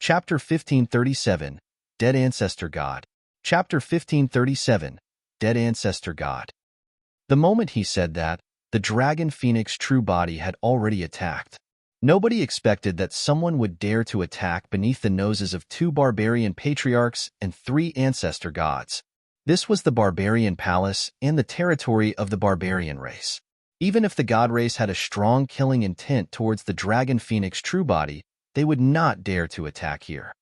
Chapter 1537, Dead Ancestor God. Chapter 1537, Dead Ancestor God. The moment he said that, the Dragon Phoenix true body had already attacked. Nobody expected that someone would dare to attack beneath the noses of 2 barbarian patriarchs and 3 ancestor gods. This was the Barbarian Palace and the territory of the Barbarian race. Even if the god race had a strong killing intent towards the Dragon Phoenix true body, they would not dare to attack here.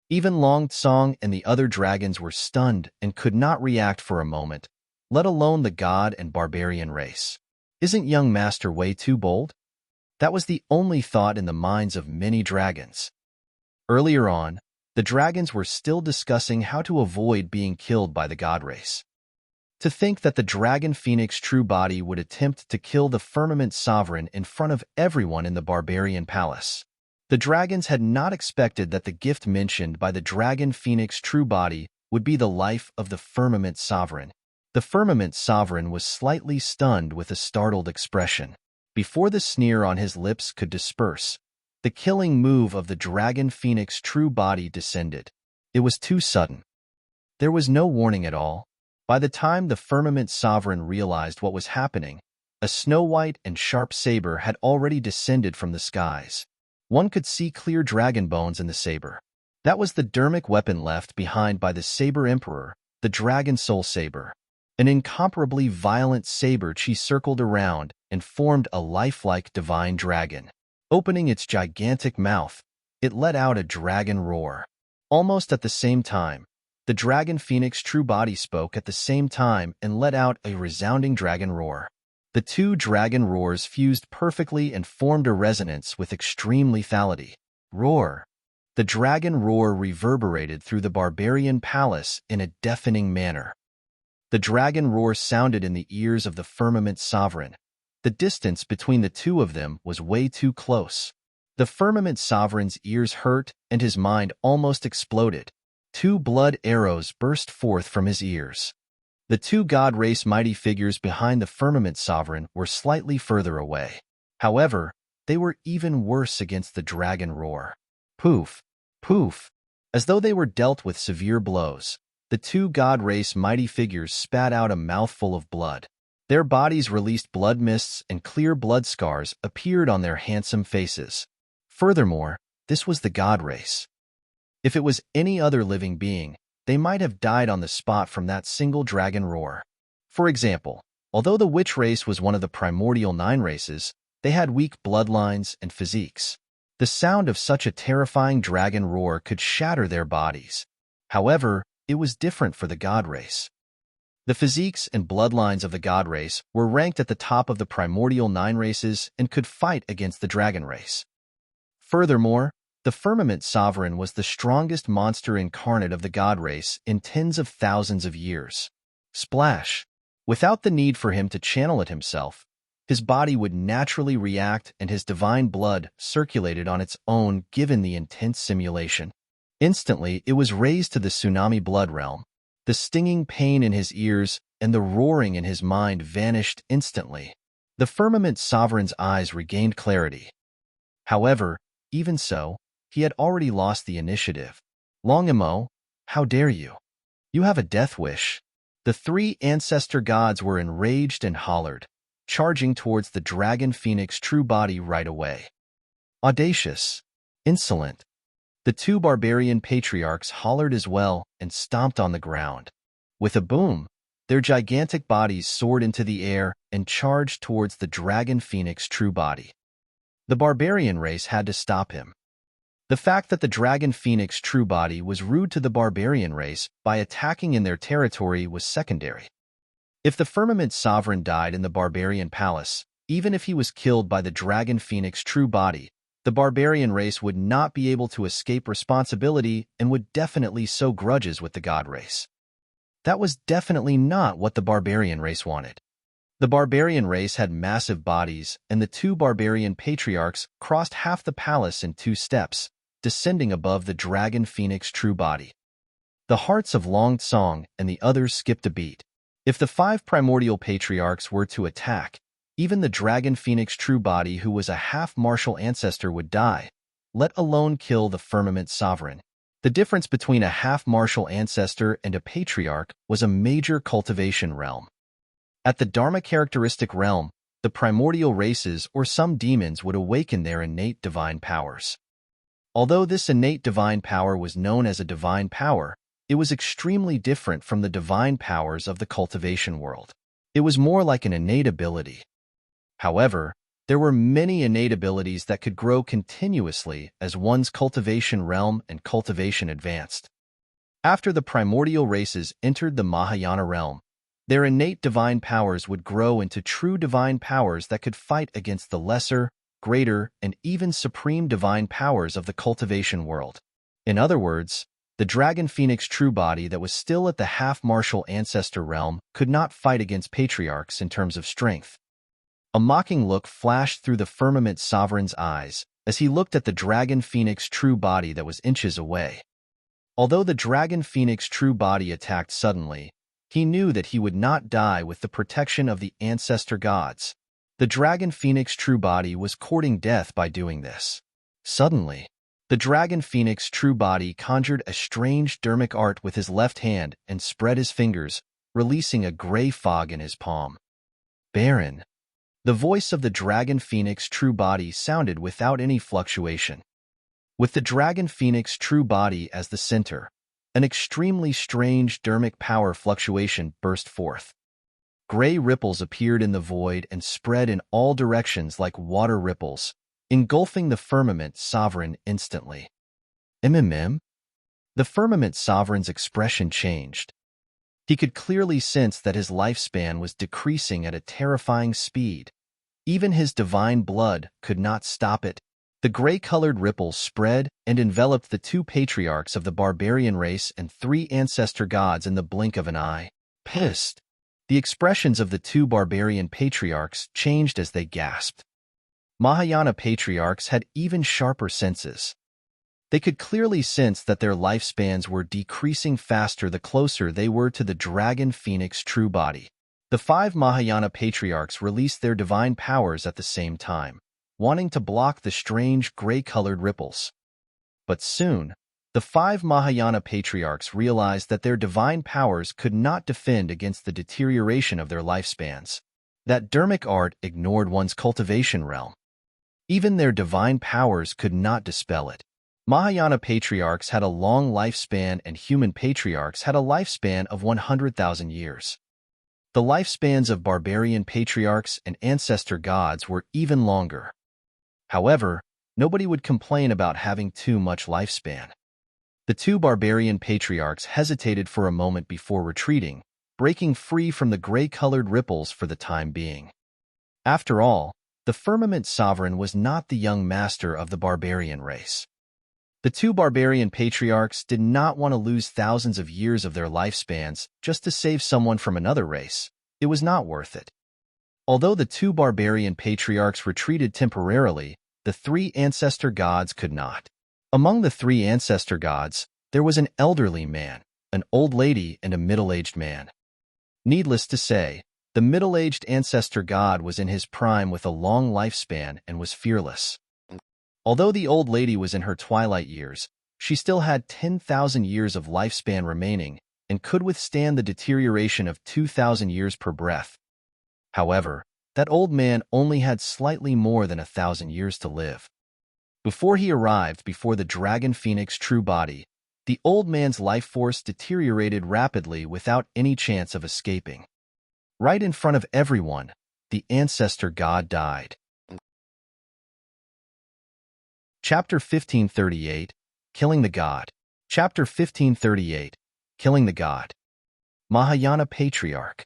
Even Long Tsong and the other dragons were stunned and could not react for a moment, let alone the god and barbarian race. Isn't young master way too bold? That was the only thought in the minds of many dragons. Earlier on, the dragons were still discussing how to avoid being killed by the god race. To think that the Dragon Phoenix true body would attempt to kill the Firmament Sovereign in front of everyone in the Barbarian Palace. The dragons had not expected that the gift mentioned by the Dragon Phoenix true body would be the life of the Firmament Sovereign. The Firmament Sovereign was slightly stunned with a startled expression. Before the sneer on his lips could disperse, the killing move of the Dragon Phoenix true body descended. It was too sudden. There was no warning at all. By the time the Firmament Sovereign realized what was happening, a snow-white and sharp saber had already descended from the skies. One could see clear dragon bones in the saber. That was the dermic weapon left behind by the Saber Emperor, the Dragon Soul Saber. An incomparably violent saber chi circled around and formed a lifelike divine dragon. Opening its gigantic mouth, it let out a dragon roar. Almost at the same time, the Dragon Phoenix true body spoke at the same time and let out a resounding dragon roar. The 2 dragon roars fused perfectly and formed a resonance with extreme lethality. Roar. The dragon roar reverberated through the Barbarian Palace in a deafening manner. The dragon roar sounded in the ears of the Firmament Sovereign. The distance between the 2 of them was way too close. The Firmament Sovereign's ears hurt and his mind almost exploded. 2 blood arrows burst forth from his ears. The 2 god race mighty figures behind the Firmament Sovereign were slightly further away. However, they were even worse against the dragon roar. Poof, poof. As though they were dealt with severe blows, the 2 god race mighty figures spat out a mouthful of blood. Their bodies released blood mists and clear blood scars appeared on their handsome faces. Furthermore, this was the god race. If it was any other living being, they might have died on the spot from that single dragon roar. For example, although the witch race was one of the primordial 9 races, they had weak bloodlines and physiques. The sound of such a terrifying dragon roar could shatter their bodies. However, it was different for the god race. The physiques and bloodlines of the god race were ranked at the top of the primordial 9 races and could fight against the dragon race. Furthermore, the Firmament Sovereign was the strongest monster incarnate of the god race in tens of thousands of years. Splash! Without the need for him to channel it himself, his body would naturally react and his divine blood circulated on its own given the intense simulation. Instantly, it was raised to the tsunami blood realm. The stinging pain in his ears and the roaring in his mind vanished instantly. The Firmament Sovereign's eyes regained clarity. However, even so, he had already lost the initiative. Longimo, how dare you? You have a death wish. The 3 ancestor gods were enraged and hollered, charging towards the Dragon Phoenix true body right away. Audacious. Insolent. The 2 barbarian patriarchs hollered as well and stomped on the ground. With a boom, their gigantic bodies soared into the air and charged towards the Dragon Phoenix true body. The barbarian race had to stop him. The fact that the Dragon Phoenix true body was rude to the barbarian race by attacking in their territory was secondary. If the Firmament Sovereign died in the Barbarian Palace, even if he was killed by the Dragon Phoenix true body, the barbarian race would not be able to escape responsibility and would definitely sow grudges with the god race. That was definitely not what the barbarian race wanted. The barbarian race had massive bodies, and the 2 barbarian patriarchs crossed half the palace in 2 steps, descending above the Dragon Phoenix true body. The hearts of Long Tsong and the others skipped a beat. If the 5 primordial patriarchs were to attack, even the Dragon Phoenix true body who was a half-martial ancestor would die, let alone kill the firmament sovereign. The difference between a half-martial ancestor and a patriarch was a major cultivation realm. At the Dharma characteristic realm, the primordial races or some demons would awaken their innate divine powers. Although this innate divine power was known as a divine power, it was extremely different from the divine powers of the cultivation world. It was more like an innate ability. However, there were many innate abilities that could grow continuously as one's cultivation realm and cultivation advanced. After the primordial races entered the Mahayana realm, their innate divine powers would grow into true divine powers that could fight against the lesser, greater, and even supreme divine powers of the cultivation world. In other words, the dragon phoenix true body that was still at the half-martial ancestor realm could not fight against patriarchs in terms of strength. A mocking look flashed through the firmament sovereign's eyes as he looked at the dragon phoenix true body that was inches away. Although the dragon phoenix true body attacked suddenly, he knew that he would not die with the protection of the ancestor gods. The dragon phoenix true body was courting death by doing this. Suddenly, the dragon phoenix true body conjured a strange dermic art with his left hand and spread his fingers, releasing a gray fog in his palm. Baron. The voice of the dragon phoenix true body sounded without any fluctuation. With the dragon phoenix true body as the center, an extremely strange dermic power fluctuation burst forth. Gray ripples appeared in the void and spread in all directions like water ripples, engulfing the firmament sovereign instantly. The firmament sovereign's expression changed. He could clearly sense that his lifespan was decreasing at a terrifying speed. Even his divine blood could not stop it. The gray-colored ripples spread and enveloped the two patriarchs of the barbarian race and three ancestor gods in the blink of an eye. Pissed. The expressions of the two barbarian patriarchs changed as they gasped. Mahayana patriarchs had even sharper senses. They could clearly sense that their lifespans were decreasing faster the closer they were to the dragon phoenix true body. The five Mahayana patriarchs released their divine powers at the same time, wanting to block the strange gray-colored ripples. But soon, the five Mahayana patriarchs realized that their divine powers could not defend against the deterioration of their lifespans. That dermic art ignored one's cultivation realm. Even their divine powers could not dispel it. Mahayana patriarchs had a long lifespan and human patriarchs had a lifespan of 100,000 years. The lifespans of barbarian patriarchs and ancestor gods were even longer. However, nobody would complain about having too much lifespan. The two barbarian patriarchs hesitated for a moment before retreating, breaking free from the gray-colored ripples for the time being. After all, the firmament sovereign was not the young master of the barbarian race. The two barbarian patriarchs did not want to lose thousands of years of their lifespans just to save someone from another race. It was not worth it. Although the two barbarian patriarchs retreated temporarily, the three ancestor gods could not. Among the three ancestor gods, there was an elderly man, an old lady, and a middle-aged man. Needless to say, the middle-aged ancestor god was in his prime with a long lifespan and was fearless. Although the old lady was in her twilight years, she still had 10,000 years of lifespan remaining and could withstand the deterioration of 2,000 years per breath. However, that old man only had slightly more than 1,000 years to live. Before he arrived before the dragon phoenix true body, the old man's life force deteriorated rapidly without any chance of escaping. Right in front of everyone, the ancestor god died. Chapter 1538, Killing the God. Chapter 1538, Killing the God. Mahayana Patriarch.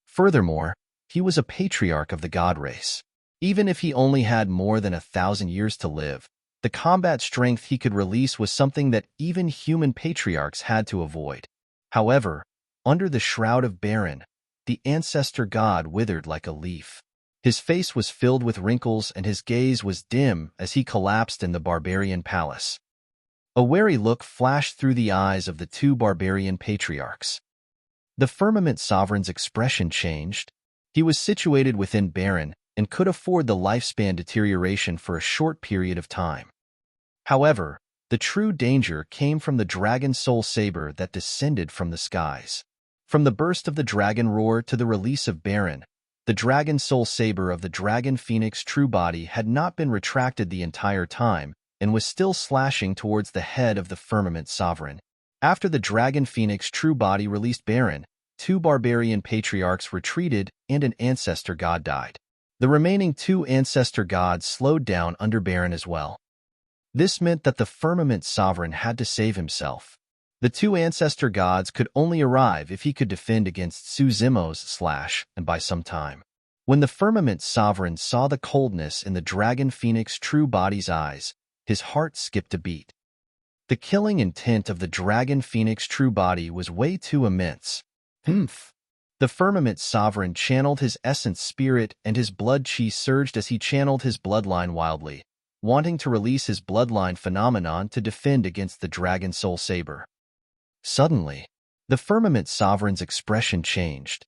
Furthermore, he was a patriarch of the god race. Even if he only had more than 1,000 years to live, the combat strength he could release was something that even human patriarchs had to avoid. However, under the shroud of Baron, the ancestor god withered like a leaf. His face was filled with wrinkles and his gaze was dim as he collapsed in the barbarian palace. A wary look flashed through the eyes of the two barbarian patriarchs. The firmament sovereign's expression changed. He was situated within Baron and could afford the lifespan deterioration for a short period of time. However, the true danger came from the dragon soul saber that descended from the skies. From the burst of the dragon roar to the release of Baron, the dragon soul saber of the dragon phoenix true body had not been retracted the entire time and was still slashing towards the head of the firmament sovereign. After the dragon phoenix true body released Baron, 2 barbarian patriarchs retreated and an ancestor god died. The remaining 2 ancestor gods slowed down under Baron as well. This meant that the firmament sovereign had to save himself. The 2 ancestor gods could only arrive if he could defend against Suzimo's slash, and by some time. When the firmament sovereign saw the coldness in the dragon phoenix true body's eyes, his heart skipped a beat. The killing intent of the dragon phoenix true body was way too immense. The firmament sovereign channeled his essence spirit and his blood chi surged as he channeled his bloodline wildly, wanting to release his bloodline phenomenon to defend against the dragon soul saber. Suddenly, the firmament sovereign's expression changed.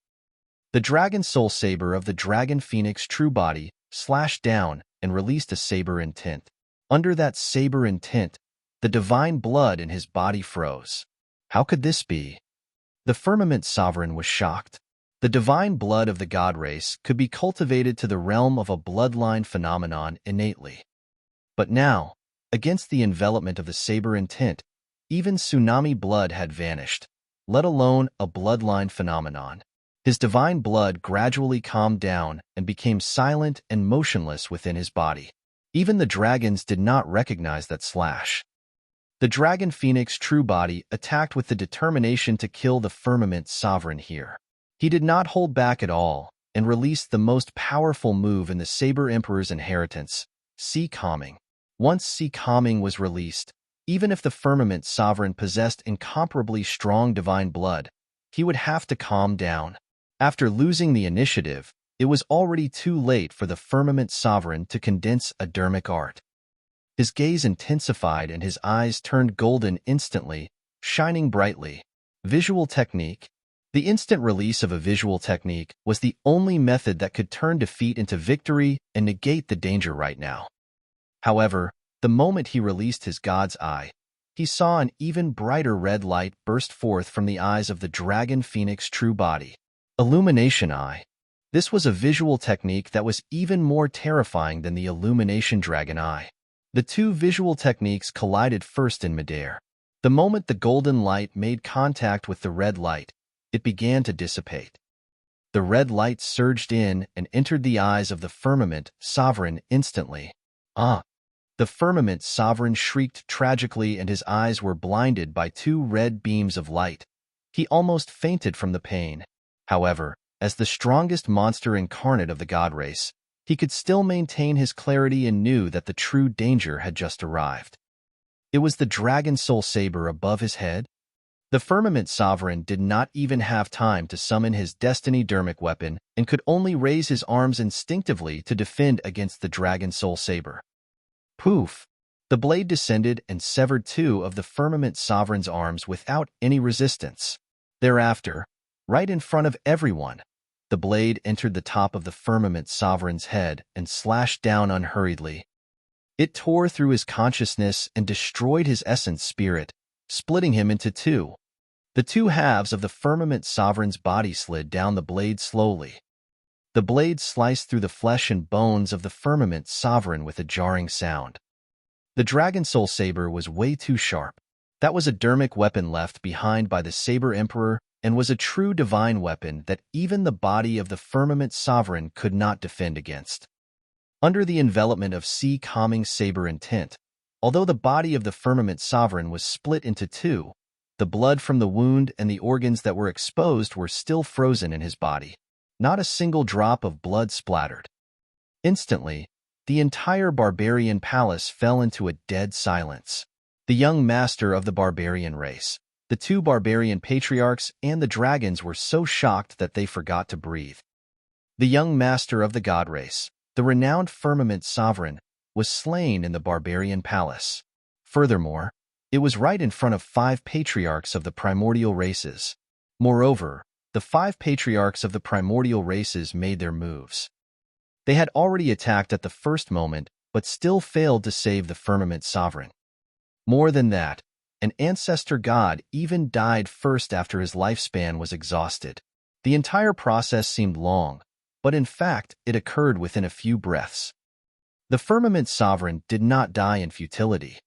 The dragon soul saber of the dragon phoenix true body slashed down and released a saber intent. Under that saber intent, the divine blood in his body froze. How could this be? The firmament sovereign was shocked. The divine blood of the god race could be cultivated to the realm of a bloodline phenomenon innately. But now, against the envelopment of the saber intent, even tsunami blood had vanished, let alone a bloodline phenomenon. His divine blood gradually calmed down and became silent and motionless within his body. Even the dragons did not recognize that slash. The dragon phoenix true body attacked with the determination to kill the firmament sovereign here. He did not hold back at all and released the most powerful move in the Saber Emperor's inheritance, Sea Calming. Once Sea Calming was released, even if the firmament sovereign possessed incomparably strong divine blood, he would have to calm down. After losing the initiative, it was already too late for the firmament sovereign to condense a dermic art. His gaze intensified and his eyes turned golden instantly, shining brightly. Visual technique. The instant release of a visual technique was the only method that could turn defeat into victory and negate the danger right now. However, the moment he released his god's eye, he saw an even brighter red light burst forth from the eyes of the dragon phoenix true body. Illumination Eye. This was a visual technique that was even more terrifying than the Illumination Dragon Eye. The 2 visual techniques collided first in midair. The moment the golden light made contact with the red light, it began to dissipate. The red light surged in and entered the eyes of the firmament sovereign instantly. The firmament sovereign shrieked tragically and his eyes were blinded by 2 red beams of light. He almost fainted from the pain. However, as the strongest monster incarnate of the god race, he could still maintain his clarity and knew that the true danger had just arrived. It was the dragon soul saber above his head. The firmament sovereign did not even have time to summon his destiny dermic weapon and could only raise his arms instinctively to defend against the dragon soul saber. Poof! The blade descended and severed 2 of the firmament sovereign's arms without any resistance. Thereafter, right in front of everyone, the blade entered the top of the firmament sovereign's head and slashed down unhurriedly. It tore through his consciousness and destroyed his essence spirit, splitting him into 2. The 2 halves of the firmament sovereign's body slid down the blade slowly. The blade sliced through the flesh and bones of the firmament sovereign with a jarring sound. The dragon soul saber was way too sharp. That was a dermic weapon left behind by the Saber Emperor and was a true divine weapon that even the body of the firmament sovereign could not defend against. Under the envelopment of Sea Calming saber intent, although the body of the firmament sovereign was split into 2, the blood from the wound and the organs that were exposed were still frozen in his body. Not a single drop of blood splattered. Instantly, the entire barbarian palace fell into a dead silence. The young master of the barbarian race, the 2 barbarian patriarchs, and the dragons were so shocked that they forgot to breathe. The young master of the god race, the renowned firmament sovereign, was slain in the barbarian palace. Furthermore, it was right in front of 5 patriarchs of the primordial races. Moreover, the 5 patriarchs of the primordial races made their moves. They had already attacked at the first moment, but still failed to save the firmament sovereign. More than that, an ancestor god even died first after his lifespan was exhausted. The entire process seemed long, but in fact it occurred within a few breaths. The Firmament Sovereign did not die in futility.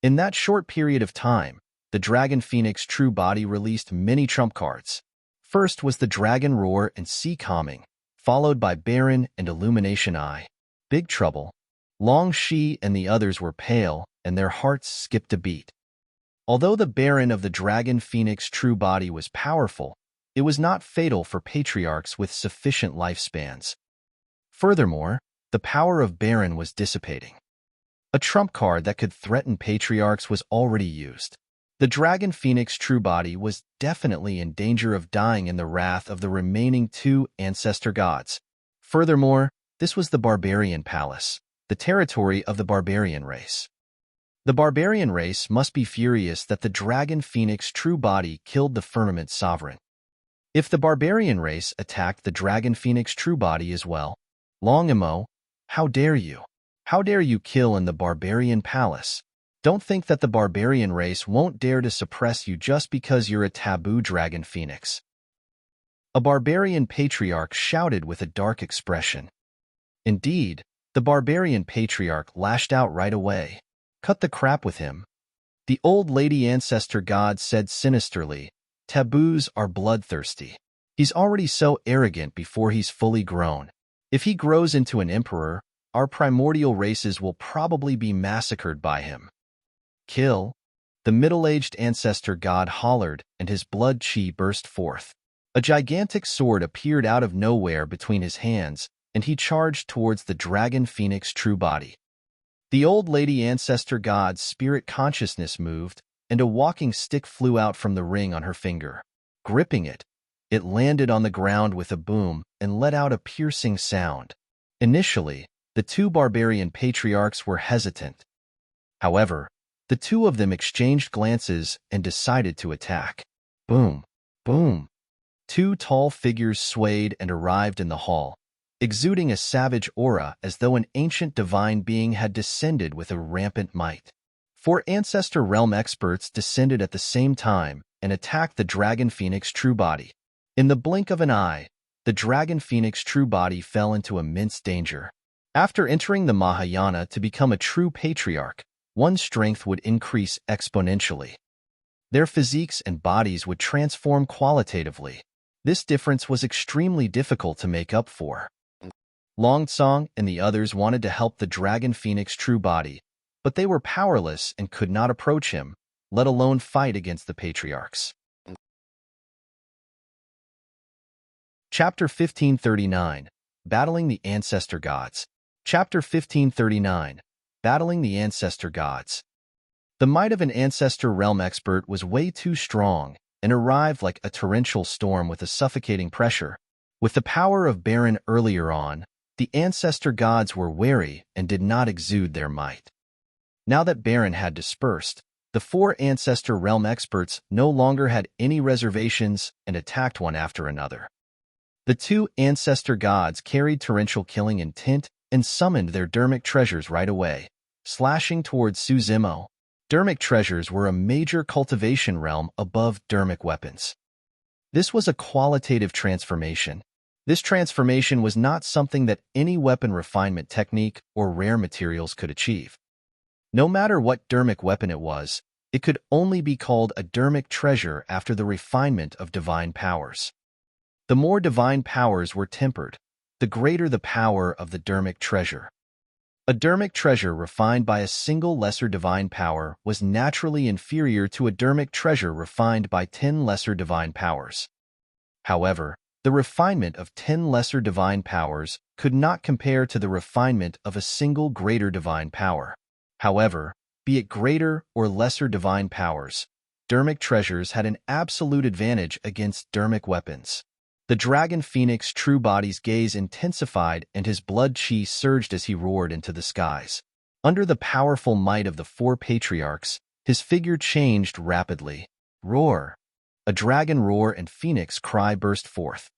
In that short period of time, the Dragon Phoenix True Body released many trump cards. First was the Dragon Roar and Sea Calming, followed by Baron and Illumination Eye. Big Trouble. Long Shi and the others were pale, and their hearts skipped a beat. Although the Baron of the Dragon Phoenix True Body was powerful, it was not fatal for patriarchs with sufficient lifespans. Furthermore, the power of Baron was dissipating. A trump card that could threaten patriarchs was already used. The Dragon Phoenix True Body was definitely in danger of dying in the wrath of the remaining two ancestor gods. Furthermore, this was the Barbarian Palace, the territory of the Barbarian race. The Barbarian race must be furious that the Dragon Phoenix True Body killed the Firmament Sovereign. If the Barbarian race attacked the Dragon Phoenix True Body as well, Longimo, how dare you? How dare you kill in the Barbarian Palace? Don't think that the Barbarian race won't dare to suppress you just because you're a taboo Dragon Phoenix. A Barbarian Patriarch shouted with a dark expression. Indeed, the Barbarian Patriarch lashed out right away. Cut the crap with him. The old lady ancestor god said sinisterly, taboos are bloodthirsty. He's already so arrogant before he's fully grown. If he grows into an emperor, our primordial races will probably be massacred by him. Kill. The middle-aged ancestor god hollered, and his blood chi burst forth. A gigantic sword appeared out of nowhere between his hands, and he charged towards the Dragon Phoenix True Body. The old lady ancestor god's spirit consciousness moved, and a walking stick flew out from the ring on her finger. Gripping it, it landed on the ground with a boom and let out a piercing sound. Initially, the two barbarian patriarchs were hesitant. However, the two of them exchanged glances and decided to attack. Boom, boom. Two tall figures swayed and arrived in the hall, exuding a savage aura as though an ancient divine being had descended with a rampant might. Four Ancestor Realm experts descended at the same time and attacked the Dragon Phoenix True Body. In the blink of an eye, the Dragon Phoenix True Body fell into immense danger. After entering the Mahayana to become a true patriarch, one's strength would increase exponentially. Their physiques and bodies would transform qualitatively. This difference was extremely difficult to make up for. Longsong and the others wanted to help the Dragon Phoenix True Body, but they were powerless and could not approach him, let alone fight against the patriarchs. Chapter 1539, Battling the Ancestor Gods. Chapter 1539, Battling the Ancestor Gods. The might of an Ancestor Realm expert was way too strong and arrived like a torrential storm with a suffocating pressure. With the power of Baron earlier on, the Ancestor Gods were wary and did not exude their might. Now that Baron had dispersed, the four Ancestor Realm experts no longer had any reservations and attacked one after another. The two Ancestor Gods carried torrential killing intent and summoned their Dermic treasures right away, slashing towards Suzimo. Dermic treasures were a major cultivation realm above Dermic weapons. This was a qualitative transformation. This transformation was not something that any weapon refinement technique or rare materials could achieve. No matter what Dermic weapon it was, it could only be called a Dermic treasure after the refinement of divine powers. The more divine powers were tempered, the greater the power of the Dermic treasure. A Dermic treasure refined by a single lesser divine power was naturally inferior to a Dermic treasure refined by 10 lesser divine powers. However, the refinement of 10 lesser divine powers could not compare to the refinement of a single greater divine power. However, be it greater or lesser divine powers, Dermic treasures had an absolute advantage against Dermic weapons. The Dragon Phoenix True Body's gaze intensified and his blood chi surged as he roared into the skies. Under the powerful might of the four patriarchs, his figure changed rapidly. Roar! A dragon roar and phoenix cry burst forth.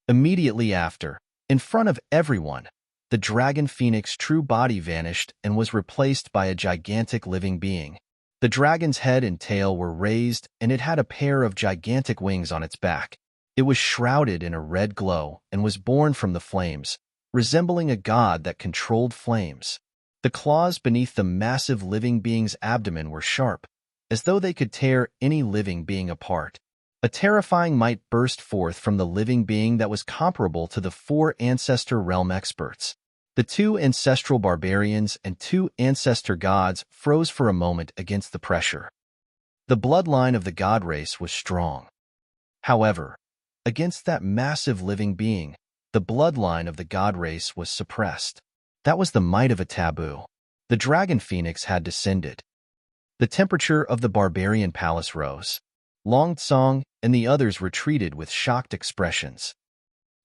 Immediately after, in front of everyone, the Dragon Phoenix True Body vanished and was replaced by a gigantic living being. The dragon's head and tail were raised, and it had a pair of gigantic wings on its back. It was shrouded in a red glow and was born from the flames, resembling a god that controlled flames. The claws beneath the massive living being's abdomen were sharp, as though they could tear any living being apart. A terrifying might burst forth from the living being that was comparable to the 4 Ancestor realm experts. The 2 ancestral barbarians and 2 ancestor gods froze for a moment against the pressure. The bloodline of the god race was strong. However, against that massive living being, the bloodline of the god race was suppressed. That was the might of a taboo. The dragon phoenix had descended. The temperature of the barbarian palace rose. Long Tsong and the others retreated with shocked expressions.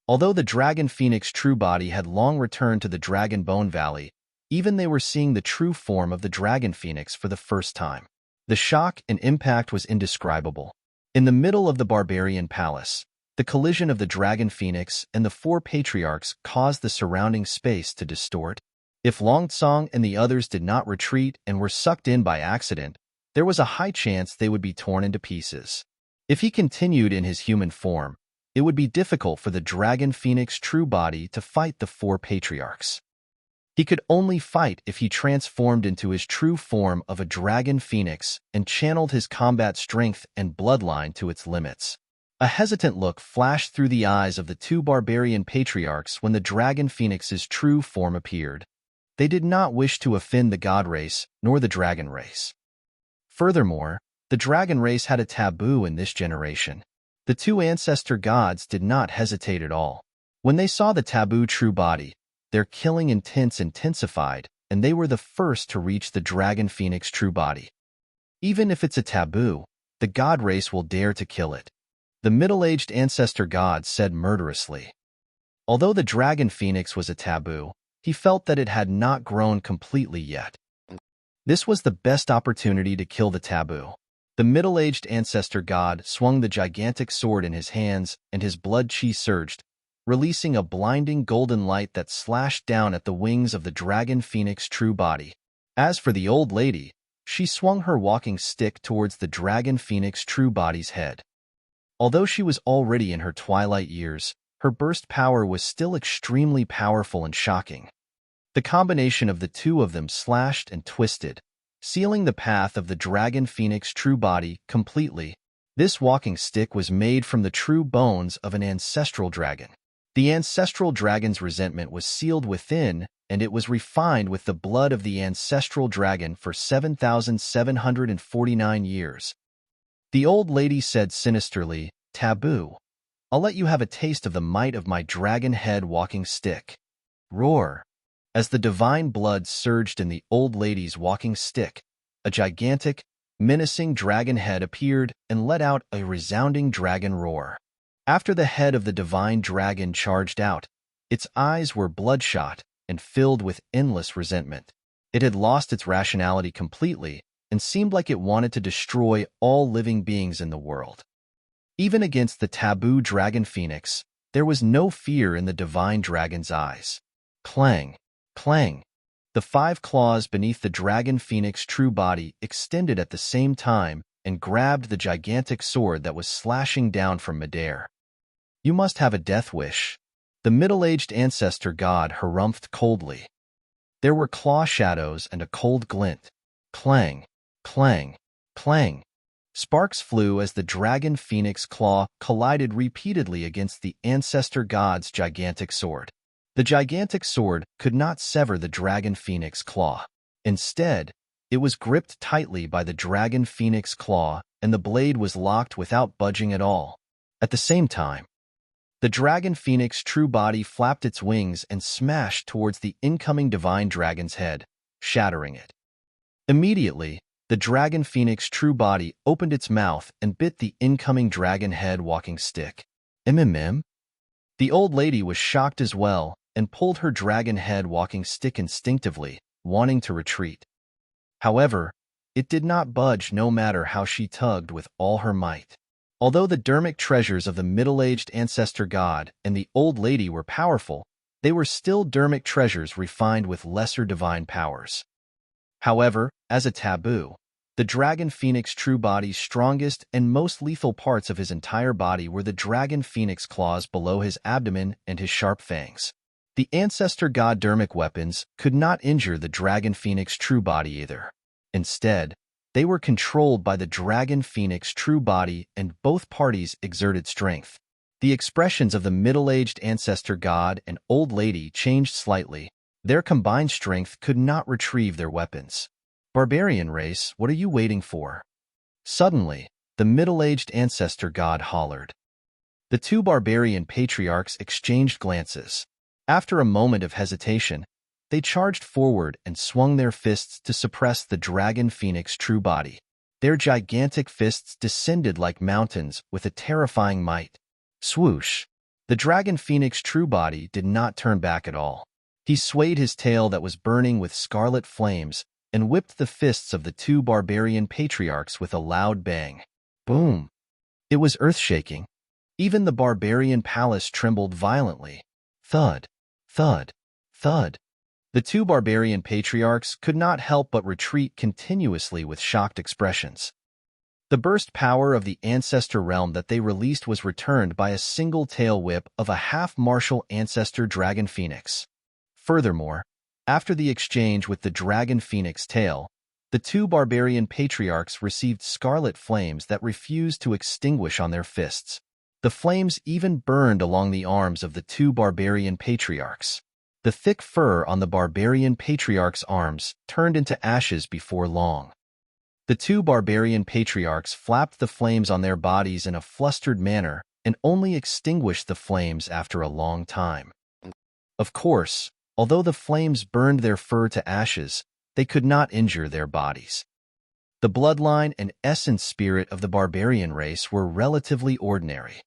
Although the dragon phoenix true body had long returned to the Dragon Bone Valley, even they were seeing the true form of the dragon phoenix for the first time. The shock and impact was indescribable. In the middle of the barbarian palace, the collision of the dragon phoenix and the 4 patriarchs caused the surrounding space to distort. If Long Tsong and the others did not retreat and were sucked in by accident, there was a high chance they would be torn into pieces. If he continued in his human form, it would be difficult for the dragon phoenix true body to fight the 4 patriarchs. He could only fight if he transformed into his true form of a dragon phoenix and channeled his combat strength and bloodline to its limits. A hesitant look flashed through the eyes of the 2 barbarian patriarchs when the dragon phoenix's true form appeared. They did not wish to offend the god race nor the dragon race. Furthermore, the dragon race had a taboo in this generation. The 2 ancestor gods did not hesitate at all. When they saw the taboo true body, their killing intensified, and they were the first to reach the dragon phoenix true body. Even if it's a taboo, the god race will dare to kill it. The middle-aged ancestor god said murderously. Although the dragon phoenix was a taboo, he felt that it had not grown completely yet. This was the best opportunity to kill the taboo. The middle-aged ancestor god swung the gigantic sword in his hands, and his blood chi surged, releasing a blinding golden light that slashed down at the wings of the dragon phoenix true body. As for the old lady, she swung her walking stick towards the dragon phoenix true body's head. Although she was already in her twilight years, her burst power was still extremely powerful and shocking. The combination of the 2 of them slashed and twisted, sealing the path of the dragon phoenix true body completely. This walking stick was made from the true bones of an ancestral dragon. The ancestral dragon's resentment was sealed within, and it was refined with the blood of the ancestral dragon for 7,749 years. The old lady said sinisterly, "Taboo. I'll let you have a taste of the might of my dragon head walking stick." Roar. As the divine blood surged in the old lady's walking stick, a gigantic, menacing dragon head appeared and let out a resounding dragon roar. After the head of the divine dragon charged out, its eyes were bloodshot and filled with endless resentment. It had lost its rationality completely and seemed like it wanted to destroy all living beings in the world. Even against the taboo dragon phoenix, there was no fear in the divine dragon's eyes. Clang. Clang! The 5 claws beneath the dragon phoenix true body extended at the same time and grabbed the gigantic sword that was slashing down from midair. "You must have a death wish," the middle-aged ancestor god harumphed coldly. There were claw shadows and a cold glint. Clang! Clang! Clang! Sparks flew as the dragon phoenix claw collided repeatedly against the ancestor god's gigantic sword. The gigantic sword could not sever the dragon phoenix claw. Instead, it was gripped tightly by the dragon phoenix claw, and the blade was locked without budging at all. At the same time, the dragon phoenix true body flapped its wings and smashed towards the incoming divine dragon's head, shattering it. Immediately, the dragon phoenix true body opened its mouth and bit the incoming dragon head walking stick. MMM? The old lady was shocked as well and pulled her dragon head walking stick instinctively, wanting to retreat. However, it did not budge no matter how she tugged with all her might. Although the dermic treasures of the middle-aged ancestor god and the old lady were powerful, they were still dermic treasures refined with lesser divine powers. However, as a taboo, The dragon phoenix true body's strongest and most lethal parts of his entire body were the dragon phoenix claws below his abdomen and his sharp fangs. The Ancestor God dermic weapons could not injure the dragon phoenix true body either. Instead, they were controlled by the dragon phoenix true body, and both parties exerted strength. The expressions of the middle-aged Ancestor God and Old Lady changed slightly. Their combined strength could not retrieve their weapons. "Barbarian race, what are you waiting for?" Suddenly, the middle-aged Ancestor God hollered. The two barbarian patriarchs exchanged glances. After a moment of hesitation, they charged forward and swung their fists to suppress the dragon phoenix true body. Their gigantic fists descended like mountains with a terrifying might. Swoosh! The dragon phoenix true body did not turn back at all. He swayed his tail that was burning with scarlet flames and whipped the fists of the two barbarian patriarchs with a loud bang. Boom! It was earth-shaking. Even the barbarian palace trembled violently. Thud, thud, thud. The two barbarian patriarchs could not help but retreat continuously with shocked expressions. The burst power of the Ancestor realm that they released was returned by a single tail whip of a half-martial Ancestor dragon phoenix. Furthermore, after the exchange with the dragon phoenix tail, the two barbarian patriarchs received scarlet flames that refused to extinguish on their fists. The flames even burned along the arms of the two barbarian patriarchs. The thick fur on the barbarian patriarchs' arms turned into ashes before long. The two barbarian patriarchs flapped the flames on their bodies in a flustered manner and only extinguished the flames after a long time. Of course, although the flames burned their fur to ashes, they could not injure their bodies. The bloodline and essence spirit of the barbarian race were relatively ordinary.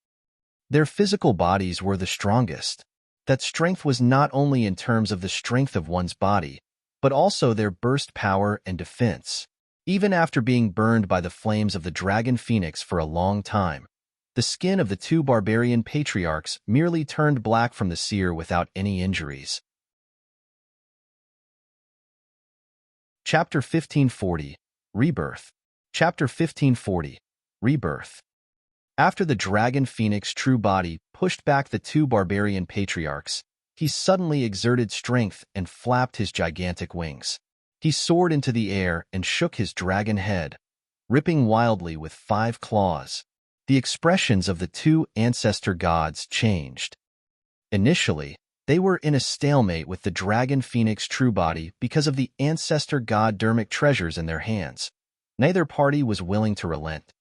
Their physical bodies were the strongest. That strength was not only in terms of the strength of one's body, but also their burst power and defense. Even after being burned by the flames of the dragon phoenix for a long time, the skin of the two barbarian patriarchs merely turned black from the sear without any injuries. Chapter 1540, Rebirth. Chapter 1540, Rebirth. After the dragon phoenix true body pushed back the two barbarian patriarchs, he suddenly exerted strength and flapped his gigantic wings. He soared into the air and shook his dragon head, ripping wildly with 5 claws. The expressions of the two Ancestor gods changed. Initially, they were in a stalemate with the dragon phoenix true body because of the Ancestor god dermic treasures in their hands. Neither party was willing to relent.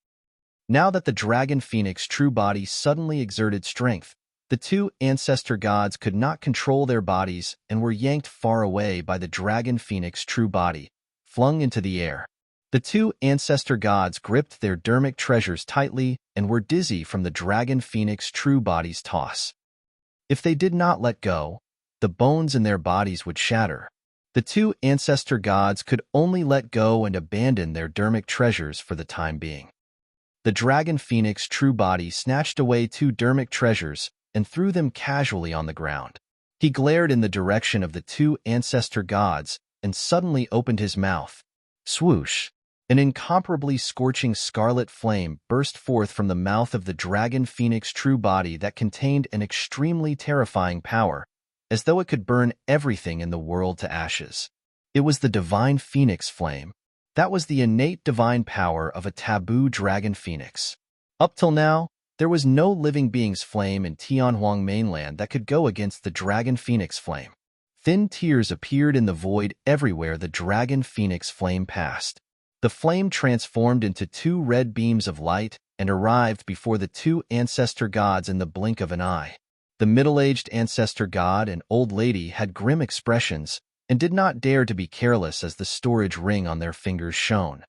Now that the dragon phoenix true body suddenly exerted strength, the two Ancestor gods could not control their bodies and were yanked far away by the dragon phoenix true body, flung into the air. The two Ancestor gods gripped their dermic treasures tightly and were dizzy from the dragon phoenix true body's toss. If they did not let go, the bones in their bodies would shatter. The two Ancestor gods could only let go and abandon their dermic treasures for the time being. The dragon phoenix true body snatched away 2 dermic treasures and threw them casually on the ground. He glared in the direction of the two Ancestor gods and suddenly opened his mouth. Swoosh! An incomparably scorching scarlet flame burst forth from the mouth of the dragon phoenix true body that contained an extremely terrifying power, as though it could burn everything in the world to ashes. It was the divine phoenix flame. That was the innate divine power of a taboo dragon phoenix. Up till now, there was no living being's flame in Tianhuang mainland that could go against the dragon phoenix flame. Thin tears appeared in the void everywhere the dragon phoenix flame passed. The flame transformed into 2 red beams of light and arrived before the two Ancestor gods in the blink of an eye. The middle-aged Ancestor god and Old Lady had grim expressions and did not dare to be careless as the storage ring on their fingers shone.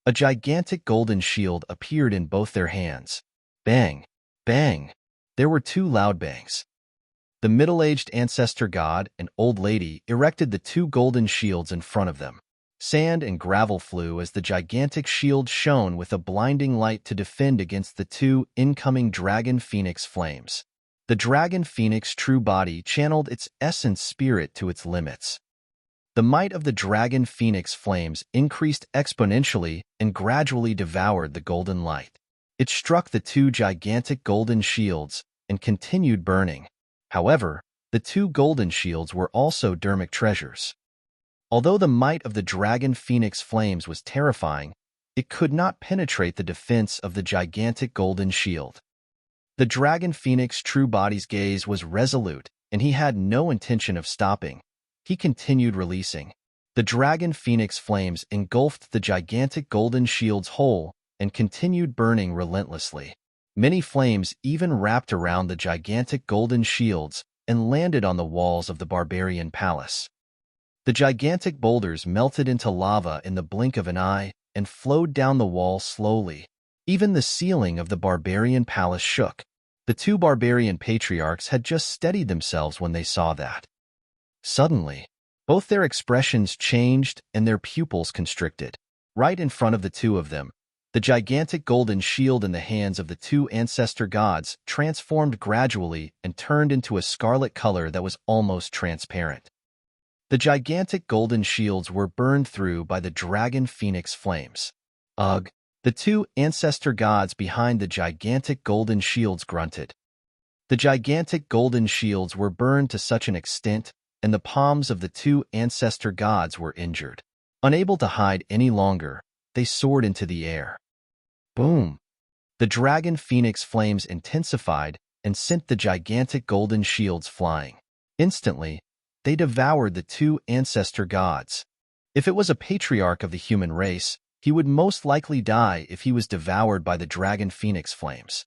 A gigantic golden shield appeared in both their hands. Bang! Bang! There were 2 loud bangs. The middle-aged Ancestor god and Old Lady erected the 2 golden shields in front of them. Sand and gravel flew as the gigantic shield shone with a blinding light to defend against the 2 incoming dragon phoenix flames. The dragon phoenix true body channeled its essence spirit to its limits. The might of the dragon phoenix flames increased exponentially and gradually devoured the golden light. It struck the two gigantic golden shields and continued burning. However, the two golden shields were also dermic treasures. Although the might of the dragon phoenix flames was terrifying, it could not penetrate the defense of the gigantic golden shield. The dragon phoenix true body's gaze was resolute, and he had no intention of stopping. He continued releasing. The dragon phoenix flames engulfed the gigantic golden shield's whole and continued burning relentlessly. Many flames even wrapped around the gigantic golden shields and landed on the walls of the barbarian palace. The gigantic boulders melted into lava in the blink of an eye and flowed down the wall slowly. Even the ceiling of the barbarian palace shook. The two barbarian patriarchs had just steadied themselves when they saw that. Suddenly, both their expressions changed and their pupils constricted. Right in front of the two of them, the gigantic golden shield in the hands of the two ancestor gods transformed gradually and turned into a scarlet color that was almost transparent. The gigantic golden shields were burned through by the dragon phoenix flames. Ugh! The two ancestor gods behind the gigantic golden shields grunted. The gigantic golden shields were burned to such an extent, and the palms of the two ancestor gods were injured. Unable to hide any longer, they soared into the air. Boom! The dragon phoenix flames intensified and sent the gigantic golden shields flying. Instantly, they devoured the two ancestor gods. If it was a patriarch of the human race, he would most likely die if he was devoured by the dragon phoenix flames.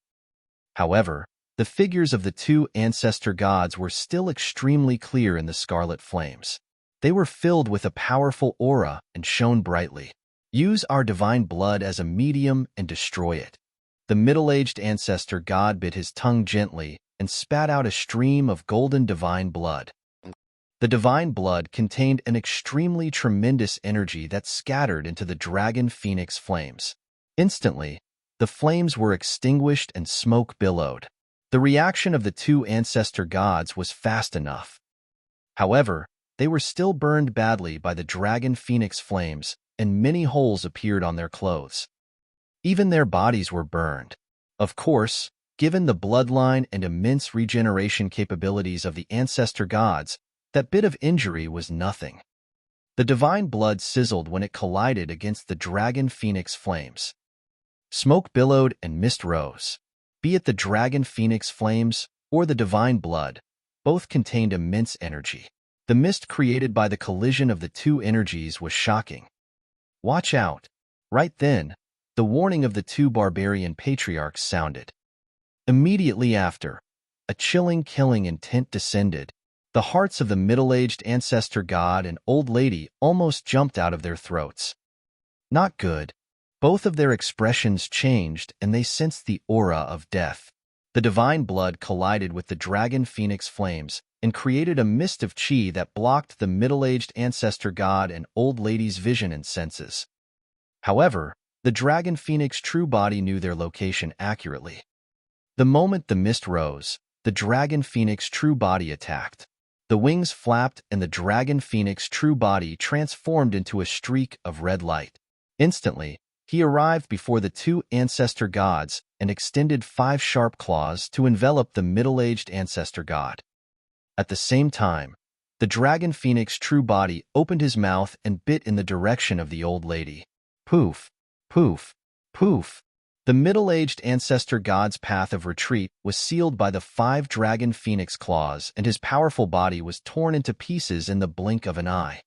However, the figures of the two ancestor gods were still extremely clear in the scarlet flames. They were filled with a powerful aura and shone brightly. Use our divine blood as a medium and destroy it. The middle-aged ancestor god bit his tongue gently and spat out a stream of golden divine blood. The divine blood contained an extremely tremendous energy that scattered into the dragon phoenix flames. Instantly, the flames were extinguished and smoke billowed. The reaction of the two ancestor gods was fast enough. However, they were still burned badly by the dragon phoenix flames, and many holes appeared on their clothes. Even their bodies were burned. Of course, given the bloodline and immense regeneration capabilities of the ancestor gods, that bit of injury was nothing. The divine blood sizzled when it collided against the dragon phoenix flames. Smoke billowed and mist rose. Be it the dragon phoenix flames or the divine blood, both contained immense energy. The mist created by the collision of the two energies was shocking. Watch out! Right then, the warning of the two barbarian patriarchs sounded. Immediately after, a chilling killing intent descended. The hearts of the middle-aged ancestor god and old lady almost jumped out of their throats. Not good. Both of their expressions changed and they sensed the aura of death. The divine blood collided with the dragon phoenix flames and created a mist of chi that blocked the middle-aged ancestor god and old lady's vision and senses. However, the dragon phoenix true body knew their location accurately. The moment the mist rose, the dragon phoenix true body attacked. The wings flapped and the dragon phoenix true body transformed into a streak of red light. Instantly, he arrived before the two ancestor gods and extended 5 sharp claws to envelop the middle-aged ancestor god. At the same time, the dragon phoenix true body opened his mouth and bit in the direction of the old lady. Poof, poof, poof. The middle-aged ancestor god's path of retreat was sealed by the 5 dragon phoenix claws, and his powerful body was torn into pieces in the blink of an eye.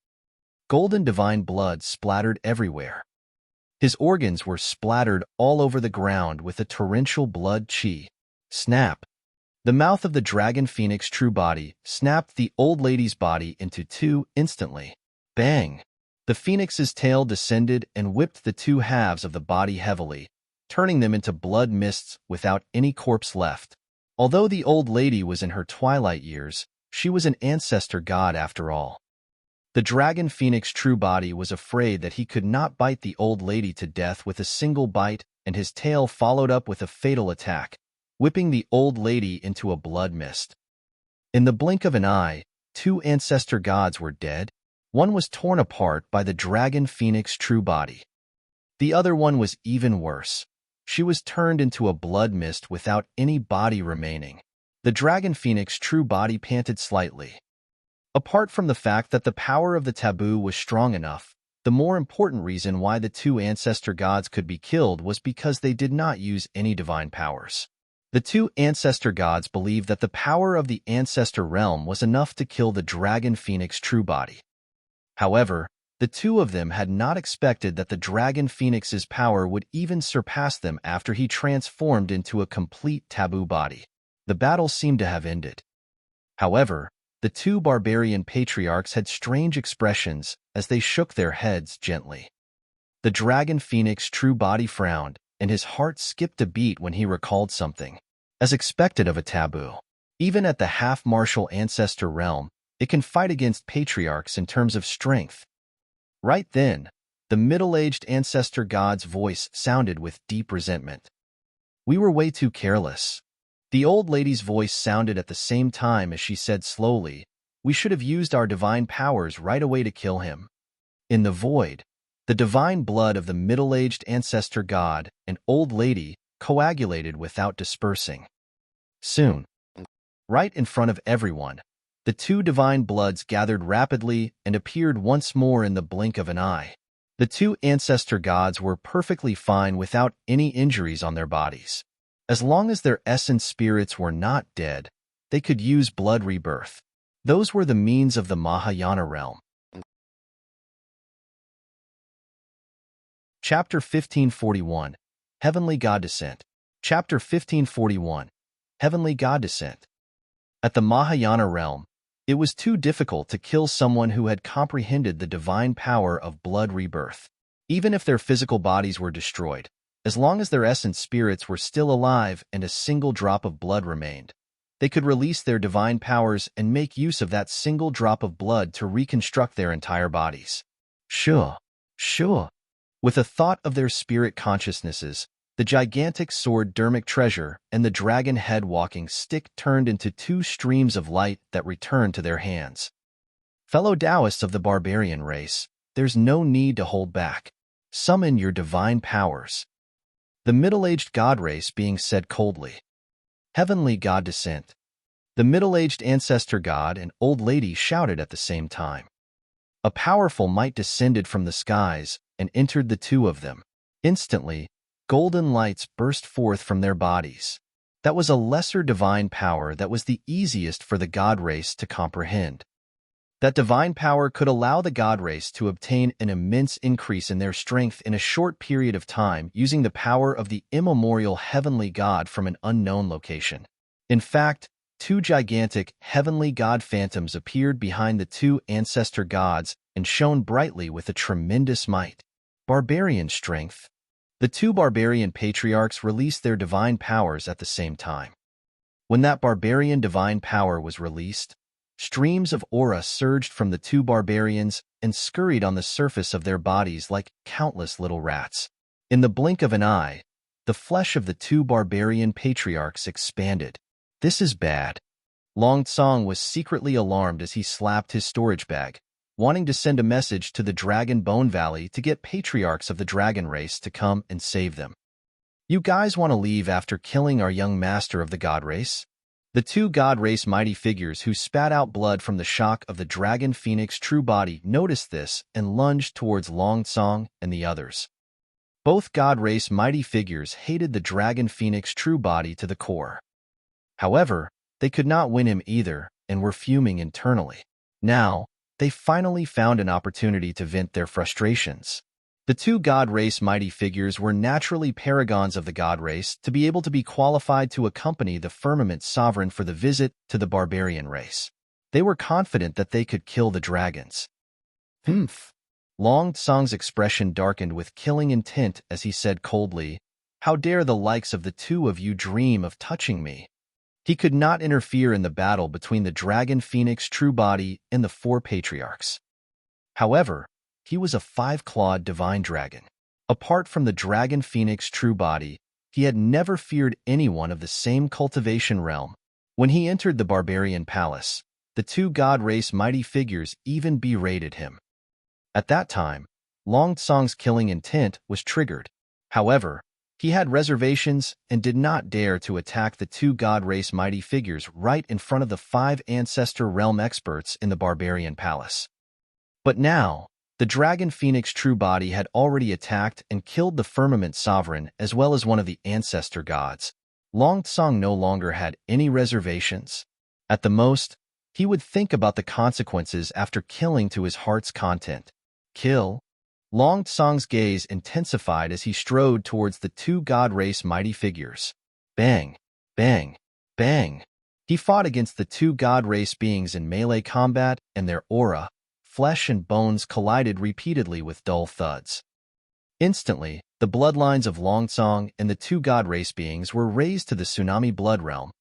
Golden divine blood splattered everywhere. His organs were splattered all over the ground with a torrential blood chi. Snap! The mouth of the dragon phoenix true body snapped the old lady's body into 2 instantly. Bang! The phoenix's tail descended and whipped the 2 halves of the body heavily, turning them into blood mists without any corpse left. Although the old lady was in her twilight years, she was an ancestor god after all. The dragon phoenix true body was afraid that he could not bite the old lady to death with a single bite, and his tail followed up with a fatal attack, whipping the old lady into a blood mist. In the blink of an eye, 2 ancestor gods were dead. One was torn apart by the dragon phoenix true body. The other one was even worse. She was turned into a blood mist without any body remaining. The dragon phoenix true body panted slightly. Apart from the fact that the power of the taboo was strong enough, the more important reason why the two ancestor gods could be killed was because they did not use any divine powers. The two ancestor gods believed that the power of the ancestor realm was enough to kill the dragon phoenix true body. However, the two of them had not expected that the dragon phoenix's power would even surpass them after he transformed into a complete taboo body. The battle seemed to have ended. However, the two barbarian patriarchs had strange expressions as they shook their heads gently. The dragon phoenix true body frowned, and his heart skipped a beat when he recalled something. As expected of a taboo, even at the half-martial ancestor realm, it can fight against patriarchs in terms of strength. Right then, the middle-aged ancestor god's voice sounded with deep resentment. "We were way too careless." The old lady's voice sounded at the same time as she said slowly, "We should have used our divine powers right away to kill him." In the void, the divine blood of the middle-aged ancestor god and old lady coagulated without dispersing. Soon, right in front of everyone, the two divine bloods gathered rapidly and appeared once more in the blink of an eye. The two ancestor gods were perfectly fine without any injuries on their bodies. As long as their essence spirits were not dead, they could use blood rebirth. Those were the means of the Mahayana realm. Chapter 1541, Heavenly God Descent. Chapter 1541, Heavenly God Descent. At the Mahayana realm, it was too difficult to kill someone who had comprehended the divine power of blood rebirth. Even if their physical bodies were destroyed, as long as their essence spirits were still alive and a single drop of blood remained, they could release their divine powers and make use of that single drop of blood to reconstruct their entire bodies. Sure. With a thought of their spirit consciousnesses, the gigantic sword Dermic treasure and the dragon head walking stick turned into two streams of light that returned to their hands. Fellow Taoists of the barbarian race, there's no need to hold back. Summon your divine powers. The middle-aged god race being said coldly. Heavenly God Descent. The middle-aged ancestor god and old lady shouted at the same time. A powerful might descended from the skies and entered the two of them. Instantly, golden lights burst forth from their bodies. That was a lesser divine power that was the easiest for the god race to comprehend. That divine power could allow the god race to obtain an immense increase in their strength in a short period of time using the power of the immemorial heavenly god from an unknown location. In fact, two gigantic heavenly god phantoms appeared behind the two ancestor gods and shone brightly with a tremendous might. Barbarian strength. The two barbarian patriarchs released their divine powers at the same time. When that barbarian divine power was released, streams of aura surged from the two barbarians and scurried on the surface of their bodies like countless little rats. In the blink of an eye, the flesh of the two barbarian patriarchs expanded. This is bad. Long Tsong was secretly alarmed as he slapped his storage bag, wanting to send a message to the Dragon Bone Valley to get patriarchs of the dragon race to come and save them. "You guys want to leave after killing our young master of the god race?" The two god race mighty figures who spat out blood from the shock of the dragon phoenix true body noticed this and lunged towards Long Tsong and the others. Both god race mighty figures hated the dragon phoenix true body to the core. However, they could not win him either and were fuming internally. Now, they finally found an opportunity to vent their frustrations. The two god race mighty figures were naturally paragons of the god race to be able to be qualified to accompany the firmament sovereign for the visit to the barbarian race. They were confident that they could kill the dragons. Long Tsong's expression darkened with killing intent as he said coldly, "How dare the likes of the two of you dream of touching me?" He could not interfere in the battle between the dragon phoenix true body and the four patriarchs. However, he was a five-clawed divine dragon. Apart from the dragon phoenix true body, he had never feared anyone of the same cultivation realm. When he entered the barbarian palace, the two god race mighty figures even berated him. At that time, Long Tsong's killing intent was triggered. However, he had reservations and did not dare to attack the two god race mighty figures right in front of the 5 Ancestor realm experts in the Barbarian palace. But now, the Dragon Phoenix true body had already attacked and killed the Firmament Sovereign as well as one of the Ancestor gods. Long Tsong no longer had any reservations. At the most, he would think about the consequences after killing to his heart's content. Kill? Long Tsong's gaze intensified as he strode towards the two god race mighty figures. Bang, bang, bang. He fought against the two god race beings in melee combat, and their aura, flesh and bones collided repeatedly with dull thuds. Instantly, the bloodlines of Long Tsong and the two god race beings were raised to the tsunami blood realm.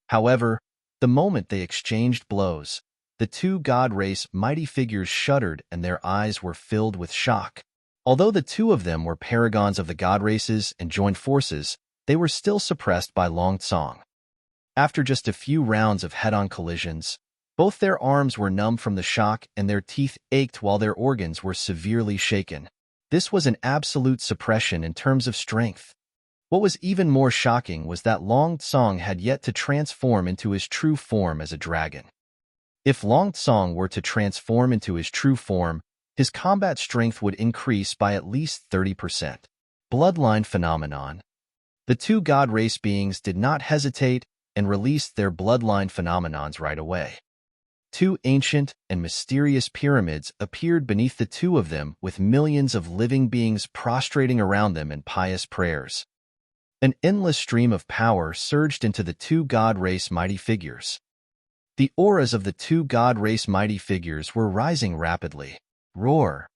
However, the moment they exchanged blows, the two god race mighty figures shuddered and their eyes were filled with shock. Although the two of them were paragons of the god races and joined forces, they were still suppressed by Long Tsong. After just a few rounds of head-on collisions, both their arms were numb from the shock and their teeth ached while their organs were severely shaken. This was an absolute suppression in terms of strength. What was even more shocking was that Long Tsong had yet to transform into his true form as a dragon. If Long Tsong were to transform into his true form, his combat strength would increase by at least 30%. Bloodline phenomenon. The two god race beings did not hesitate and released their bloodline phenomenons right away. Two ancient and mysterious pyramids appeared beneath the two of them with millions of living beings prostrating around them in pious prayers. An endless stream of power surged into the two god race mighty figures. The auras of the two god race mighty figures were rising rapidly. Roar!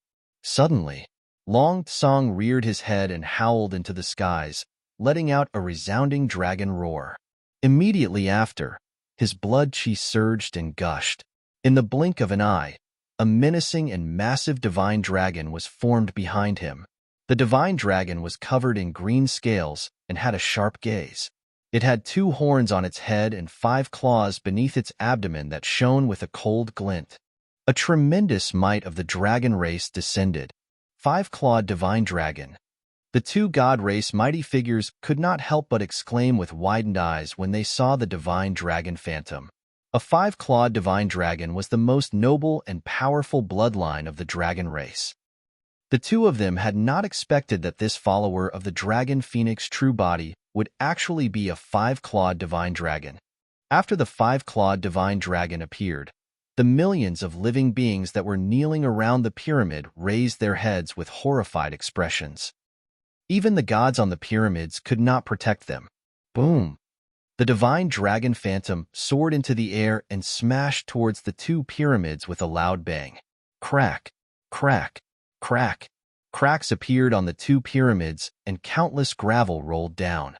Suddenly, Long Tsong reared his head and howled into the skies, letting out a resounding dragon roar. Immediately after, his blood chi surged and gushed. In the blink of an eye, a menacing and massive divine dragon was formed behind him. The divine dragon was covered in green scales and had a sharp gaze. It had 2 horns on its head and 5 claws beneath its abdomen that shone with a cold glint. A tremendous might of the dragon race descended. 5-clawed divine dragon. The two god race mighty figures could not help but exclaim with widened eyes when they saw the divine dragon phantom. A 5-clawed divine dragon was the most noble and powerful bloodline of the dragon race. The two of them had not expected that this follower of the dragon phoenix true body would actually be a 5-clawed divine dragon. After the 5-clawed divine dragon appeared, the millions of living beings that were kneeling around the pyramid raised their heads with horrified expressions. Even the gods on the pyramids could not protect them. Boom! The divine dragon phantom soared into the air and smashed towards the 2 pyramids with a loud bang. Crack! Crack! Crack! Cracks appeared on the 2 pyramids and countless gravel rolled down.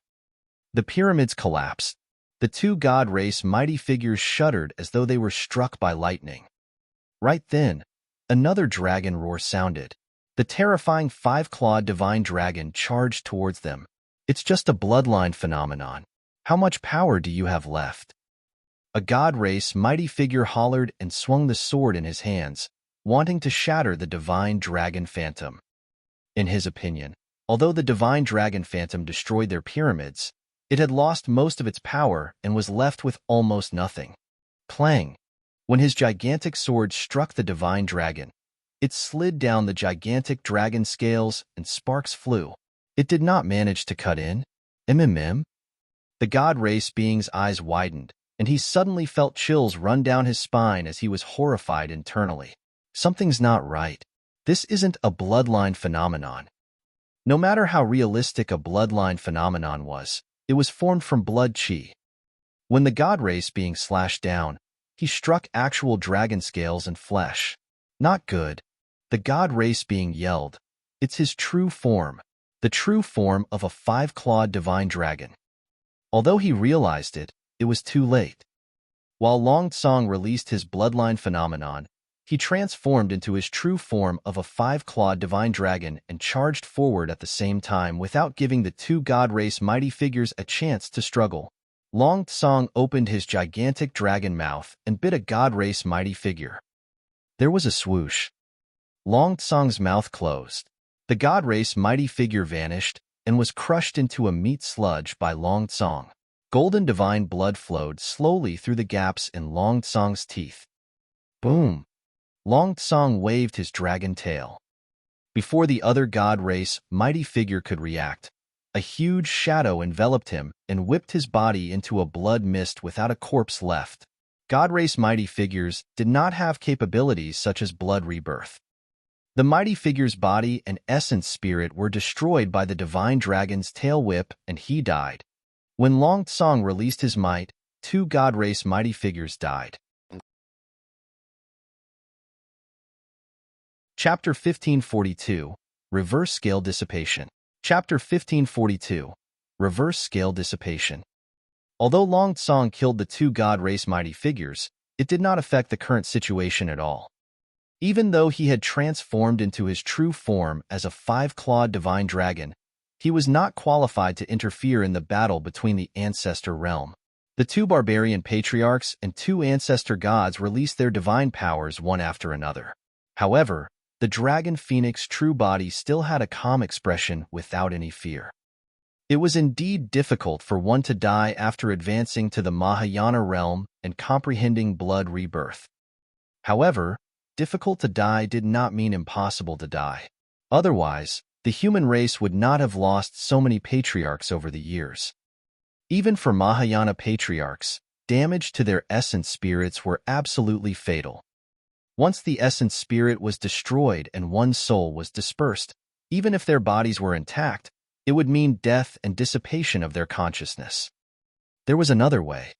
The pyramids collapsed. The 2 god race mighty figures shuddered as though they were struck by lightning. Right then, another dragon roar sounded. The terrifying 5-clawed divine dragon charged towards them. It's just a bloodline phenomenon. How much power do you have left? A god race mighty figure hollered and swung the sword in his hands, wanting to shatter the divine dragon phantom. In his opinion, although the divine dragon phantom destroyed their pyramids, it had lost most of its power and was left with almost nothing. Clang! When his gigantic sword struck the divine dragon, it slid down the gigantic dragon scales and sparks flew. It did not manage to cut in. The god race being's eyes widened, and he suddenly felt chills run down his spine as he was horrified internally. Something's not right. This isn't a bloodline phenomenon. No matter how realistic a bloodline phenomenon was, it was formed from blood chi. When the god race being slashed down, he struck actual dragon scales and flesh. Not good. The god race being yelled. It's his true form, the true form of a 5-clawed divine dragon. Although he realized it, it was too late. While Long Tsong released his bloodline phenomenon, he transformed into his true form of a 5-clawed divine dragon and charged forward at the same time without giving the 2 god race mighty figures a chance to struggle. Long Tsong opened his gigantic dragon mouth and bit a god race mighty figure. There was a swoosh. Long Tsong's mouth closed. The god race mighty figure vanished and was crushed into a meat sludge by Long Tsong. Golden divine blood flowed slowly through the gaps in Long Tsong's teeth. Boom! Long Tsong waved his dragon tail. Before the other god race mighty figure could react, a huge shadow enveloped him and whipped his body into a blood mist without a corpse left. God race mighty figures did not have capabilities such as blood rebirth. The mighty figure's body and essence spirit were destroyed by the divine dragon's tail whip and he died. When Long Tsong released his might, 2 god race mighty figures died. Chapter 1542, Reverse Scale Dissipation. Chapter 1542, Reverse Scale Dissipation. Although Long Tsong killed the 2 god race mighty figures, it did not affect the current situation at all. Even though he had transformed into his true form as a 5-clawed divine dragon, he was not qualified to interfere in the battle between the Ancestor realm. The 2 barbarian patriarchs and 2 ancestor gods released their divine powers one after another. However, the dragon phoenix true body still had a calm expression without any fear. It was indeed difficult for one to die after advancing to the Mahayana realm and comprehending blood rebirth. However, difficult to die did not mean impossible to die. Otherwise, the human race would not have lost so many patriarchs over the years. Even for Mahayana patriarchs, damage to their essence spirits were absolutely fatal. Once the essence spirit was destroyed and one's soul was dispersed, even if their bodies were intact, it would mean death and dissipation of their consciousness. There was another way.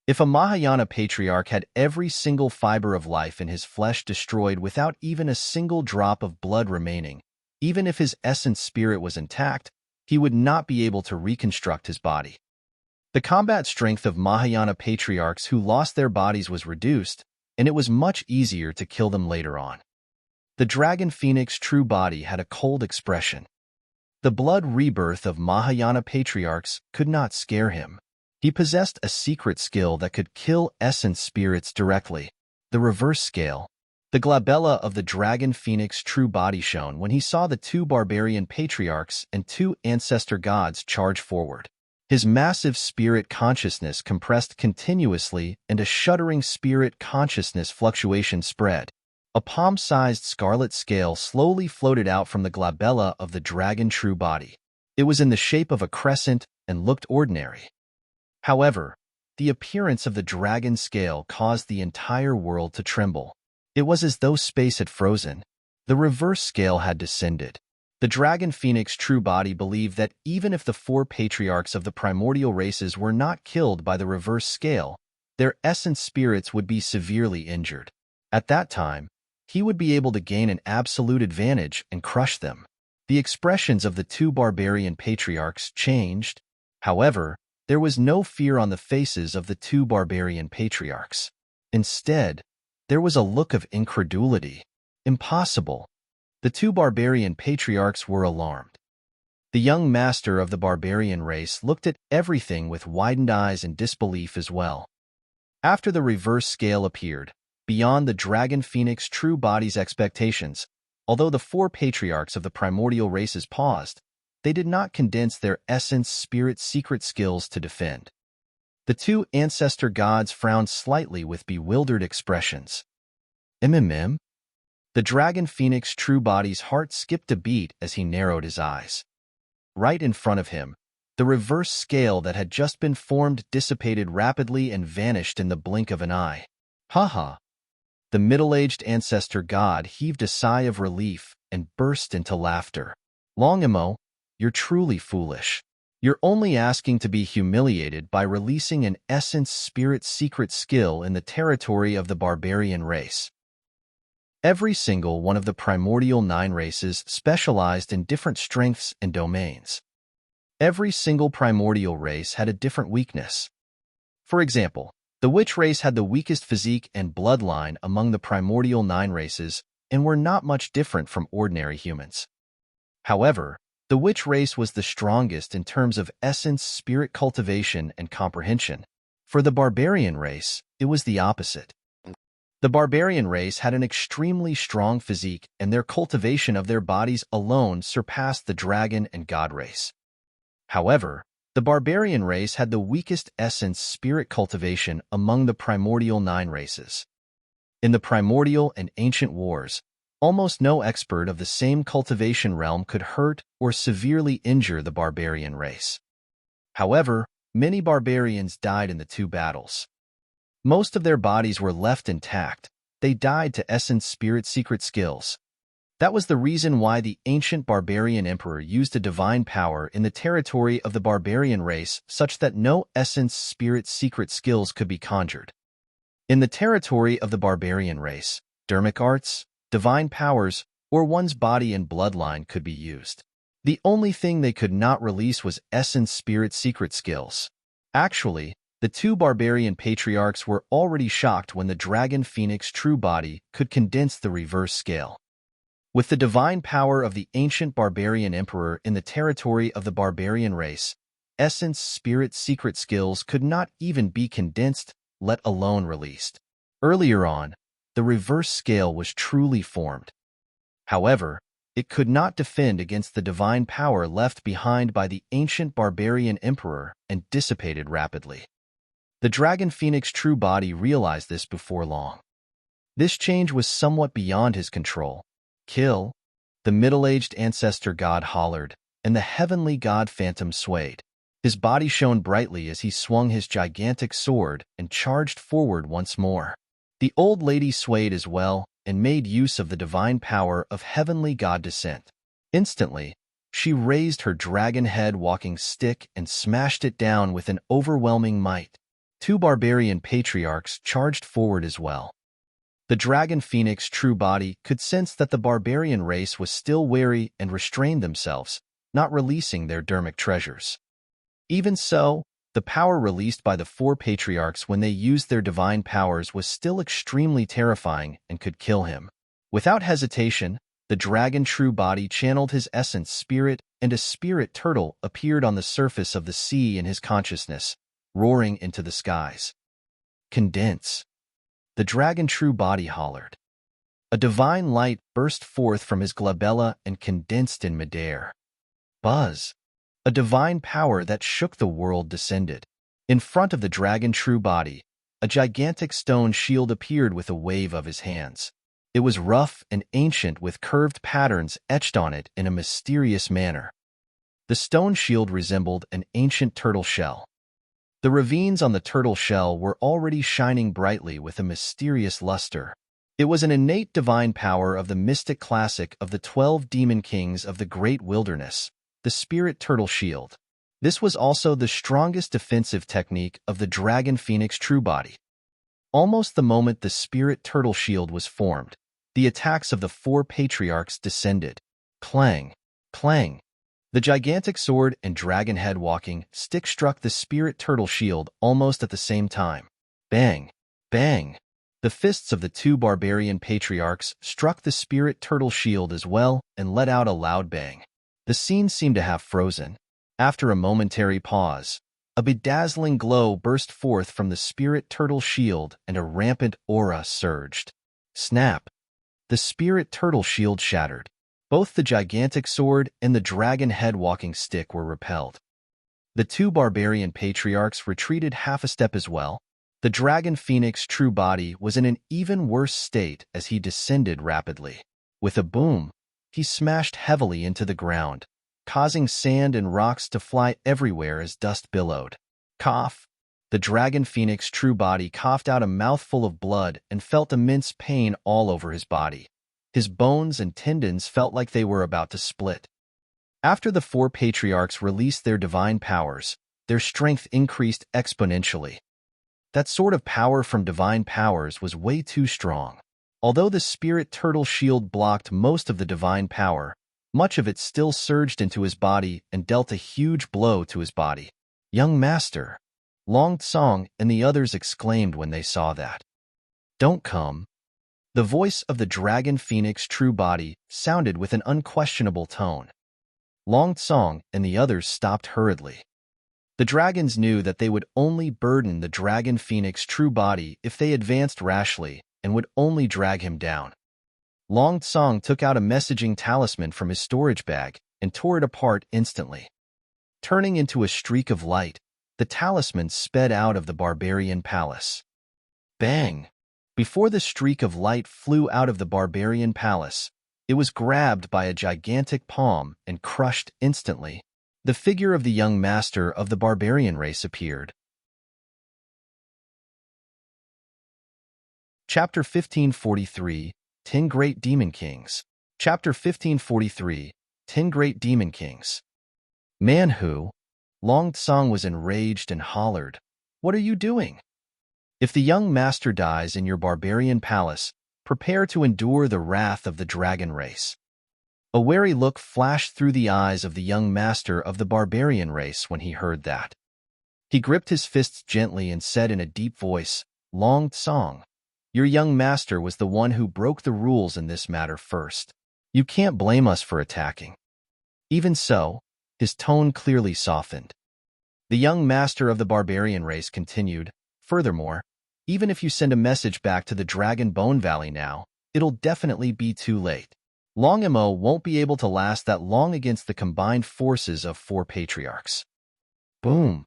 If a Mahayana patriarch had every single fiber of life in his flesh destroyed without even a single drop of blood remaining, even if his essence spirit was intact, he would not be able to reconstruct his body. The combat strength of Mahayana patriarchs who lost their bodies was reduced, and it was much easier to kill them later on. The dragon phoenix true body had a cold expression. The blood rebirth of Mahayana patriarchs could not scare him. He possessed a secret skill that could kill essence spirits directly. The reverse scale. The glabella of the dragon phoenix true body shone when he saw the 2 barbarian patriarchs and 2 ancestor gods charge forward. His massive spirit consciousness compressed continuously and a shuddering spirit consciousness fluctuation spread. A palm-sized scarlet scale slowly floated out from the glabella of the dragon true body. It was in the shape of a crescent and looked ordinary. However, the appearance of the dragon scale caused the entire world to tremble. It was as though space had frozen. The reverse scale had descended. The dragon phoenix true body believed that even if the 4 patriarchs of the primordial races were not killed by the reverse scale, their essence spirits would be severely injured. At that time, he would be able to gain an absolute advantage and crush them. The expressions of the 2 barbarian patriarchs changed. However, there was no fear on the faces of the 2 barbarian patriarchs. Instead, there was a look of incredulity. Impossible. The 2 barbarian patriarchs were alarmed. The young master of the barbarian race looked at everything with widened eyes and disbelief as well. After the reverse scale appeared, beyond the dragon phoenix true body's expectations, although the 4 patriarchs of the primordial races paused, they did not condense their essence spirit secret skills to defend. The 2 ancestor gods frowned slightly with bewildered expressions. MMM? The dragon phoenix true body's heart skipped a beat as he narrowed his eyes. Right in front of him, the reverse scale that had just been formed dissipated rapidly and vanished in the blink of an eye. Haha! The middle-aged ancestor god heaved a sigh of relief and burst into laughter. Longimo, you're truly foolish. You're only asking to be humiliated by releasing an essence spirit secret skill in the territory of the barbarian race. Every single one of the primordial 9 races specialized in different strengths and domains. Every single primordial race had a different weakness. For example, the witch race had the weakest physique and bloodline among the primordial 9 races and were not much different from ordinary humans. However, The witch race was the strongest in terms of essence, spirit cultivation, and comprehension. For the barbarian race, it was the opposite. The barbarian race had an extremely strong physique, and their cultivation of their bodies alone surpassed the dragon and god race. However, the barbarian race had the weakest essence spirit cultivation among the primordial 9 races. In the primordial and ancient wars, almost no expert of the same cultivation realm could hurt or severely injure the barbarian race. However, many barbarians died in the 2 battles. Most of their bodies were left intact. They died to essence spirit secret skills. That was the reason why the ancient barbarian emperor used a divine power in the territory of the barbarian race such that no essence spirit secret skills could be conjured. In the territory of the barbarian race, dermic arts, divine powers, or one's body and bloodline could be used. The only thing they could not release was essence spirit secret skills. Actually, the 2 barbarian patriarchs were already shocked when the dragon phoenix true body could condense the reverse scale. With the divine power of the ancient barbarian emperor in the territory of the barbarian race, essence spirit secret skills could not even be condensed, let alone released. Earlier on, the reverse scale was truly formed. However, it could not defend against the divine power left behind by the ancient barbarian emperor and dissipated rapidly. The dragon phoenix true body realized this before long. This change was somewhat beyond his control. Kill! The middle-aged ancestor god hollered, and the heavenly god phantom swayed. His body shone brightly as he swung his gigantic sword and charged forward once more. The old lady swayed as well and made use of the divine power of heavenly god descent. Instantly, she raised her dragon head walking stick and smashed it down with an overwhelming might. 2 barbarian patriarchs charged forward as well. The dragon phoenix true body could sense that the barbarian race was still wary and restrained themselves, not releasing their dermic treasures. Even so, the power released by the 4 patriarchs when they used their divine powers was still extremely terrifying and could kill him. Without hesitation, the dragon true body channeled his essence spirit, and a spirit turtle appeared on the surface of the sea in his consciousness, roaring into the skies. Condense! The dragon true body hollered. A divine light burst forth from his glabella and condensed in midair. Buzz! A divine power that shook the world descended. In front of the dragon true body, a gigantic stone shield appeared with a wave of his hands. It was rough and ancient with curved patterns etched on it in a mysterious manner. The stone shield resembled an ancient turtle shell. The ravines on the turtle shell were already shining brightly with a mysterious luster. It was an innate divine power of the mystic classic of the 12 demon kings of the great wilderness, the spirit turtle shield. This was also the strongest defensive technique of the dragon phoenix true body. Almost the moment the spirit turtle shield was formed, the attacks of the 4 patriarchs descended. Clang! Clang! The gigantic sword and dragon head walking stick struck the spirit turtle shield almost at the same time. Bang! Bang! The fists of the 2 barbarian patriarchs struck the spirit turtle shield as well and let out a loud bang. The scene seemed to have frozen. After a momentary pause, a bedazzling glow burst forth from the spirit turtle shield and a rampant aura surged. Snap! The spirit turtle shield shattered. Both the gigantic sword and the dragon head walking stick were repelled. The 2 barbarian patriarchs retreated half a step as well. The dragon phoenix true body was in an even worse state as he descended rapidly. With a boom, he smashed heavily into the ground, causing sand and rocks to fly everywhere as dust billowed. Cough! The dragon phoenix true body coughed out a mouthful of blood and felt immense pain all over his body. His bones and tendons felt like they were about to split. After the 4 patriarchs released their divine powers, their strength increased exponentially. That sort of power from divine powers was way too strong. Although the spirit turtle shield blocked most of the divine power, much of it still surged into his body and dealt a huge blow to his body. Young master! Long Tsong and the others exclaimed when they saw that. Don't come. The voice of the dragon phoenix true body sounded with an unquestionable tone. Long Tsong and the others stopped hurriedly. The dragons knew that they would only burden the dragon phoenix true body if they advanced rashly and would only drag him down. Long Tsong took out a messaging talisman from his storage bag and tore it apart instantly. Turning into a streak of light, the talisman sped out of the barbarian palace. Bang! Before the streak of light flew out of the barbarian palace, it was grabbed by a gigantic palm and crushed instantly. The figure of the young master of the barbarian race appeared. Chapter 1543, 10 Great Demon Kings. Chapter 1543, 10 Great Demon Kings. Man who? Long Tsong was enraged and hollered, "What are you doing? If the young master dies in your barbarian palace, prepare to endure the wrath of the dragon race." A wary look flashed through the eyes of the young master of the barbarian race when he heard that. He gripped his fists gently and said in a deep voice, "Long Tsong, your young master was the one who broke the rules in this matter first. You can't blame us for attacking." Even so, his tone clearly softened. The young master of the barbarian race continued, "Furthermore, even if you send a message back to the Dragon Bone Valley now, it'll definitely be too late. Long Mo won't be able to last that long against the combined forces of 4 patriarchs." Boom!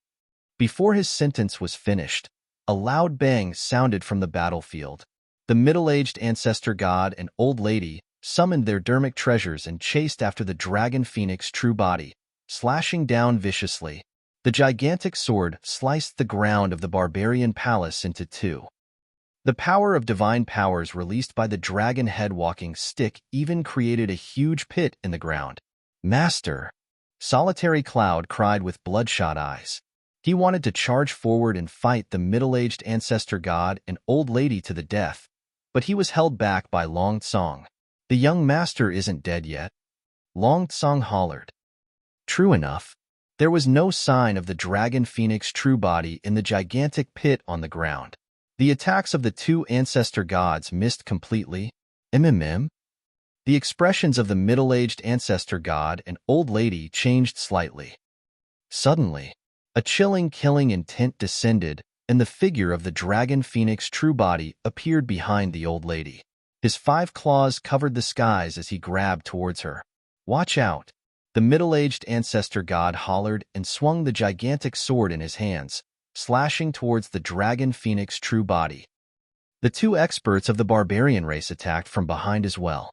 Before his sentence was finished, a loud bang sounded from the battlefield. The middle-aged ancestor god and old lady summoned their dermic treasures and chased after the dragon phoenix true body, slashing down viciously. The gigantic sword sliced the ground of the barbarian palace into 2. The power of divine powers released by the dragon head walking stick even created a huge pit in the ground. "Master!" Solitary Cloud cried with bloodshot eyes. He wanted to charge forward and fight the middle-aged ancestor god and old lady to the death, but he was held back by Long Tsong. "The young master isn't dead yet," Long Tsong hollered. True enough, there was no sign of the dragon phoenix true body in the gigantic pit on the ground. The attacks of the 2 ancestor gods missed completely. The expressions of the middle-aged ancestor god and old lady changed slightly. Suddenly, a chilling killing intent descended, and the figure of the dragon phoenix true body appeared behind the old lady. His 5 claws covered the skies as he grabbed towards her. "Watch out!" The middle-aged ancestor god hollered and swung the gigantic sword in his hands, slashing towards the dragon phoenix true body. The 2 experts of the barbarian race attacked from behind as well.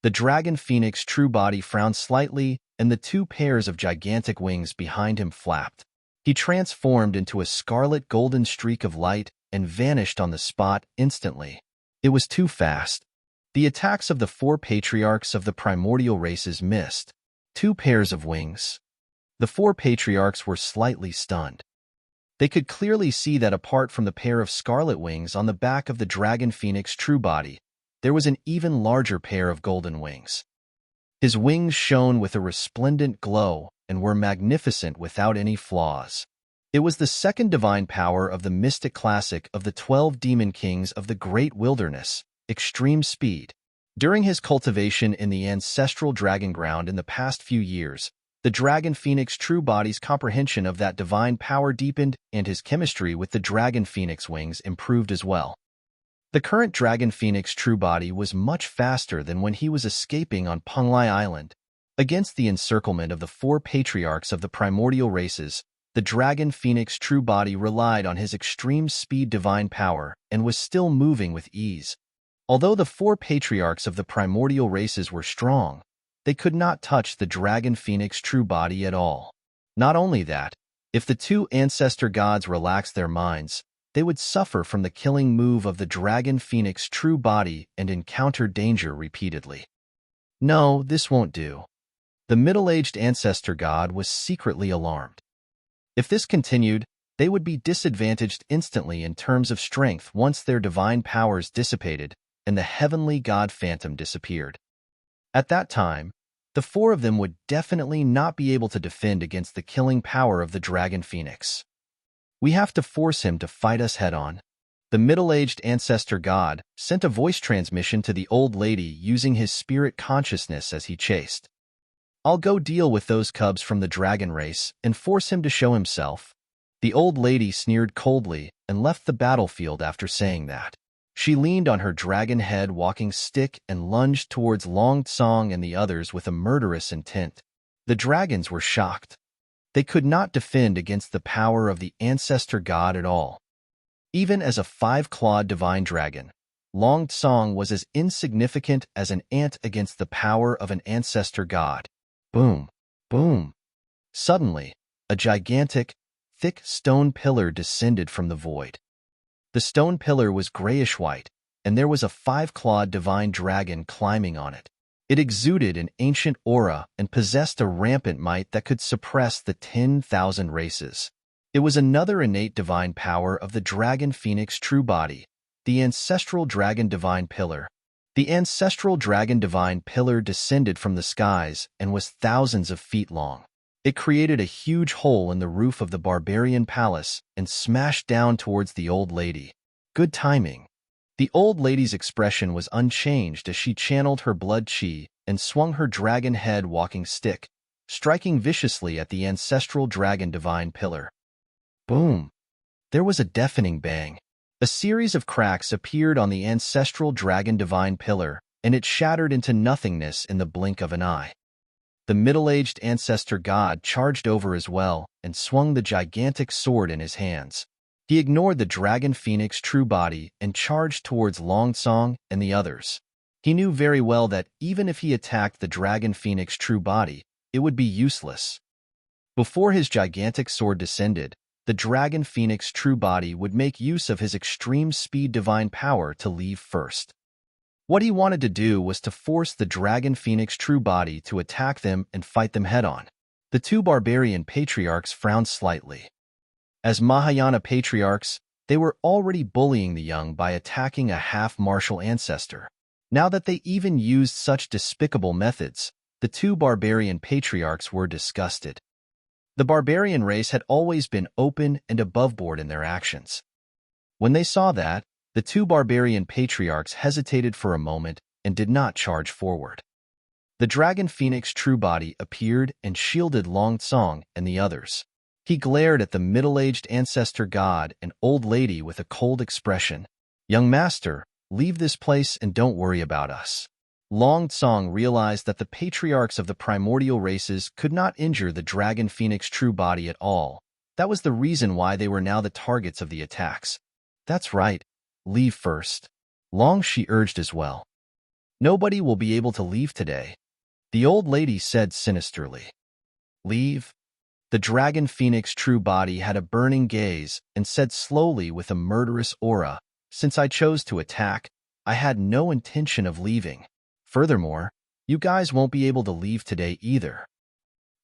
The dragon phoenix true body frowned slightly, and the 2 pairs of gigantic wings behind him flapped. He transformed into a scarlet golden streak of light and vanished on the spot instantly. It was too fast. The attacks of the 4 patriarchs of the primordial races missed. 2 pairs of wings. The 4 patriarchs were slightly stunned. They could clearly see that apart from the pair of scarlet wings on the back of the dragon phoenix true body, there was an even larger pair of golden wings. His wings shone with a resplendent glow and were magnificent without any flaws. It was the second divine power of the mystic classic of the 12 demon kings of the great wilderness, extreme speed. During his cultivation in the ancestral dragon ground in the past few years, the dragon phoenix true body's comprehension of that divine power deepened, and his chemistry with the dragon phoenix wings improved as well. The current dragon phoenix true body was much faster than when he was escaping on Penglai Island. Against the encirclement of the 4 patriarchs of the primordial races, the dragon phoenix true body relied on his extreme speed divine power and was still moving with ease. Although the 4 patriarchs of the primordial races were strong, they could not touch the dragon phoenix true body at all. Not only that, if the 2 ancestor gods relaxed their minds, they would suffer from the killing move of the dragon phoenix true body and encounter danger repeatedly. No, this won't do. The middle-aged ancestor god was secretly alarmed. If this continued, they would be disadvantaged instantly in terms of strength once their divine powers dissipated and the heavenly god phantom disappeared. At that time, the 4 of them would definitely not be able to defend against the killing power of the dragon phoenix. "We have to force him to fight us head-on." The middle-aged ancestor god sent a voice transmission to the old lady using his spirit consciousness as he chased. I'll go deal with those cubs from the dragon race and force him to show himself." The old lady sneered coldly and left the battlefield after saying that. She leaned on her dragon head walking stick and lunged towards Long Tsong and the others with a murderous intent. The dragons were shocked. They could not defend against the power of the Ancestor God at all. Even as a 5-clawed divine dragon, Long Tsong was as insignificant as an ant against the power of an Ancestor God. Boom! Boom! Suddenly, a gigantic, thick stone pillar descended from the void. The stone pillar was grayish-white, and there was a 5-clawed divine dragon climbing on it. It exuded an ancient aura and possessed a rampant might that could suppress the 10,000 races. It was another innate divine power of the dragon phoenix true body, the ancestral dragon divine pillar. The ancestral dragon divine pillar descended from the skies and was thousands of feet long. It created a huge hole in the roof of the barbarian palace and smashed down towards the old lady. Good timing. The old lady's expression was unchanged as she channeled her blood chi and swung her dragon head walking stick, striking viciously at the ancestral dragon divine pillar. Boom! There was a deafening bang. A series of cracks appeared on the ancestral dragon divine pillar, and it shattered into nothingness in the blink of an eye. The middle-aged Ancestor God charged over as well and swung the gigantic sword in his hands. He ignored the dragon phoenix true body and charged towards Long Tsong and the others. He knew very well that even if he attacked the dragon phoenix true body, it would be useless. Before his gigantic sword descended, the dragon phoenix true body would make use of his extreme speed divine power to leave first. What he wanted to do was to force the dragon phoenix true body to attack them and fight them head-on. The two barbarian patriarchs frowned slightly. As Mahayana patriarchs, they were already bullying the young by attacking a half-martial ancestor. Now that they even used such despicable methods, the two barbarian patriarchs were disgusted. The barbarian race had always been open and aboveboard in their actions. When they saw that, the two barbarian patriarchs hesitated for a moment and did not charge forward. The dragon phoenix true body appeared and shielded Long Tsong and the others. He glared at the middle-aged Ancestor God and old lady with a cold expression. "Young master, leave this place and don't worry about us." Long Tsong realized that the patriarchs of the primordial races could not injure the dragon phoenix true body at all. That was the reason why they were now the targets of the attacks. "That's right. Leave first." Long Shi urged as well. "Nobody will be able to leave today," the old lady said sinisterly. "Leave?" The dragon phoenix true body had a burning gaze and said slowly with a murderous aura, "Since I chose to attack, I had no intention of leaving. Furthermore, you guys won't be able to leave today either."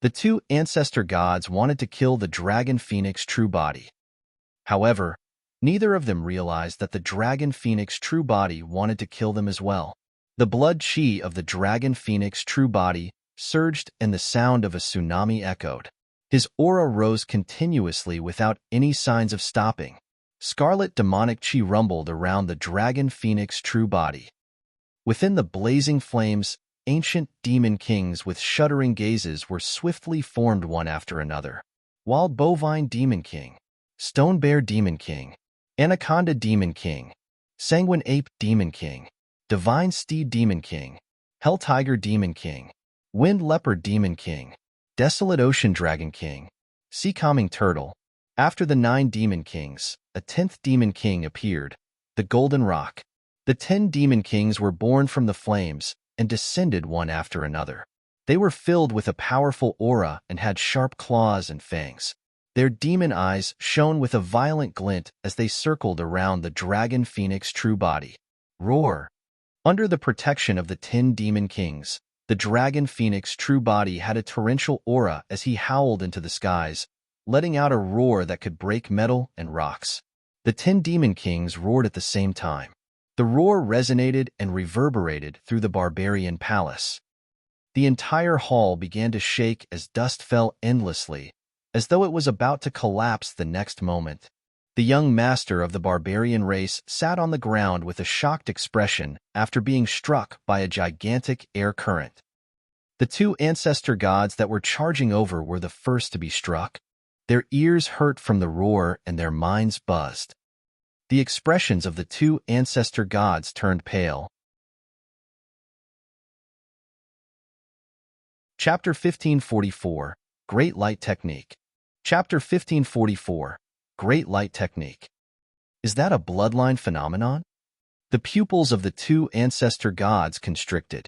The two ancestor gods wanted to kill the dragon phoenix true body. However, neither of them realized that the dragon phoenix true body wanted to kill them as well. The blood chi of the dragon phoenix true body surged and the sound of a tsunami echoed. His aura rose continuously without any signs of stopping. Scarlet demonic chi rumbled around the dragon phoenix true body. Within the blazing flames, ancient demon kings with shuddering gazes were swiftly formed one after another. Wild bovine demon king, stone bear demon king, anaconda demon king, sanguine ape demon king, divine steed demon king, hell tiger demon king, wind leopard demon king, desolate ocean dragon king, sea calming turtle. After the 9 demon kings, a 10th demon king appeared, the golden rock. The 10 demon kings were born from the flames and descended one after another. They were filled with a powerful aura and had sharp claws and fangs. Their demon eyes shone with a violent glint as they circled around the dragon phoenix true body. Roar! Under the protection of the 10 demon kings, the dragon phoenix true body had a torrential aura as he howled into the skies, letting out a roar that could break metal and rocks. The 10 demon kings roared at the same time. The roar resonated and reverberated through the barbarian palace. The entire hall began to shake as dust fell endlessly, as though it was about to collapse the next moment. The young master of the barbarian race sat on the ground with a shocked expression after being struck by a gigantic air current. The two ancestor gods that were charging over were the first to be struck. Their ears hurt from the roar and their minds buzzed. The expressions of the two ancestor gods turned pale. Chapter 1544, Great Light Technique. Chapter 1544, Great Light Technique. Is that a bloodline phenomenon? The pupils of the two ancestor gods constricted.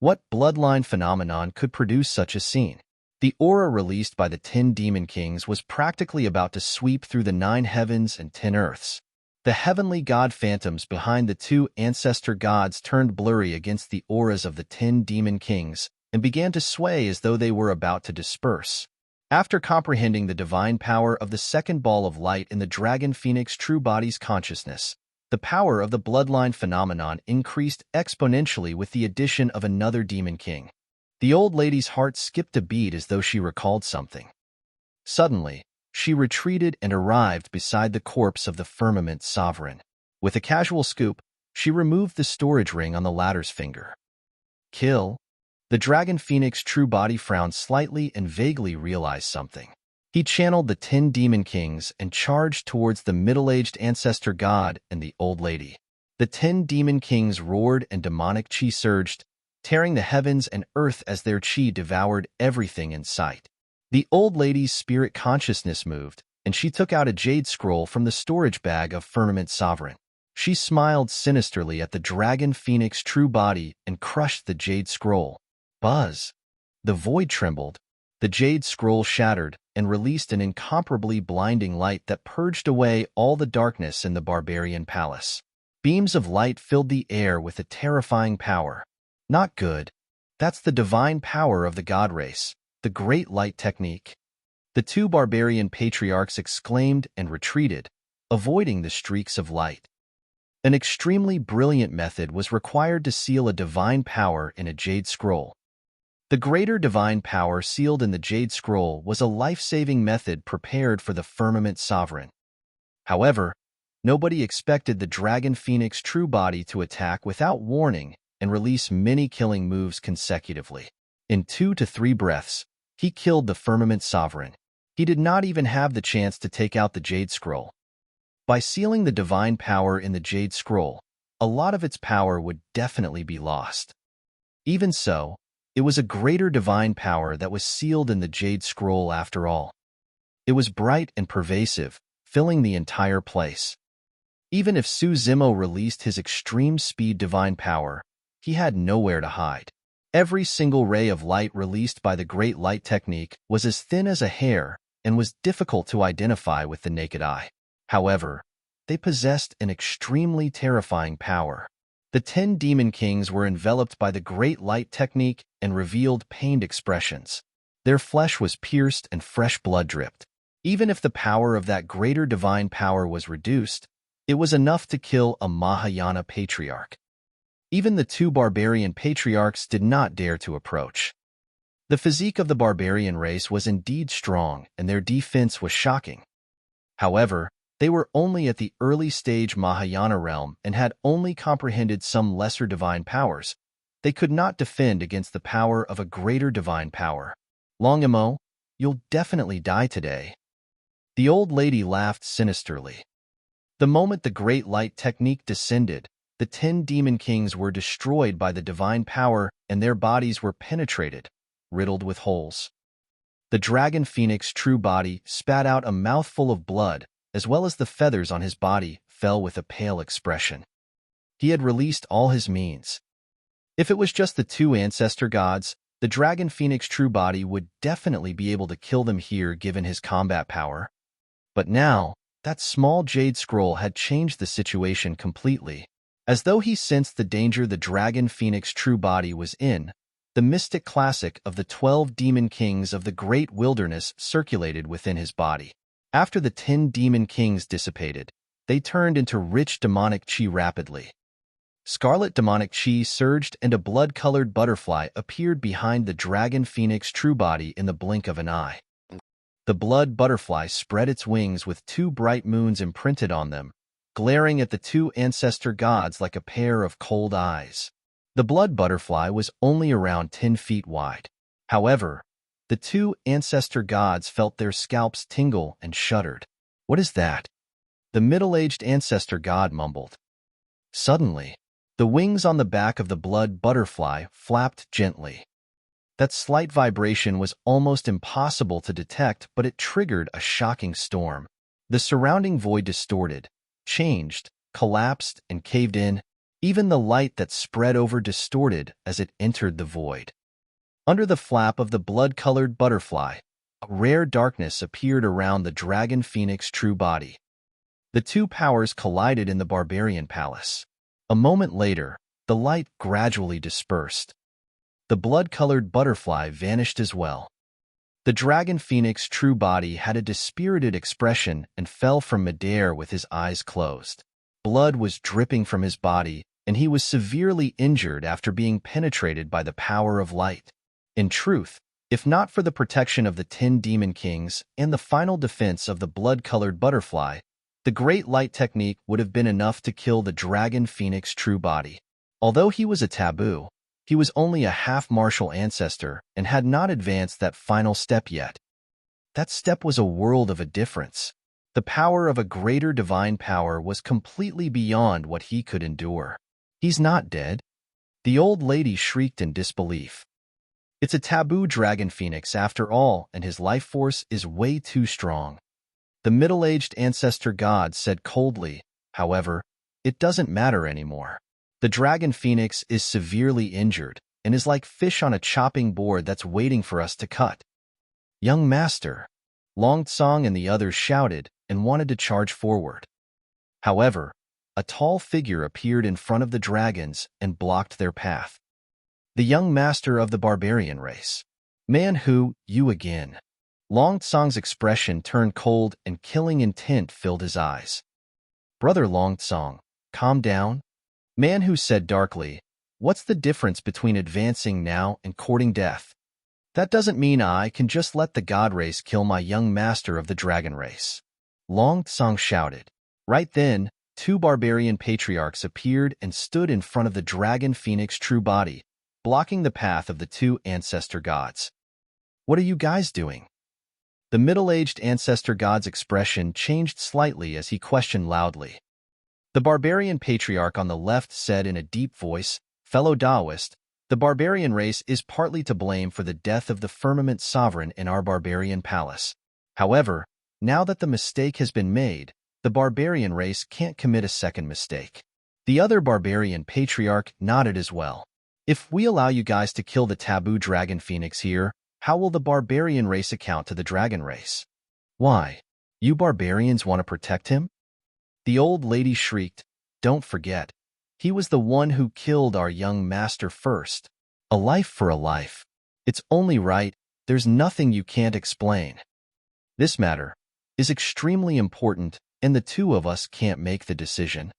What bloodline phenomenon could produce such a scene? The aura released by the 10 demon kings was practically about to sweep through the 9 heavens and 10 earths. The heavenly god phantoms behind the two ancestor gods turned blurry against the auras of the 10 demon kings and began to sway as though they were about to disperse. After comprehending the divine power of the second ball of light in the dragon phoenix true body's consciousness, the power of the bloodline phenomenon increased exponentially with the addition of another demon king. The old lady's heart skipped a beat as though she recalled something. Suddenly, she retreated and arrived beside the corpse of the firmament sovereign. With a casual scoop, she removed the storage ring on the latter's finger. Kill? The dragon phoenix true body frowned slightly and vaguely realized something. He channeled the 10 demon kings and charged towards the middle-aged ancestor god and the old lady. The 10 demon kings roared and demonic chi surged, tearing the heavens and earth as their chi devoured everything in sight. The old lady's spirit consciousness moved, and she took out a jade scroll from the storage bag of Firmament Sovereign. She smiled sinisterly at the dragon phoenix true body and crushed the jade scroll. Buzz! The void trembled. The jade scroll shattered and released an incomparably blinding light that purged away all the darkness in the barbarian palace. Beams of light filled the air with a terrifying power. Not good. That's the divine power of the god race, the great light technique. The two barbarian patriarchs exclaimed and retreated, avoiding the streaks of light. An extremely brilliant method was required to seal a divine power in a jade scroll. The greater divine power sealed in the jade scroll was a life-saving method prepared for the firmament sovereign. However, nobody expected the dragon phoenix true body to attack without warning and release many killing moves consecutively. In 2 to 3 breaths, he killed the firmament sovereign. He did not even have the chance to take out the jade scroll. By sealing the divine power in the jade scroll, a lot of its power would definitely be lost. Even so, it was a greater divine power that was sealed in the jade scroll after all. It was bright and pervasive, filling the entire place. Even if Su Zimo released his extreme speed divine power, he had nowhere to hide. Every single ray of light released by the great light technique was as thin as a hair and was difficult to identify with the naked eye. However, they possessed an extremely terrifying power. The 10 demon kings were enveloped by the great light technique and revealed pained expressions. Their flesh was pierced and fresh blood dripped. Even if the power of that greater divine power was reduced, it was enough to kill a Mahayana patriarch. Even the 2 barbarian patriarchs did not dare to approach. The physique of the barbarian race was indeed strong, and their defense was shocking. However, they were only at the early stage Mahayana realm and had only comprehended some lesser divine powers. They could not defend against the power of a greater divine power. Longimo, you'll definitely die today. The old lady laughed sinisterly. The moment the great light technique descended, the 10 demon kings were destroyed by the divine power and their bodies were penetrated, riddled with holes. The dragon phoenix true body spat out a mouthful of blood, as well as the feathers on his body fell with a pale expression. He had released all his means. If it was just the 2 ancestor gods, the dragon phoenix true body would definitely be able to kill them here given his combat power. But now, that small jade scroll had changed the situation completely. As though he sensed the danger the dragon phoenix true body was in, the mystic classic of the 12 demon kings of the great wilderness circulated within his body. After the 10 demon kings dissipated, they turned into rich demonic chi rapidly. Scarlet demonic chi surged and a blood-colored butterfly appeared behind the dragon phoenix true body in the blink of an eye. The blood butterfly spread its wings with 2 bright moons imprinted on them, glaring at the 2 ancestor gods like a pair of cold eyes. The blood butterfly was only around 10 feet wide. However, the two ancestor gods felt their scalps tingle and shuddered. "What is that?" the middle-aged ancestor god mumbled. Suddenly, the wings on the back of the blood butterfly flapped gently. That slight vibration was almost impossible to detect, but it triggered a shocking storm. The surrounding void distorted, changed, collapsed, and caved in. Even the light that spread over distorted as it entered the void. Under the flap of the blood-colored butterfly, a rare darkness appeared around the dragon phoenix true body. The two powers collided in the barbarian palace. A moment later, the light gradually dispersed. The blood-colored butterfly vanished as well. The dragon phoenix true body had a dispirited expression and fell from midair with his eyes closed. Blood was dripping from his body, and he was severely injured after being penetrated by the power of light. In truth, if not for the protection of the 10 demon kings and the final defense of the blood-colored butterfly, the great light technique would have been enough to kill the dragon phoenix true body. Although he was a taboo, he was only a half-martial ancestor and had not advanced that final step yet. That step was a world of a difference. The power of a greater divine power was completely beyond what he could endure. "He's not dead," the old lady shrieked in disbelief. "It's a taboo dragon phoenix after all, and his life force is way too strong." The middle-aged ancestor god said coldly, "However, it doesn't matter anymore. The dragon phoenix is severely injured and is like fish on a chopping board that's waiting for us to cut." "Young master," Long Tsong and the others shouted and wanted to charge forward. However, a tall figure appeared in front of the dragons and blocked their path. The young master of the barbarian race. "Man who, you again." Long Tsong's expression turned cold and killing intent filled his eyes. "Brother Long Tsong, calm down," Man who said darkly, "What's the difference between advancing now and courting death? That doesn't mean I can just let the god race kill my young master of the dragon race." Long Tsong shouted. Right then, two barbarian patriarchs appeared and stood in front of the dragon phoenix true body, blocking the path of the two ancestor gods. "What are you guys doing?" The middle-aged ancestor god's expression changed slightly as he questioned loudly. The barbarian patriarch on the left said in a deep voice, "Fellow Taoist, the barbarian race is partly to blame for the death of the firmament sovereign in our barbarian palace. However, now that the mistake has been made, the barbarian race can't commit a second mistake." The other barbarian patriarch nodded as well. "If we allow you guys to kill the taboo dragon phoenix here, how will the barbarian race account to the dragon race?" "Why? You barbarians want to protect him?" The old lady shrieked. "Don't forget, he was the one who killed our young master first. A life for a life. It's only right, there's nothing you can't explain. This matter is extremely important, and the two of us can't make the decision."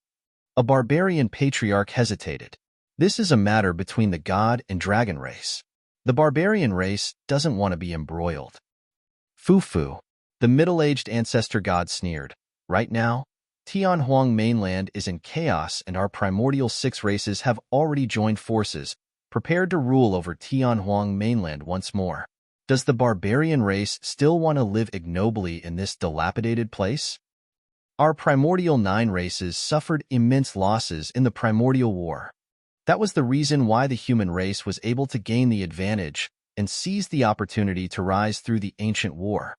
A barbarian patriarch hesitated. "This is a matter between the god and dragon race. The barbarian race doesn't want to be embroiled." "Foo-foo," the middle-aged ancestor god sneered. "Right now, Tianhuang mainland is in chaos and our primordial 6 races have already joined forces, prepared to rule over Tianhuang mainland once more. Does the barbarian race still want to live ignobly in this dilapidated place? Our primordial 9 races suffered immense losses in the primordial war. That was the reason why the human race was able to gain the advantage and seize the opportunity to rise through the ancient war.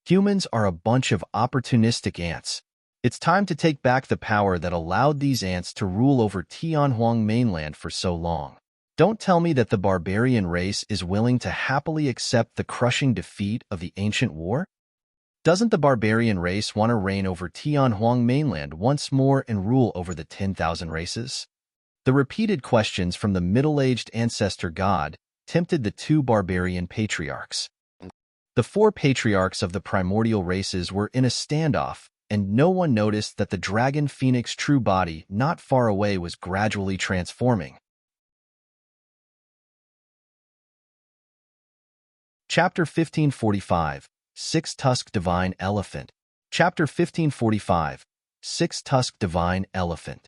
Humans are a bunch of opportunistic ants. It's time to take back the power that allowed these ants to rule over Tianhuang mainland for so long. Don't tell me that the barbarian race is willing to happily accept the crushing defeat of the ancient war? Doesn't the barbarian race want to reign over Tianhuang mainland once more and rule over the 10,000 races? The repeated questions from the middle-aged ancestor god tempted the two barbarian patriarchs. The 4 patriarchs of the primordial races were in a standoff, and no one noticed that the dragon phoenix true body not far away was gradually transforming. Chapter 1545, 6 Tusk Divine Elephant. Chapter 1545, 6 Tusk Divine Elephant.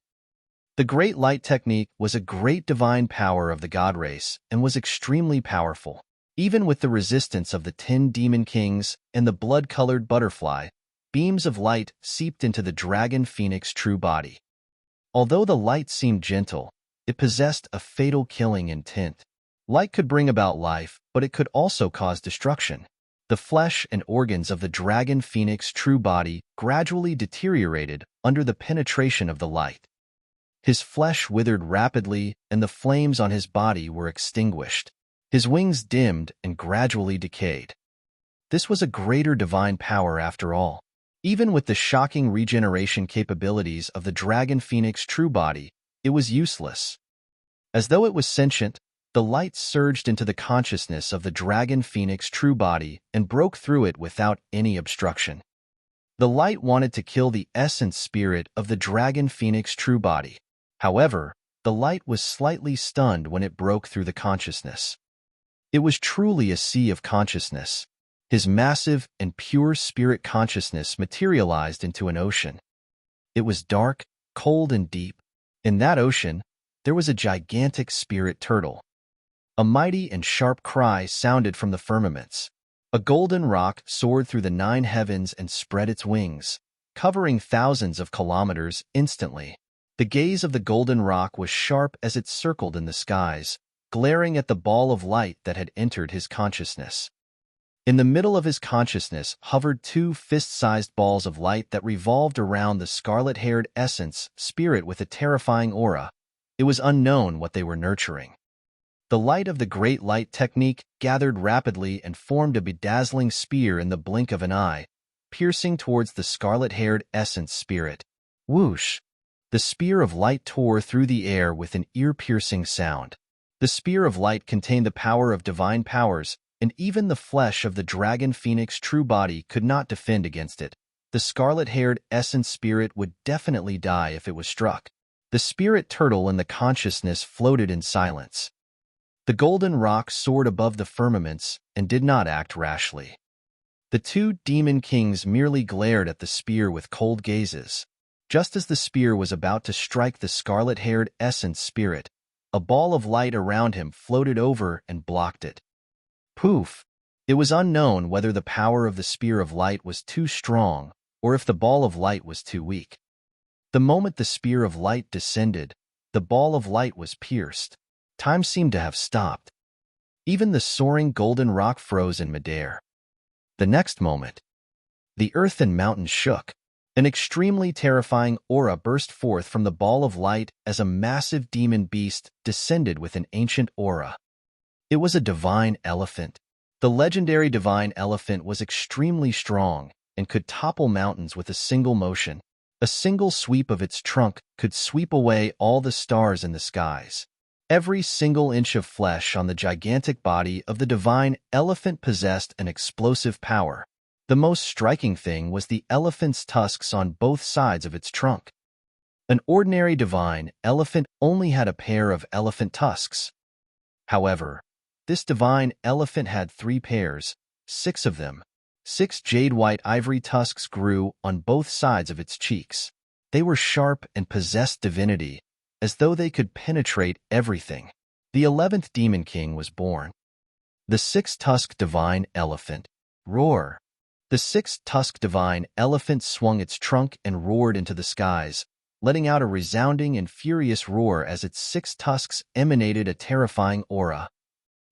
The Great Light technique was a great divine power of the god race and was extremely powerful. Even with the resistance of the 10 demon kings and the blood-colored butterfly, beams of light seeped into the dragon phoenix true body. Although the light seemed gentle, it possessed a fatal killing intent. Light could bring about life, but it could also cause destruction. The flesh and organs of the dragon phoenix true body gradually deteriorated under the penetration of the light. His flesh withered rapidly, and the flames on his body were extinguished. His wings dimmed and gradually decayed. This was a greater divine power after all. Even with the shocking regeneration capabilities of the dragon phoenix true body, it was useless. As though it was sentient, the light surged into the consciousness of the dragon phoenix true body and broke through it without any obstruction. The light wanted to kill the essence spirit of the dragon phoenix true body. However, the light was slightly stunned when it broke through the consciousness. It was truly a sea of consciousness. His massive and pure spirit consciousness materialized into an ocean. It was dark, cold, and deep. In that ocean, there was a gigantic spirit turtle. A mighty and sharp cry sounded from the firmaments. A golden rock soared through the 9 heavens and spread its wings, covering thousands of kilometers instantly. The gaze of the golden rock was sharp as it circled in the skies, glaring at the ball of light that had entered his consciousness. In the middle of his consciousness hovered 2 fist-sized balls of light that revolved around the scarlet-haired essence spirit with a terrifying aura. It was unknown what they were nurturing. The light of the Great Light technique gathered rapidly and formed a bedazzling spear in the blink of an eye, piercing towards the scarlet-haired essence spirit. Whoosh! The spear of light tore through the air with an ear-piercing sound. The spear of light contained the power of divine powers, and even the flesh of the dragon phoenix true body could not defend against it. The scarlet-haired essence spirit would definitely die if it was struck. The spirit turtle in the consciousness floated in silence. The golden rock soared above the firmaments and did not act rashly. The 2 demon kings merely glared at the spear with cold gazes. Just as the spear was about to strike the scarlet-haired essence spirit, a ball of light around him floated over and blocked it. Poof! It was unknown whether the power of the spear of light was too strong or if the ball of light was too weak. The moment the spear of light descended, the ball of light was pierced. Time seemed to have stopped. Even the soaring golden rock froze in midair. The next moment, the earth and mountains shook. An extremely terrifying aura burst forth from the ball of light as a massive demon beast descended with an ancient aura. It was a divine elephant. The legendary divine elephant was extremely strong and could topple mountains with a single motion. A single sweep of its trunk could sweep away all the stars in the skies. Every single inch of flesh on the gigantic body of the divine elephant possessed an explosive power. The most striking thing was the elephant's tusks on both sides of its trunk. An ordinary divine elephant only had a pair of elephant tusks. However, this divine elephant had 3 pairs, 6 of them. 6 jade-white ivory tusks grew on both sides of its cheeks. They were sharp and possessed divinity, as though they could penetrate everything. The 11th Demon King was born. The 6-tusked divine elephant. Roar! The 6-tusked divine elephant swung its trunk and roared into the skies, letting out a resounding and furious roar as its 6 tusks emanated a terrifying aura.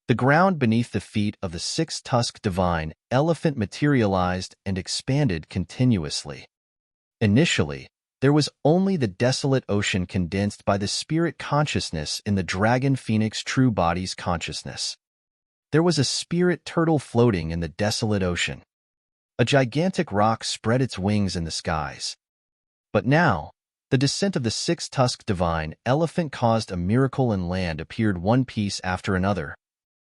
The ground beneath the feet of the 6-tusked divine elephant materialized and expanded continuously. Initially, there was only the desolate ocean condensed by the spirit consciousness in the dragon phoenix true body's consciousness. There was a spirit turtle floating in the desolate ocean. A gigantic rock spread its wings in the skies. But now, the descent of the 6-tusked divine elephant caused a miracle, and land appeared one piece after another.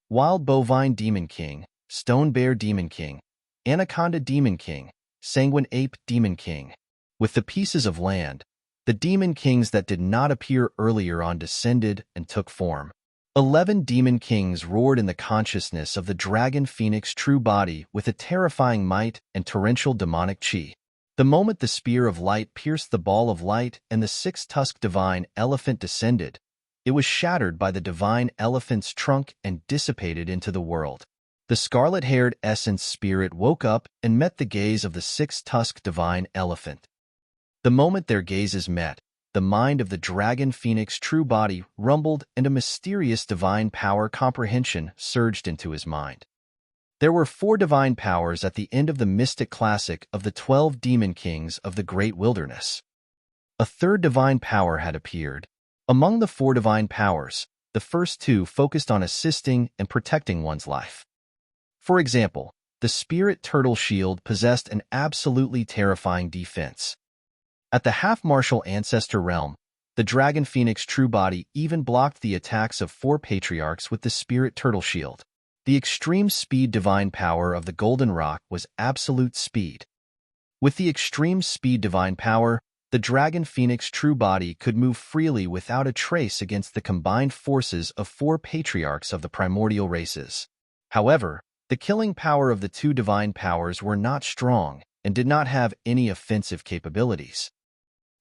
Wild Bovine Demon King, Stone Bear Demon King, Anaconda Demon King, Sanguine Ape Demon King. With the pieces of land, the demon kings that did not appear earlier on descended and took form. 11 demon kings roared in the consciousness of the dragon phoenix true body with a terrifying might and torrential demonic chi. The moment the spear of light pierced the ball of light and the six-tusked divine elephant descended, it was shattered by the divine elephant's trunk and dissipated into the world. The scarlet-haired essence spirit woke up and met the gaze of the six-tusked divine elephant. The moment their gazes met, the mind of the dragon phoenix true body rumbled and a mysterious divine power comprehension surged into his mind. There were 4 divine powers at the end of the mystic classic of the 12 demon kings of the great wilderness. A third divine power had appeared. Among the 4 divine powers, the first 2 focused on assisting and protecting one's life. For example, the spirit turtle shield possessed an absolutely terrifying defense. At the half-martial ancestor realm, the dragon phoenix true body even blocked the attacks of 4 patriarchs with the spirit turtle shield. The extreme speed divine power of the golden rock was absolute speed. With the extreme speed divine power, the dragon phoenix true body could move freely without a trace against the combined forces of 4 patriarchs of the primordial races. However, the killing power of the 2 divine powers were not strong and did not have any offensive capabilities.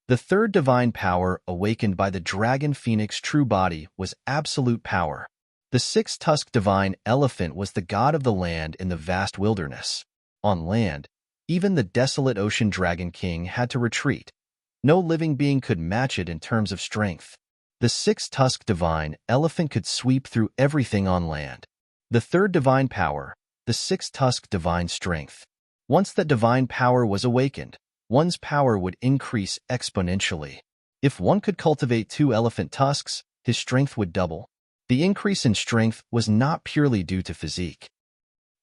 The third divine power awakened by the dragon phoenix true body was absolute power. The six-tusked divine elephant was the god of the land in the vast wilderness. On land, even the desolate ocean dragon king had to retreat. No living being could match it in terms of strength. The six-tusked divine elephant could sweep through everything on land. The third divine power, the six-tusked divine strength. Once that divine power was awakened, one's power would increase exponentially. If one could cultivate 2 elephant tusks, his strength would double. The increase in strength was not purely due to physique.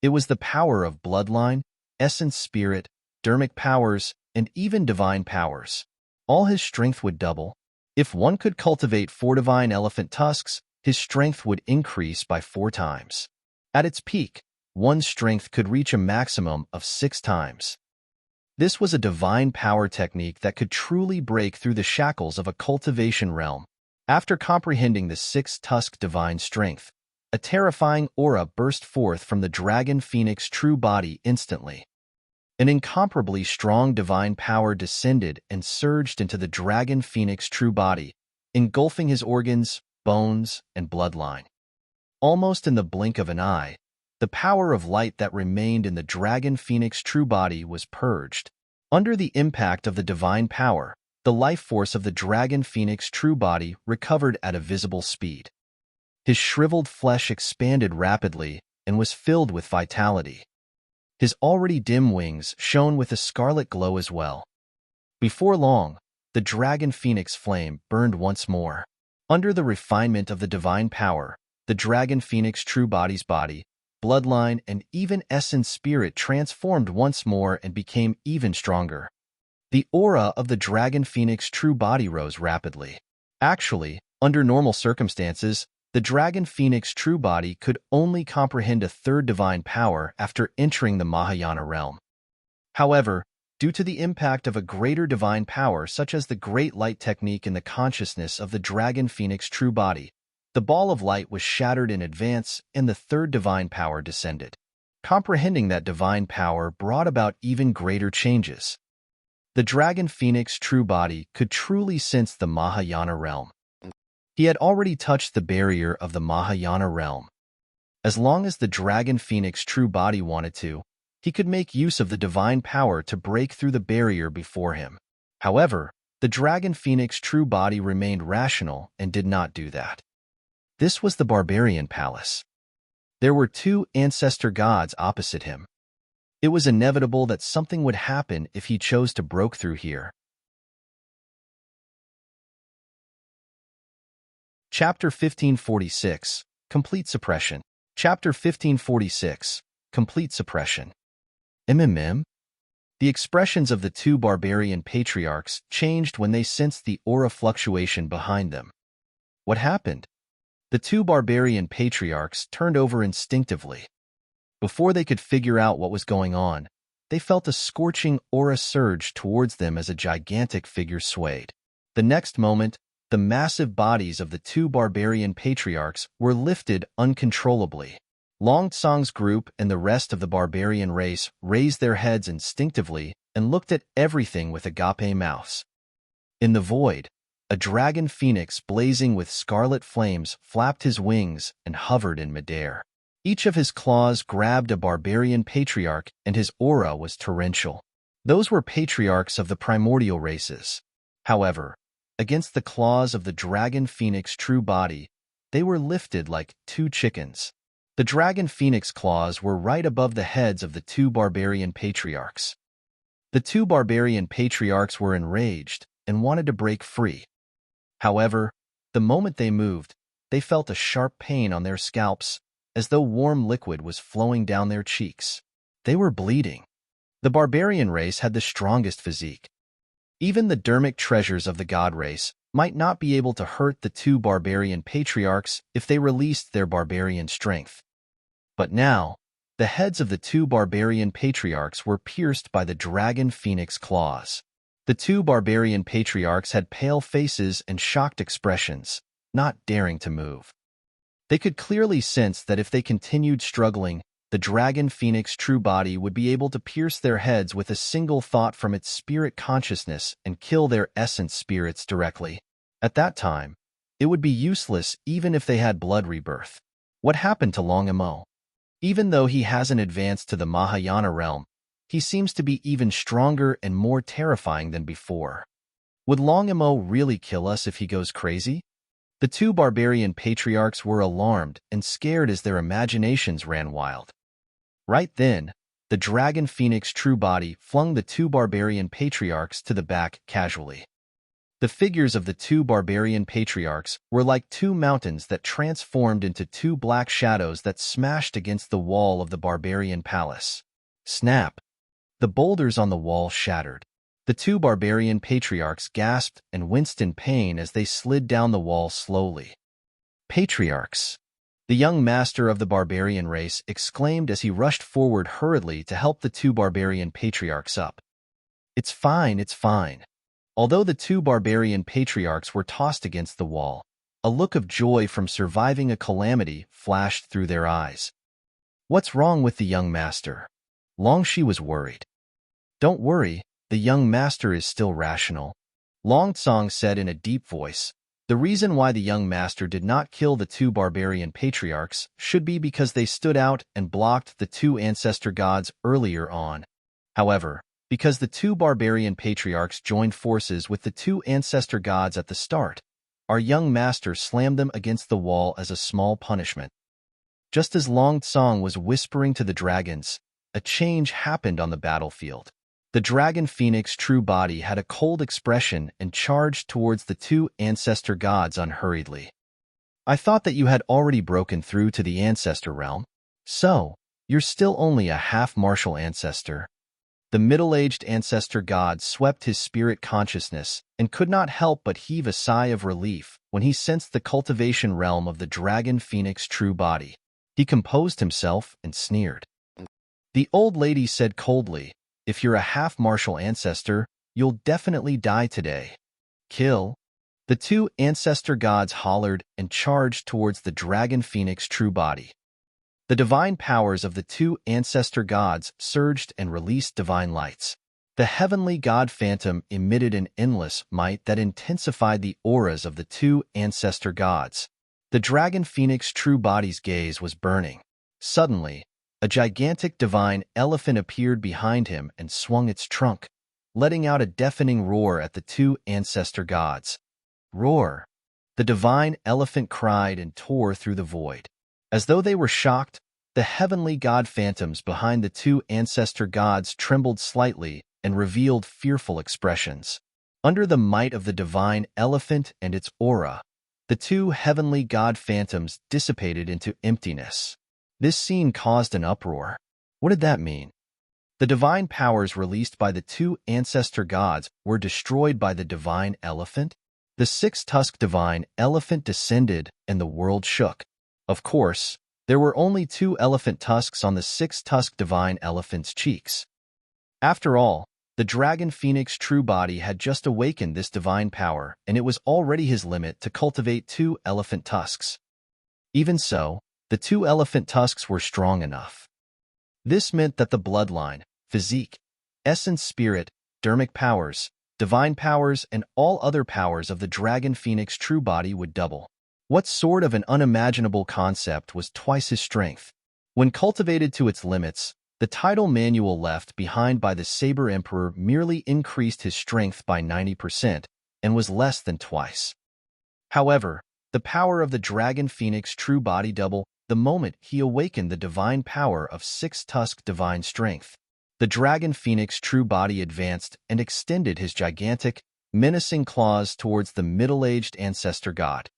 It was the power of bloodline, essence spirit, dermic powers, and even divine powers. All his strength would double. If one could cultivate 4 divine elephant tusks, his strength would increase by 4 times. At its peak, one's strength could reach a maximum of 6 times. This was a divine power technique that could truly break through the shackles of a cultivation realm. After comprehending the six-tusked divine strength, a terrifying aura burst forth from the dragon phoenix true body instantly. An incomparably strong divine power descended and surged into the dragon phoenix true body, engulfing his organs, bones, and bloodline. Almost in the blink of an eye, the power of light that remained in the dragon phoenix true body was purged. Under the impact of the divine power, the life force of the dragon phoenix true body recovered at a visible speed. His shriveled flesh expanded rapidly and was filled with vitality. His already dim wings shone with a scarlet glow as well. Before long, the dragon phoenix flame burned once more. Under the refinement of the divine power, the dragon phoenix true body's body, bloodline, and even essence spirit transformed once more and became even stronger. The aura of the dragon phoenix true body rose rapidly. Actually, under normal circumstances, the dragon phoenix true body could only comprehend a third divine power after entering the Mahayana realm. However, due to the impact of a greater divine power such as the great light technique in the consciousness of the dragon phoenix true body, the ball of light was shattered in advance and the third divine power descended. Comprehending that divine power brought about even greater changes. The dragon phoenix true body could truly sense the Mahayana realm. He had already touched the barrier of the Mahayana realm. As long as the dragon phoenix true body wanted to, he could make use of the divine power to break through the barrier before him. However, the dragon phoenix true body remained rational and did not do that. This was the Barbarian palace. There were 2 ancestor gods opposite him. It was inevitable that something would happen if he chose to break through here. Chapter 1546, Complete Suppression. Chapter 1546, Complete Suppression. The expressions of the 2 barbarian patriarchs changed when they sensed the aura fluctuation behind them. What happened? The 2 barbarian patriarchs turned over instinctively. Before they could figure out what was going on, they felt a scorching aura surge towards them as a gigantic figure swayed. The next moment, the massive bodies of the 2 barbarian patriarchs were lifted uncontrollably. Long Tsang's group and the rest of the barbarian race raised their heads instinctively and looked at everything with agape mouths. In the void, a dragon phoenix blazing with scarlet flames flapped his wings and hovered in midair. Each of his claws grabbed a barbarian patriarch, and his aura was torrential. Those were patriarchs of the primordial races. However, against the claws of the dragon phoenix true body, they were lifted like two chickens. The dragon phoenix claws were right above the heads of the two barbarian patriarchs. The two barbarian patriarchs were enraged and wanted to break free. However, the moment they moved, they felt a sharp pain on their scalps, as though warm liquid was flowing down their cheeks. They were bleeding. The barbarian race had the strongest physique. Even the dermic treasures of the god race might not be able to hurt the two barbarian patriarchs if they released their barbarian strength. But now, the heads of the two barbarian patriarchs were pierced by the dragon phoenix claws. The two barbarian patriarchs had pale faces and shocked expressions, not daring to move. They could clearly sense that if they continued struggling, the dragon phoenix true body would be able to pierce their heads with a single thought from its spirit consciousness and kill their essence spirits directly. At that time, it would be useless even if they had blood rebirth. What happened to Long Emo? Even though he hasn't advanced to the Mahayana realm, he seems to be even stronger and more terrifying than before. Would Long Emo really kill us if he goes crazy? The two barbarian patriarchs were alarmed and scared as their imaginations ran wild. Right then, the dragon phoenix true body flung the two barbarian patriarchs to the back casually. The figures of the two barbarian patriarchs were like two mountains that transformed into two black shadows that smashed against the wall of the barbarian palace. Snap! The boulders on the wall shattered. The two barbarian patriarchs gasped and winced in pain as they slid down the wall slowly. Patriarchs! The young master of the barbarian race exclaimed as he rushed forward hurriedly to help the two barbarian patriarchs up. It's fine, it's fine. Although the two barbarian patriarchs were tossed against the wall, a look of joy from surviving a calamity flashed through their eyes. What's wrong with the young master? Long Shi was worried. Don't worry, the young master is still rational. Long Tsong said in a deep voice. The reason why the young master did not kill the two barbarian patriarchs should be because they stood out and blocked the two ancestor gods earlier on. However, because the two barbarian patriarchs joined forces with the two ancestor gods at the start, our young master slammed them against the wall as a small punishment. Just as Long Tsong was whispering to the dragons, a change happened on the battlefield. The dragon phoenix true body had a cold expression and charged towards the two ancestor gods unhurriedly. I thought that you had already broken through to the ancestor realm. So, you're still only a half-martial ancestor. The middle-aged ancestor god swept his spirit consciousness and could not help but heave a sigh of relief when he sensed the cultivation realm of the dragon phoenix true body. He composed himself and sneered. The old lady said coldly, if you're a half-martial ancestor, you'll definitely die today. Kill. The two ancestor gods hollered and charged towards the dragon phoenix true body. The divine powers of the two ancestor gods surged and released divine lights. The heavenly god phantom emitted an endless might that intensified the auras of the two ancestor gods. The dragon phoenix true body's gaze was burning. Suddenly, a gigantic divine elephant appeared behind him and swung its trunk, letting out a deafening roar at the two ancestor gods. Roar! The divine elephant cried and tore through the void. As though they were shocked, the heavenly god phantoms behind the two ancestor gods trembled slightly and revealed fearful expressions. Under the might of the divine elephant and its aura, the two heavenly god phantoms dissipated into emptiness. This scene caused an uproar. What did that mean? The divine powers released by the two ancestor gods were destroyed by the divine elephant? The six-tusked divine elephant descended and the world shook. Of course, there were only two elephant tusks on the six-tusked divine elephant's cheeks. After all, the dragon phoenix true body had just awakened this divine power, and it was already his limit to cultivate two elephant tusks. Even so, the two elephant tusks were strong enough. This meant that the bloodline, physique, essence spirit, dermic powers, divine powers, and all other powers of the dragon phoenix true body would double. What sort of an unimaginable concept was twice his strength? When cultivated to its limits, the title manual left behind by the Saber Emperor merely increased his strength by 90% and was less than twice. However, the power of the dragon phoenix true body doubled the moment he awakened the divine power of 6 Tusk divine strength. The dragon phoenix true body advanced and extended his gigantic, menacing claws towards the middle-aged ancestor god.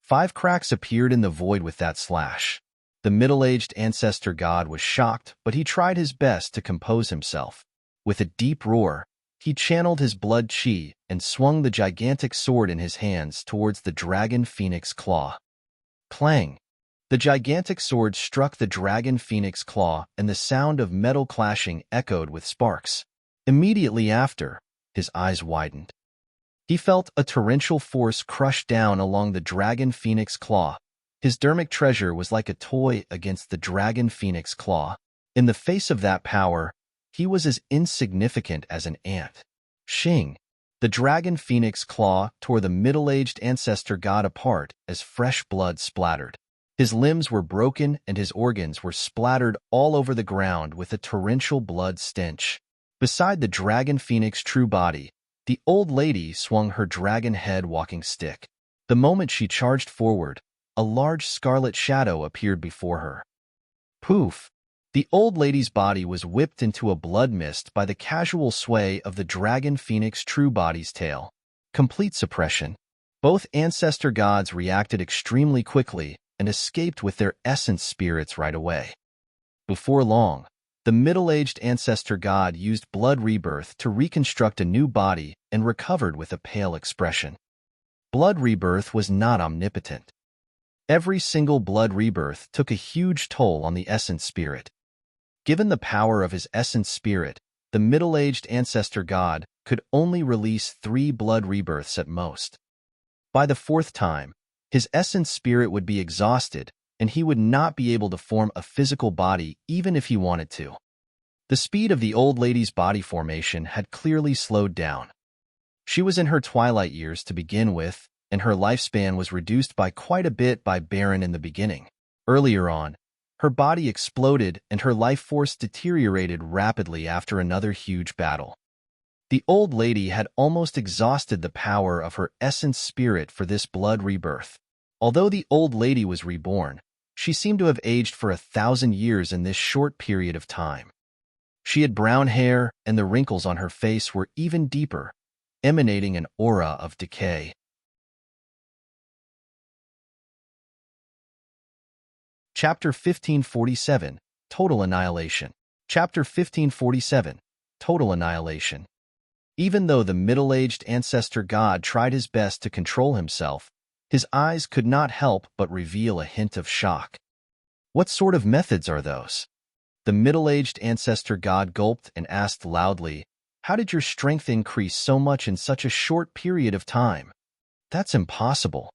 5 cracks appeared in the void with that slash. The middle-aged ancestor god was shocked, but he tried his best to compose himself. With a deep roar, he channeled his blood chi and swung the gigantic sword in his hands towards the dragon phoenix claw. Clang! The gigantic sword struck the dragon phoenix claw, and the sound of metal clashing echoed with sparks. Immediately after, his eyes widened. He felt a torrential force crush down along the dragon phoenix claw. His dermic treasure was like a toy against the dragon phoenix claw. In the face of that power, he was as insignificant as an ant. Shing! The dragon phoenix claw tore the middle-aged ancestor god apart as fresh blood splattered. His limbs were broken and his organs were splattered all over the ground with a torrential blood stench. Beside the dragon phoenix true body, the old lady swung her dragon head walking stick. The moment she charged forward, a large scarlet shadow appeared before her. Poof! The old lady's body was whipped into a blood mist by the casual sway of the dragon phoenix true body's tail. Complete suppression. Both ancestor gods reacted extremely quickly and escaped with their essence spirits right away. Before long, the middle-aged ancestor god used blood rebirth to reconstruct a new body and recovered with a pale expression. Blood rebirth was not omnipotent. Every single blood rebirth took a huge toll on the essence spirit. Given the power of his essence spirit, the middle-aged ancestor god could only release 3 blood rebirths at most. By the 4th time, his essence spirit would be exhausted, and he would not be able to form a physical body even if he wanted to. The speed of the old lady's body formation had clearly slowed down. She was in her twilight years to begin with, and her lifespan was reduced by quite a bit by Baron in the beginning. Earlier on, her body exploded and her life force deteriorated rapidly after another huge battle. The old lady had almost exhausted the power of her essence spirit for this blood rebirth. Although the old lady was reborn, she seemed to have aged for 1,000 years in this short period of time. She had brown hair, and the wrinkles on her face were even deeper, emanating an aura of decay. Chapter 1547, Total Annihilation. Chapter 1547, Total Annihilation. Even though the middle-aged ancestor god tried his best to control himself, his eyes could not help but reveal a hint of shock. What sort of methods are those? The middle-aged ancestor god gulped and asked loudly, "How did your strength increase so much in such a short period of time?" That's impossible.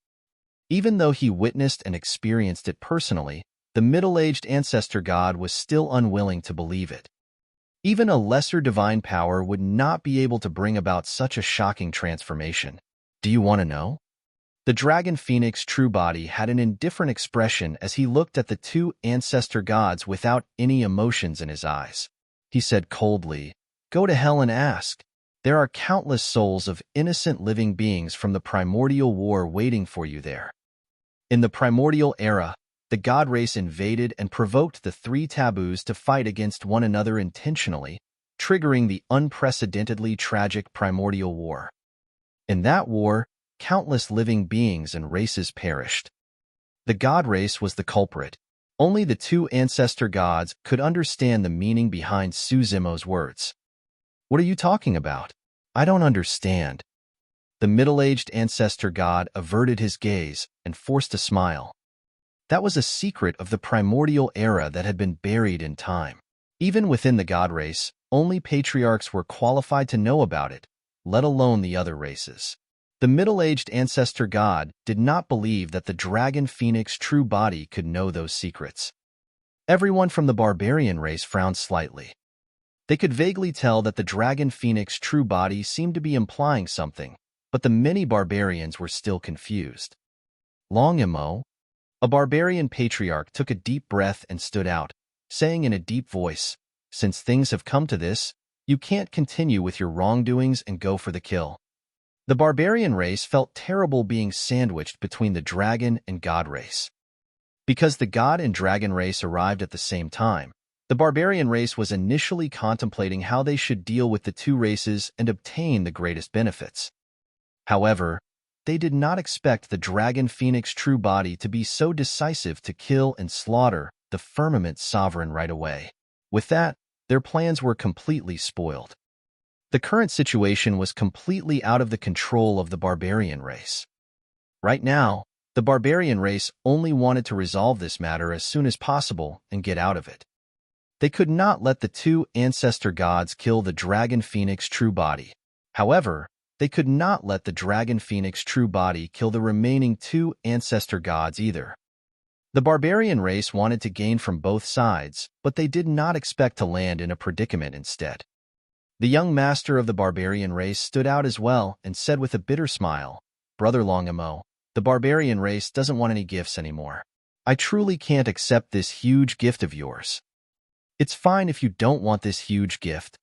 Even though he witnessed and experienced it personally, the middle-aged ancestor god was still unwilling to believe it. Even a lesser divine power would not be able to bring about such a shocking transformation. Do you want to know? The dragon phoenix true body had an indifferent expression as he looked at the 2 ancestor gods without any emotions in his eyes. He said coldly, "Go to hell and ask. There are countless souls of innocent living beings from the primordial war waiting for you there." In the primordial era, the god race invaded and provoked the 3 taboos to fight against one another intentionally, triggering the unprecedentedly tragic primordial war. In that war, countless living beings and races perished. The god race was the culprit. Only the 2 ancestor gods could understand the meaning behind Suzimo's words. "What are you talking about? I don't understand." The middle-aged ancestor god averted his gaze and forced a smile. That was a secret of the primordial era that had been buried in time. Even within the god race, only patriarchs were qualified to know about it, let alone the other races. The middle-aged ancestor god did not believe that the dragon phoenix true body could know those secrets. Everyone from the barbarian race frowned slightly. They could vaguely tell that the dragon phoenix true body seemed to be implying something, but the many barbarians were still confused. Longimo, a barbarian patriarch, took a deep breath and stood out, saying in a deep voice, "Since things have come to this, you can't continue with your wrongdoings and go for the kill." The barbarian race felt terrible being sandwiched between the dragon and god race. Because the god and dragon race arrived at the same time, the barbarian race was initially contemplating how they should deal with the two races and obtain the greatest benefits. However, they did not expect the dragon phoenix true body to be so decisive to kill and slaughter the firmament's sovereign right away. With that, their plans were completely spoiled. The current situation was completely out of the control of the barbarian race. Right now, the barbarian race only wanted to resolve this matter as soon as possible and get out of it. They could not let the two ancestor gods kill the dragon phoenix true body. However, they could not let the dragon phoenix true body kill the remaining two ancestor gods either. The barbarian race wanted to gain from both sides, but they did not expect to land in a predicament instead. The young master of the barbarian race stood out as well and said with a bitter smile, "Brother Longimo, the barbarian race doesn't want any gifts anymore. I truly can't accept this huge gift of yours." "It's fine if you don't want this huge gift."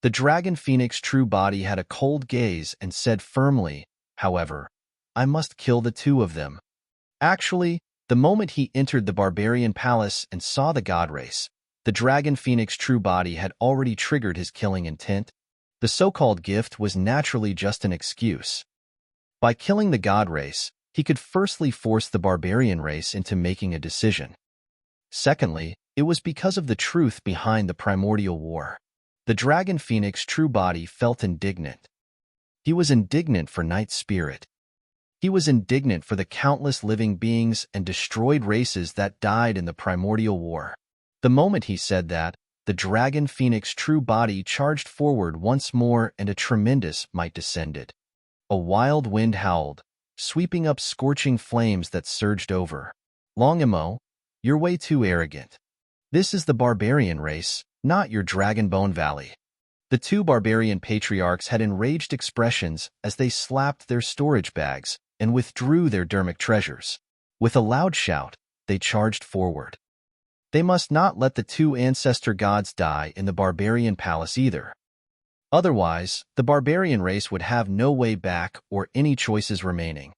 The dragon phoenix true body had a cold gaze and said firmly, "However, I must kill the two of them." Actually, the moment he entered the barbarian palace and saw the god race, the dragon phoenix true body had already triggered his killing intent. The so-called gift was naturally just an excuse. By killing the god race, he could firstly force the barbarian race into making a decision. Secondly, it was because of the truth behind the primordial war. The dragon phoenix true body felt indignant. He was indignant for Night Spirit. He was indignant for the countless living beings and destroyed races that died in the primordial war. The moment he said that, the dragon phoenix true body charged forward once more and a tremendous might descended. A wild wind howled, sweeping up scorching flames that surged over. "Longimo, you're way too arrogant. This is the barbarian race, not your Dragonbone Valley." The two barbarian patriarchs had enraged expressions as they slapped their storage bags and withdrew their dermic treasures. With a loud shout, they charged forward. They must not let the two ancestor gods die in the barbarian palace either. Otherwise, the barbarian race would have no way back or any choices remaining.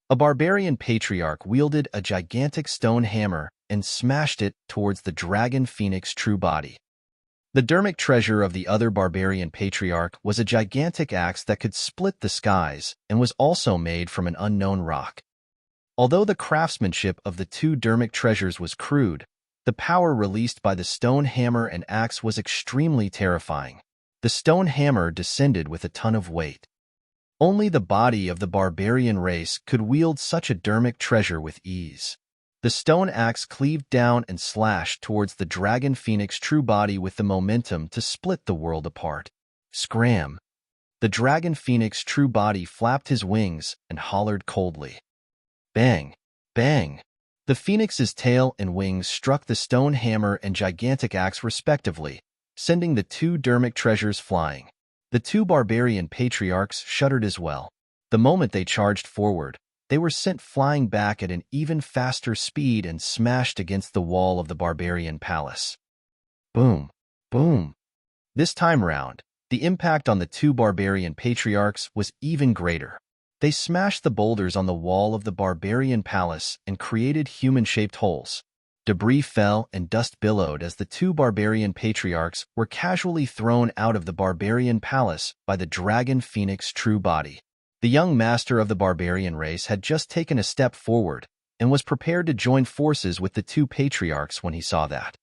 A barbarian patriarch wielded a gigantic stone hammer and smashed it towards the dragon phoenix true body. The dermic treasure of the other barbarian patriarch was a gigantic axe that could split the skies and was also made from an unknown rock. Although the craftsmanship of the two dermic treasures was crude, the power released by the stone hammer and axe was extremely terrifying. The stone hammer descended with a ton of weight. Only the body of the barbarian race could wield such a dermic treasure with ease. The stone axe cleaved down and slashed towards the dragon phoenix true body with the momentum to split the world apart. Scram! The dragon phoenix true body flapped his wings and hollered coldly. Bang! Bang! The phoenix's tail and wings struck the stone hammer and gigantic axe respectively, sending the two dermic treasures flying. The two barbarian patriarchs shuddered as well. The moment they charged forward, they were sent flying back at an even faster speed and smashed against the wall of the barbarian palace. Boom! Boom! This time round, the impact on the two barbarian patriarchs was even greater. They smashed the boulders on the wall of the barbarian palace and created human-shaped holes. Debris fell and dust billowed as the two barbarian patriarchs were casually thrown out of the barbarian palace by the dragon phoenix true body. The young master of the barbarian race had just taken a step forward and was prepared to join forces with the two patriarchs when he saw that.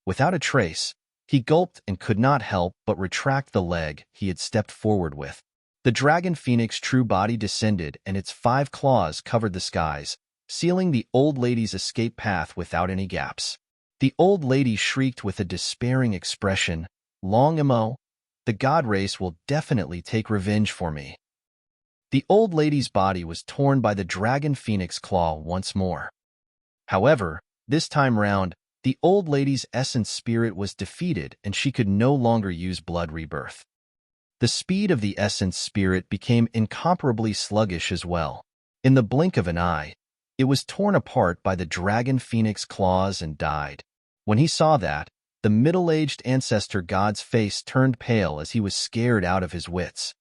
Without a trace, he gulped and could not help but retract the leg he had stepped forward with. The dragon phoenix true body descended and its 5 claws covered the skies, sealing the old lady's escape path without any gaps. The old lady shrieked with a despairing expression, "Longimo, the god race will definitely take revenge for me." The old lady's body was torn by the dragon phoenix claw once more. However, this time round, The old lady's essence spirit was defeated and she could no longer use blood rebirth. The speed of the essence spirit became incomparably sluggish as well. In the blink of an eye, it was torn apart by the dragon phoenix claws and died. When he saw that, the middle-aged ancestor god's face turned pale as he was scared out of his wits.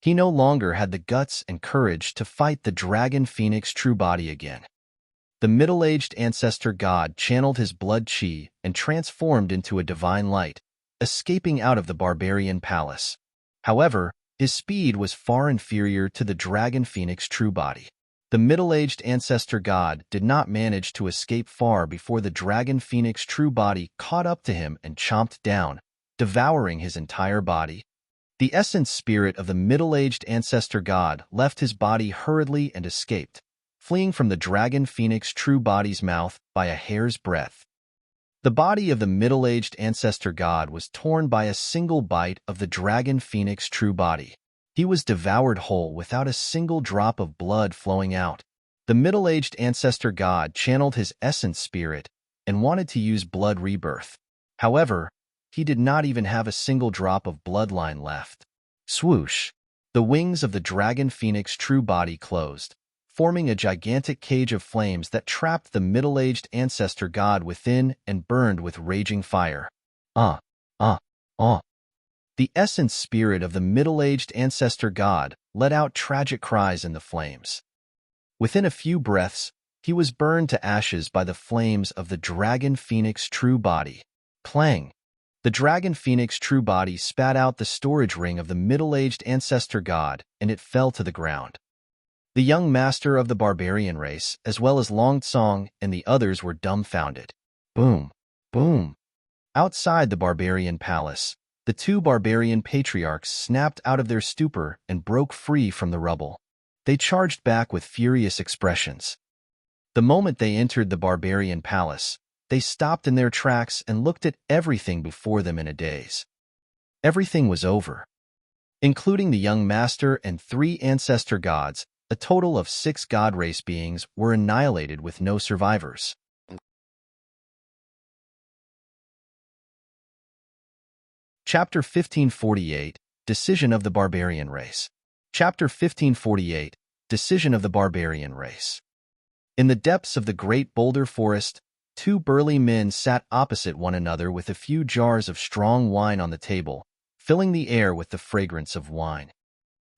He no longer had the guts and courage to fight the dragon phoenix true body again. The middle-aged ancestor god channeled his blood chi and transformed into a divine light, escaping out of the barbarian palace. However, his speed was far inferior to the dragon phoenix true body. The middle-aged ancestor god did not manage to escape far before the dragon phoenix true body caught up to him and chomped down, devouring his entire body. The essence spirit of the middle-aged ancestor god left his body hurriedly and escaped, fleeing from the dragon phoenix true body's mouth by a hair's breadth. The body of the middle-aged ancestor god was torn by a single bite of the dragon phoenix true body. He was devoured whole without a single drop of blood flowing out. The middle-aged ancestor god channeled his essence spirit and wanted to use blood rebirth. However, he did not even have a single drop of bloodline left. Swoosh! The wings of the dragon phoenix true body closed, forming a gigantic cage of flames that trapped the middle-aged ancestor god within and burned with raging fire. The essence spirit of the middle-aged ancestor god let out tragic cries in the flames. Within a few breaths, he was burned to ashes by the flames of the dragon phoenix true body. Clang! The dragon phoenix true body spat out the storage ring of the middle-aged ancestor god, and it fell to the ground. The young master of the barbarian race, as well as Long Tsong and the others, were dumbfounded. Boom! Boom! Outside the barbarian palace, the two barbarian patriarchs snapped out of their stupor and broke free from the rubble. They charged back with furious expressions. The moment they entered the barbarian palace, they stopped in their tracks and looked at everything before them in a daze. Everything was over. Including the young master and 3 ancestor gods, a total of 6 god race beings were annihilated with no survivors. Chapter 1548, Decision of the Barbarian Race. Chapter 1548, Decision of the Barbarian Race. In the depths of the great boulder forest, 2 burly men sat opposite one another with a few jars of strong wine on the table, filling the air with the fragrance of wine.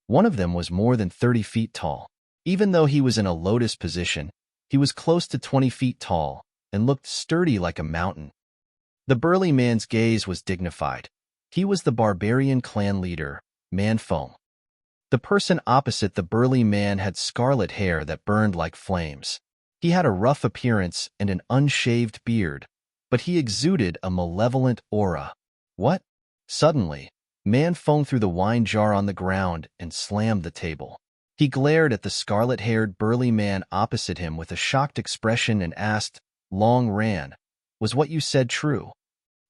One of them was more than 30 feet tall. Even though he was in a lotus position, he was close to 20 feet tall and looked sturdy like a mountain. The burly man's gaze was dignified. He was the barbarian clan leader, Man Feng. The person opposite the burly man had scarlet hair that burned like flames. He had a rough appearance and an unshaved beard, but he exuded a malevolent aura. What? Suddenly, Man Feng threw the wine jar on the ground and slammed the table. He glared at the scarlet-haired burly man opposite him with a shocked expression and asked, "Long Ran, was what you said true?"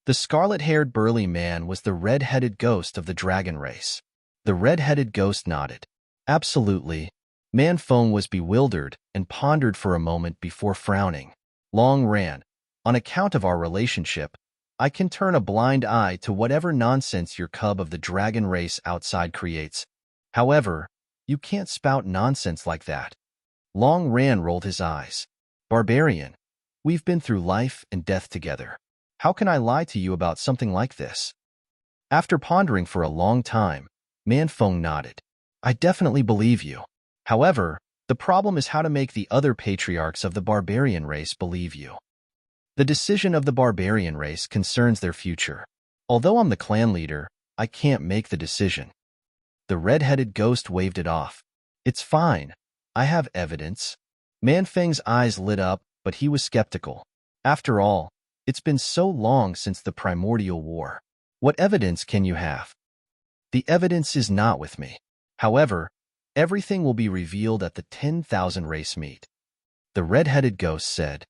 The scarlet-haired burly man was the red-headed ghost of the dragon race. The red-headed ghost nodded. Absolutely. Man Feng was bewildered and pondered for a moment before frowning. Long Ran, on account of our relationship, I can turn a blind eye to whatever nonsense your cub of the dragon race outside creates. However, you can't spout nonsense like that. Long Ran rolled his eyes. Barbarian, we've been through life and death together. How can I lie to you about something like this? After pondering for a long time, Man Feng nodded. I definitely believe you. However, the problem is how to make the other patriarchs of the barbarian race believe you. The decision of the barbarian race concerns their future. Although I'm the clan leader, I can't make the decision. The red-headed ghost waved it off. It's fine. I have evidence. Man Feng's eyes lit up, but he was skeptical. After all, it's been so long since the primordial war. What evidence can you have? The evidence is not with me. However, everything will be revealed at the 10,000 race meet. The red-headed ghost said.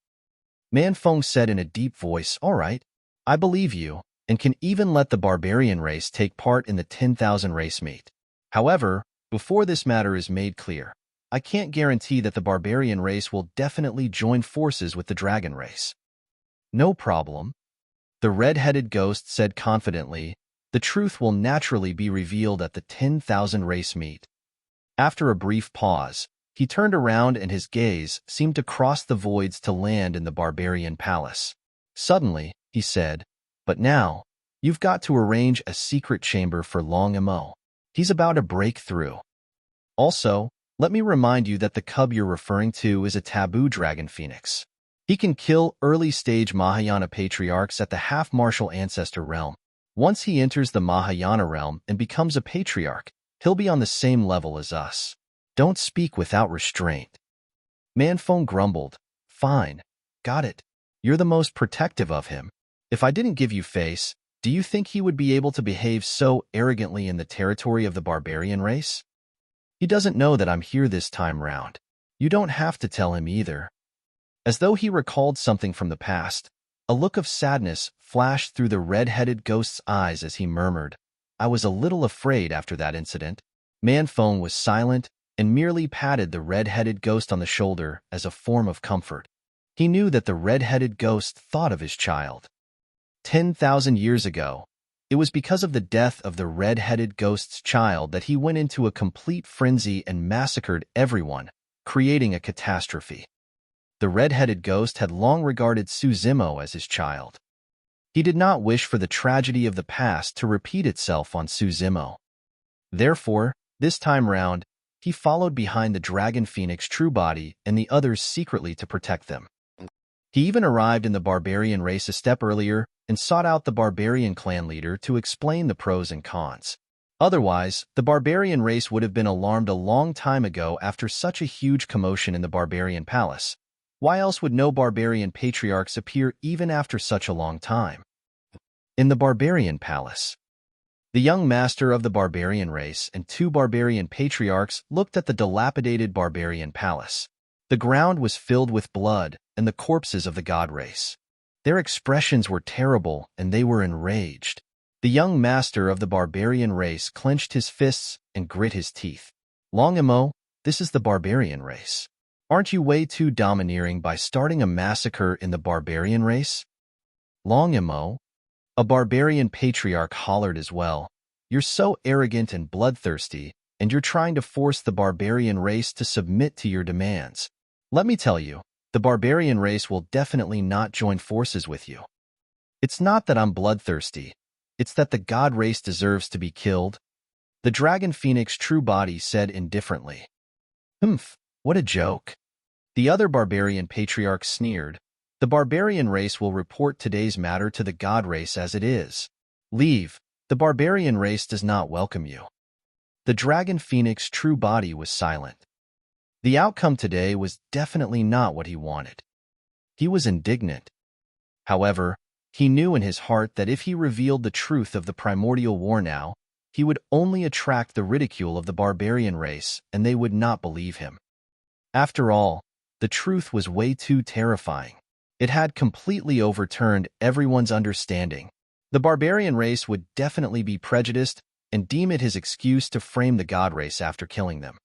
Man Feng said in a deep voice, all right, I believe you, and can even let the barbarian race take part in the 10,000 race meet. However, before this matter is made clear, I can't guarantee that the barbarian race will definitely join forces with the dragon race. No problem. The red-headed ghost said confidently, the truth will naturally be revealed at the 10,000 race meet. After a brief pause, he turned around and his gaze seemed to cross the voids to land in the Barbarian palace. Suddenly, he said, but now, you've got to arrange a secret chamber for Long Mo. He's about to break through. Also, let me remind you that the cub you're referring to is a taboo dragon phoenix. He can kill early-stage Mahayana patriarchs at the half-martial Ancestor realm. Once he enters the Mahayana realm and becomes a patriarch, he'll be on the same level as us. Don't speak without restraint. Manfone grumbled. Fine. Got it. You're the most protective of him. If I didn't give you face, do you think he would be able to behave so arrogantly in the territory of the barbarian race? He doesn't know that I'm here this time round. You don't have to tell him either. As though he recalled something from the past, a look of sadness flashed through the red-headed ghost's eyes as he murmured, I was a little afraid after that incident. Manfone was silent and merely patted the red-headed ghost on the shoulder as a form of comfort. He knew that the red-headed ghost thought of his child. 10,000 years ago, it was because of the death of the red-headed ghost's child that he went into a complete frenzy and massacred everyone, creating a catastrophe. The red-headed ghost had long regarded Suzimo as his child. He did not wish for the tragedy of the past to repeat itself on Suzimo. Therefore, this time round, he followed behind the dragon phoenix true body and the others secretly to protect them. He even arrived in the barbarian race a step earlier and sought out the barbarian clan leader to explain the pros and cons. Otherwise, the barbarian race would have been alarmed a long time ago after such a huge commotion in the barbarian palace. Why else would no barbarian patriarchs appear even after such a long time? In the barbarian palace, the young master of the barbarian race and two barbarian patriarchs looked at the dilapidated barbarian palace. The ground was filled with blood and the corpses of the god race. Their expressions were terrible and they were enraged. The young master of the barbarian race clenched his fists and grit his teeth. Long Mo, this is the barbarian race. Aren't you way too domineering by starting a massacre in the barbarian race? Long Mo, a barbarian patriarch hollered as well. You're so arrogant and bloodthirsty, and you're trying to force the barbarian race to submit to your demands. Let me tell you, the barbarian race will definitely not join forces with you. It's not that I'm bloodthirsty, it's that the god race deserves to be killed. The dragon phoenix true body said indifferently. Humph. What a joke. The other barbarian patriarch sneered. The barbarian race will report today's matter to the god race as it is. Leave. The barbarian race does not welcome you. The dragon phoenix true body was silent. The outcome today was definitely not what he wanted. He was indignant. However, he knew in his heart that if he revealed the truth of the primordial war now, he would only attract the ridicule of the barbarian race and they would not believe him. After all, the truth was way too terrifying. It had completely overturned everyone's understanding. The barbarian race would definitely be prejudiced and deem it his excuse to frame the god race after killing them.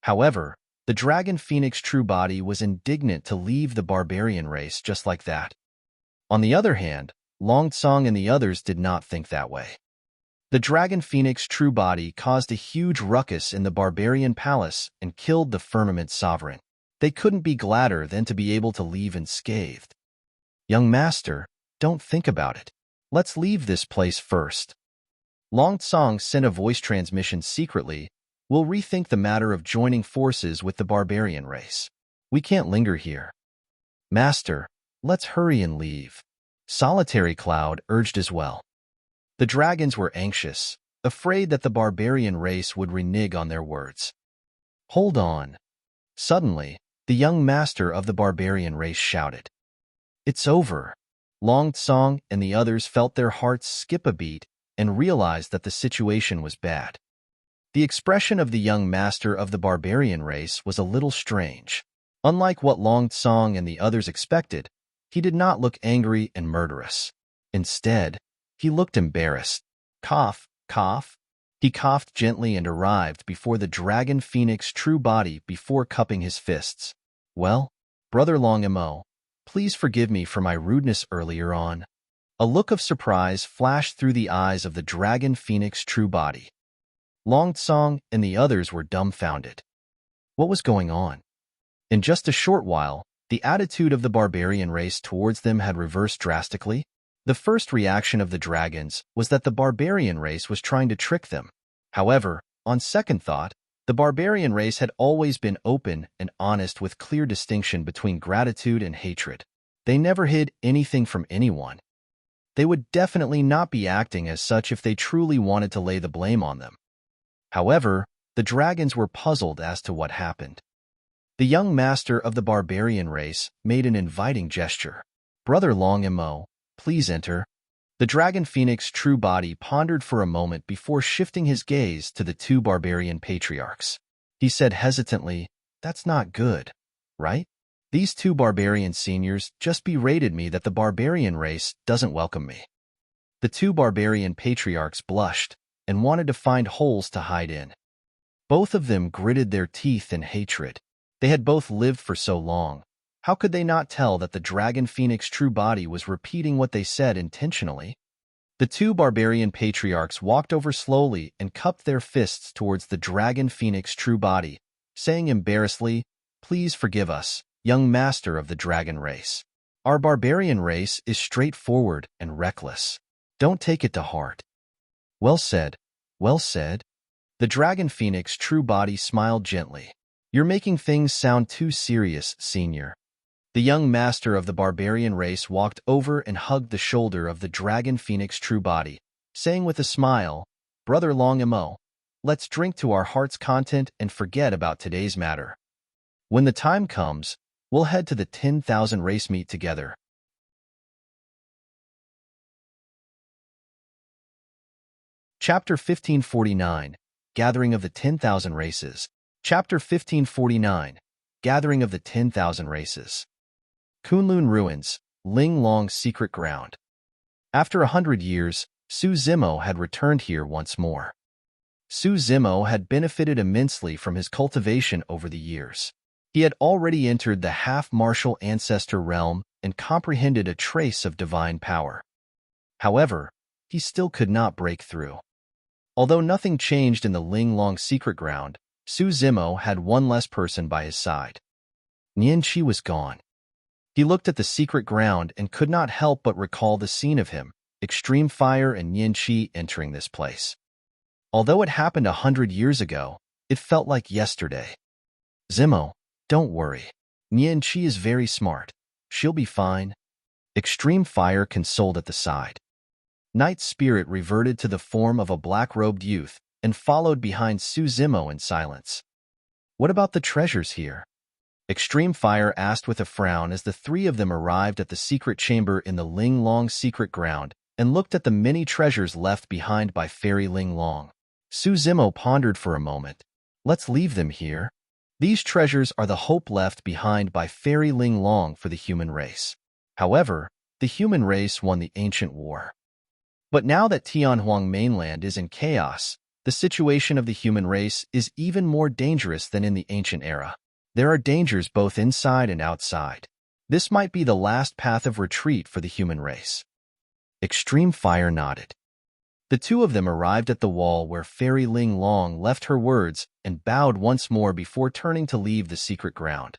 However, the dragon phoenix true body was indignant to leave the barbarian race just like that. On the other hand, Long Tsong and the others did not think that way. The dragon phoenix true body caused a huge ruckus in the barbarian palace and killed the firmament sovereign. They couldn't be gladder than to be able to leave unscathed. Young master, don't think about it. Let's leave this place first. Long Tsong sent a voice transmission secretly. We'll rethink the matter of joining forces with the barbarian race. We can't linger here. Master, let's hurry and leave. Solitary Cloud urged as well. The dragons were anxious, afraid that the barbarian race would renege on their words. Hold on. Suddenly, the young master of the barbarian race shouted. It's over. Long Tsong and the others felt their hearts skip a beat and realized that the situation was bad. The expression of the young master of the barbarian race was a little strange. Unlike what Long Tsong and the others expected, he did not look angry and murderous. Instead, he looked embarrassed. Cough, cough. He coughed gently and arrived before the dragon phoenix true body before cupping his fists. Well, Brother Long Mo, Please forgive me for my rudeness earlier on. A look of surprise flashed through the eyes of the dragon phoenix true body. Longsong and the others were dumbfounded. What was going on? In just a short while, the attitude of the barbarian race towards them had reversed drastically. The first reaction of the dragons was that the barbarian race was trying to trick them. However, on second thought, the barbarian race had always been open and honest with clear distinction between gratitude and hatred. They never hid anything from anyone. They would definitely not be acting as such if they truly wanted to lay the blame on them. However, the dragons were puzzled as to what happened. The young master of the barbarian race made an inviting gesture. Brother Long Mo, please enter. The dragon phoenix true body pondered for a moment before shifting his gaze to the two barbarian patriarchs. He said hesitantly, "That's not good, right? These two barbarian seniors just berated me that the barbarian race doesn't welcome me." The two barbarian patriarchs blushed and wanted to find holes to hide in. Both of them gritted their teeth in hatred. They had both lived for so long. How could they not tell that the dragon phoenix true body was repeating what they said intentionally? The two barbarian patriarchs walked over slowly and cupped their fists towards the dragon phoenix true body, saying embarrassedly, "Please forgive us, young master of the dragon race. Our barbarian race is straightforward and reckless. Don't take it to heart." Well said, well said. The dragon phoenix true body smiled gently. "You're making things sound too serious, senior." The young master of the barbarian race walked over and hugged the shoulder of the dragon phoenix true body, saying with a smile, "Brother Long Mo, let's drink to our heart's content and forget about today's matter. When the time comes, we'll head to the 10,000 race meet together." Chapter 1549, Gathering of the 10,000 Races. Chapter 1549, Gathering of the 10,000 Races. Kunlun Ruins, Ling Long's secret ground. After 100 years, Su Zimo had returned here once more. Su Zimo had benefited immensely from his cultivation over the years. He had already entered the half-martial Ancestor realm and comprehended a trace of divine power. However, he still could not break through. Although nothing changed in the Ling Long secret ground, Su Zimo had one less person by his side. Nian Qi was gone. He looked at the secret ground and could not help but recall the scene of him, Extreme Fire and Nian Qi entering this place. Although it happened 100 years ago, it felt like yesterday. "Zimo, don't worry. Nian Qi is very smart. She'll be fine." Extreme Fire consoled at the side. Night Spirit reverted to the form of a black-robed youth and followed behind Su Zimo in silence. "What about the treasures here?" Extreme Fire asked with a frown as the three of them arrived at the secret chamber in the Ling Long secret ground and looked at the many treasures left behind by Fairy Ling Long. Su Zimo pondered for a moment. "Let's leave them here. These treasures are the hope left behind by Fairy Ling Long for the human race." However, the human race won the ancient war. But now that Tianhuang mainland is in chaos, the situation of the human race is even more dangerous than in the ancient era. There are dangers both inside and outside. This might be the last path of retreat for the human race. Extreme Fire nodded. The two of them arrived at the wall where Fairy Ling Long left her words and bowed once more before turning to leave the secret ground.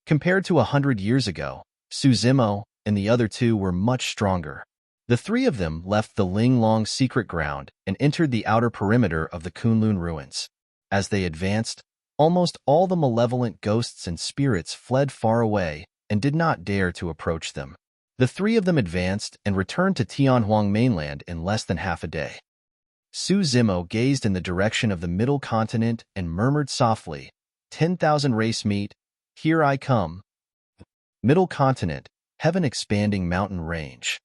Compared to 100 years ago, Su Zimo and the other two were much stronger. The three of them left the Ling Long secret ground and entered the outer perimeter of the Kunlun ruins. As they advanced, almost all the malevolent ghosts and spirits fled far away and did not dare to approach them. The three of them advanced and returned to Tianhuang mainland in less than half a day. Su Zimo gazed in the direction of the middle continent and murmured softly, 10,000 race meet, here I come." Middle continent, heaven-expanding mountain range.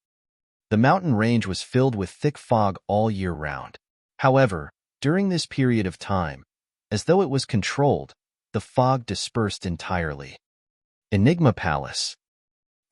The mountain range was filled with thick fog all year round. However, during this period of time, as though it was controlled, the fog dispersed entirely. Enigma Palace.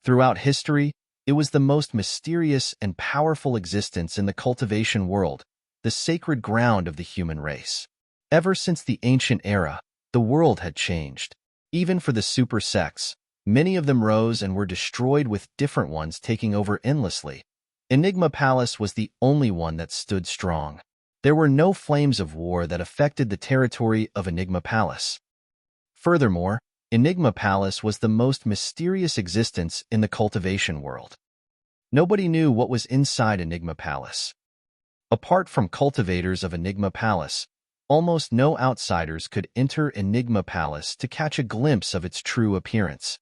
Throughout history, it was the most mysterious and powerful existence in the cultivation world, the sacred ground of the human race. Ever since the ancient era, the world had changed. Even for the super sects, Many of them rose and were destroyed, with different ones taking over endlessly. Enigma Palace was the only one that stood strong. There were no flames of war that affected the territory of Enigma Palace. Furthermore, Enigma Palace was the most mysterious existence in the cultivation world. Nobody knew what was inside Enigma Palace. Apart from cultivators of Enigma Palace, almost no outsiders could enter Enigma Palace to catch a glimpse of its true appearance.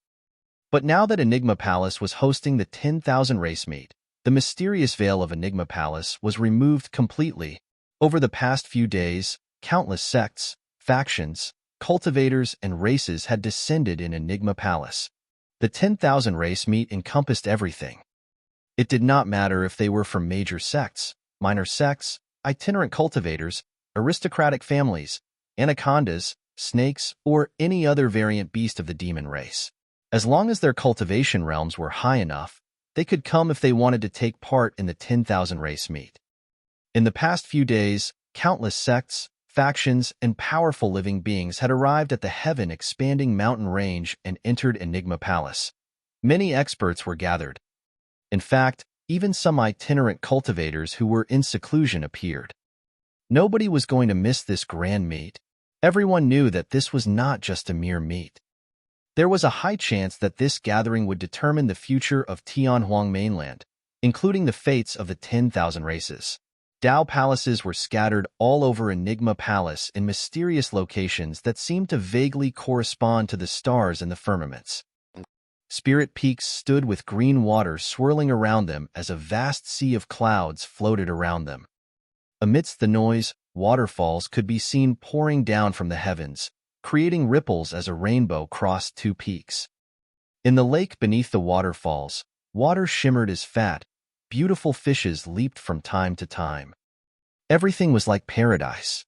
But now that Enigma Palace was hosting the 10,000 race meet, the mysterious veil of Enigma Palace was removed completely. Over the past few days, countless sects, factions, cultivators, and races had descended in Enigma Palace. The 10,000 race meet encompassed everything. It did not matter if they were from major sects, minor sects, itinerant cultivators, aristocratic families, anacondas, snakes, or any other variant beast of the demon race. As long as their cultivation realms were high enough, they could come if they wanted to take part in the 10,000 race meet. In the past few days, countless sects, factions, and powerful living beings had arrived at the heaven-expanding mountain range and entered Enigma Palace. Many experts were gathered. In fact, even some itinerant cultivators who were in seclusion appeared. Nobody was going to miss this grand meet. Everyone knew that this was not just a mere meet. There was a high chance that this gathering would determine the future of Tianhuang mainland, including the fates of the 10,000 races. Dao palaces were scattered all over Enigma Palace in mysterious locations that seemed to vaguely correspond to the stars in the firmaments. Spirit peaks stood with green water swirling around them as a vast sea of clouds floated around them. Amidst the noise, waterfalls could be seen pouring down from the heavens, creating ripples as a rainbow crossed two peaks. In the lake beneath the waterfalls, water shimmered as fat, beautiful fishes leaped from time to time. Everything was like paradise.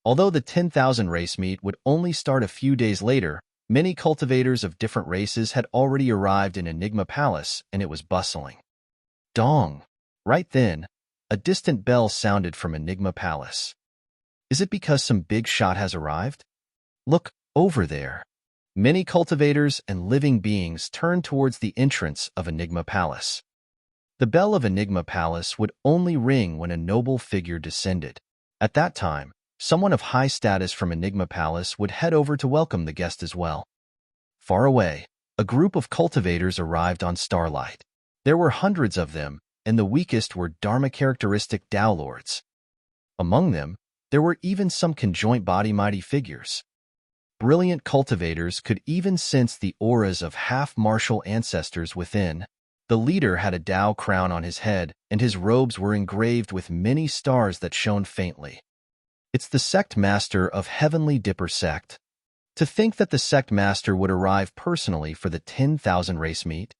Although the 10,000 race meet would only start a few days later, many cultivators of different races had already arrived in Enigma Palace, and it was bustling. Dong! Right then, a distant bell sounded from Enigma Palace. Is it because some big shot has arrived? Look, over there. Many cultivators and living beings turned towards the entrance of Enigma Palace. The bell of Enigma Palace would only ring when a noble figure descended. At that time, someone of high status from Enigma Palace would head over to welcome the guest as well. Far away, a group of cultivators arrived on Starlight. There were hundreds of them, and the weakest were Dharma-characteristic Dao Lords. Among them, there were even some conjoint body mighty figures. Brilliant cultivators could even sense the auras of half-martial ancestors within. The leader had a Dao crown on his head, and his robes were engraved with many stars that shone faintly. It's the sect master of Heavenly Dipper sect. To think that the sect master would arrive personally for the 10,000 race meet?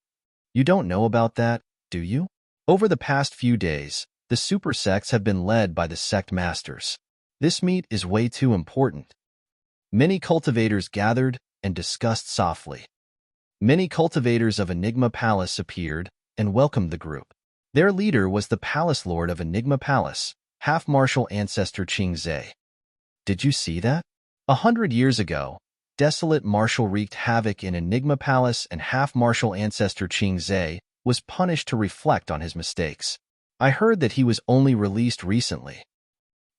You don't know about that, do you? Over the past few days, the super sects have been led by the sect masters. This meet is way too important. Many cultivators gathered and discussed softly. Many cultivators of Enigma Palace appeared and welcomed the group. Their leader was the Palace Lord of Enigma Palace, half-martial ancestor Qing Zhe. Did you see that? 100 years ago, desolate martial wreaked havoc in Enigma Palace, and half-martial ancestor Qing Zhe was punished to reflect on his mistakes. I heard that he was only released recently.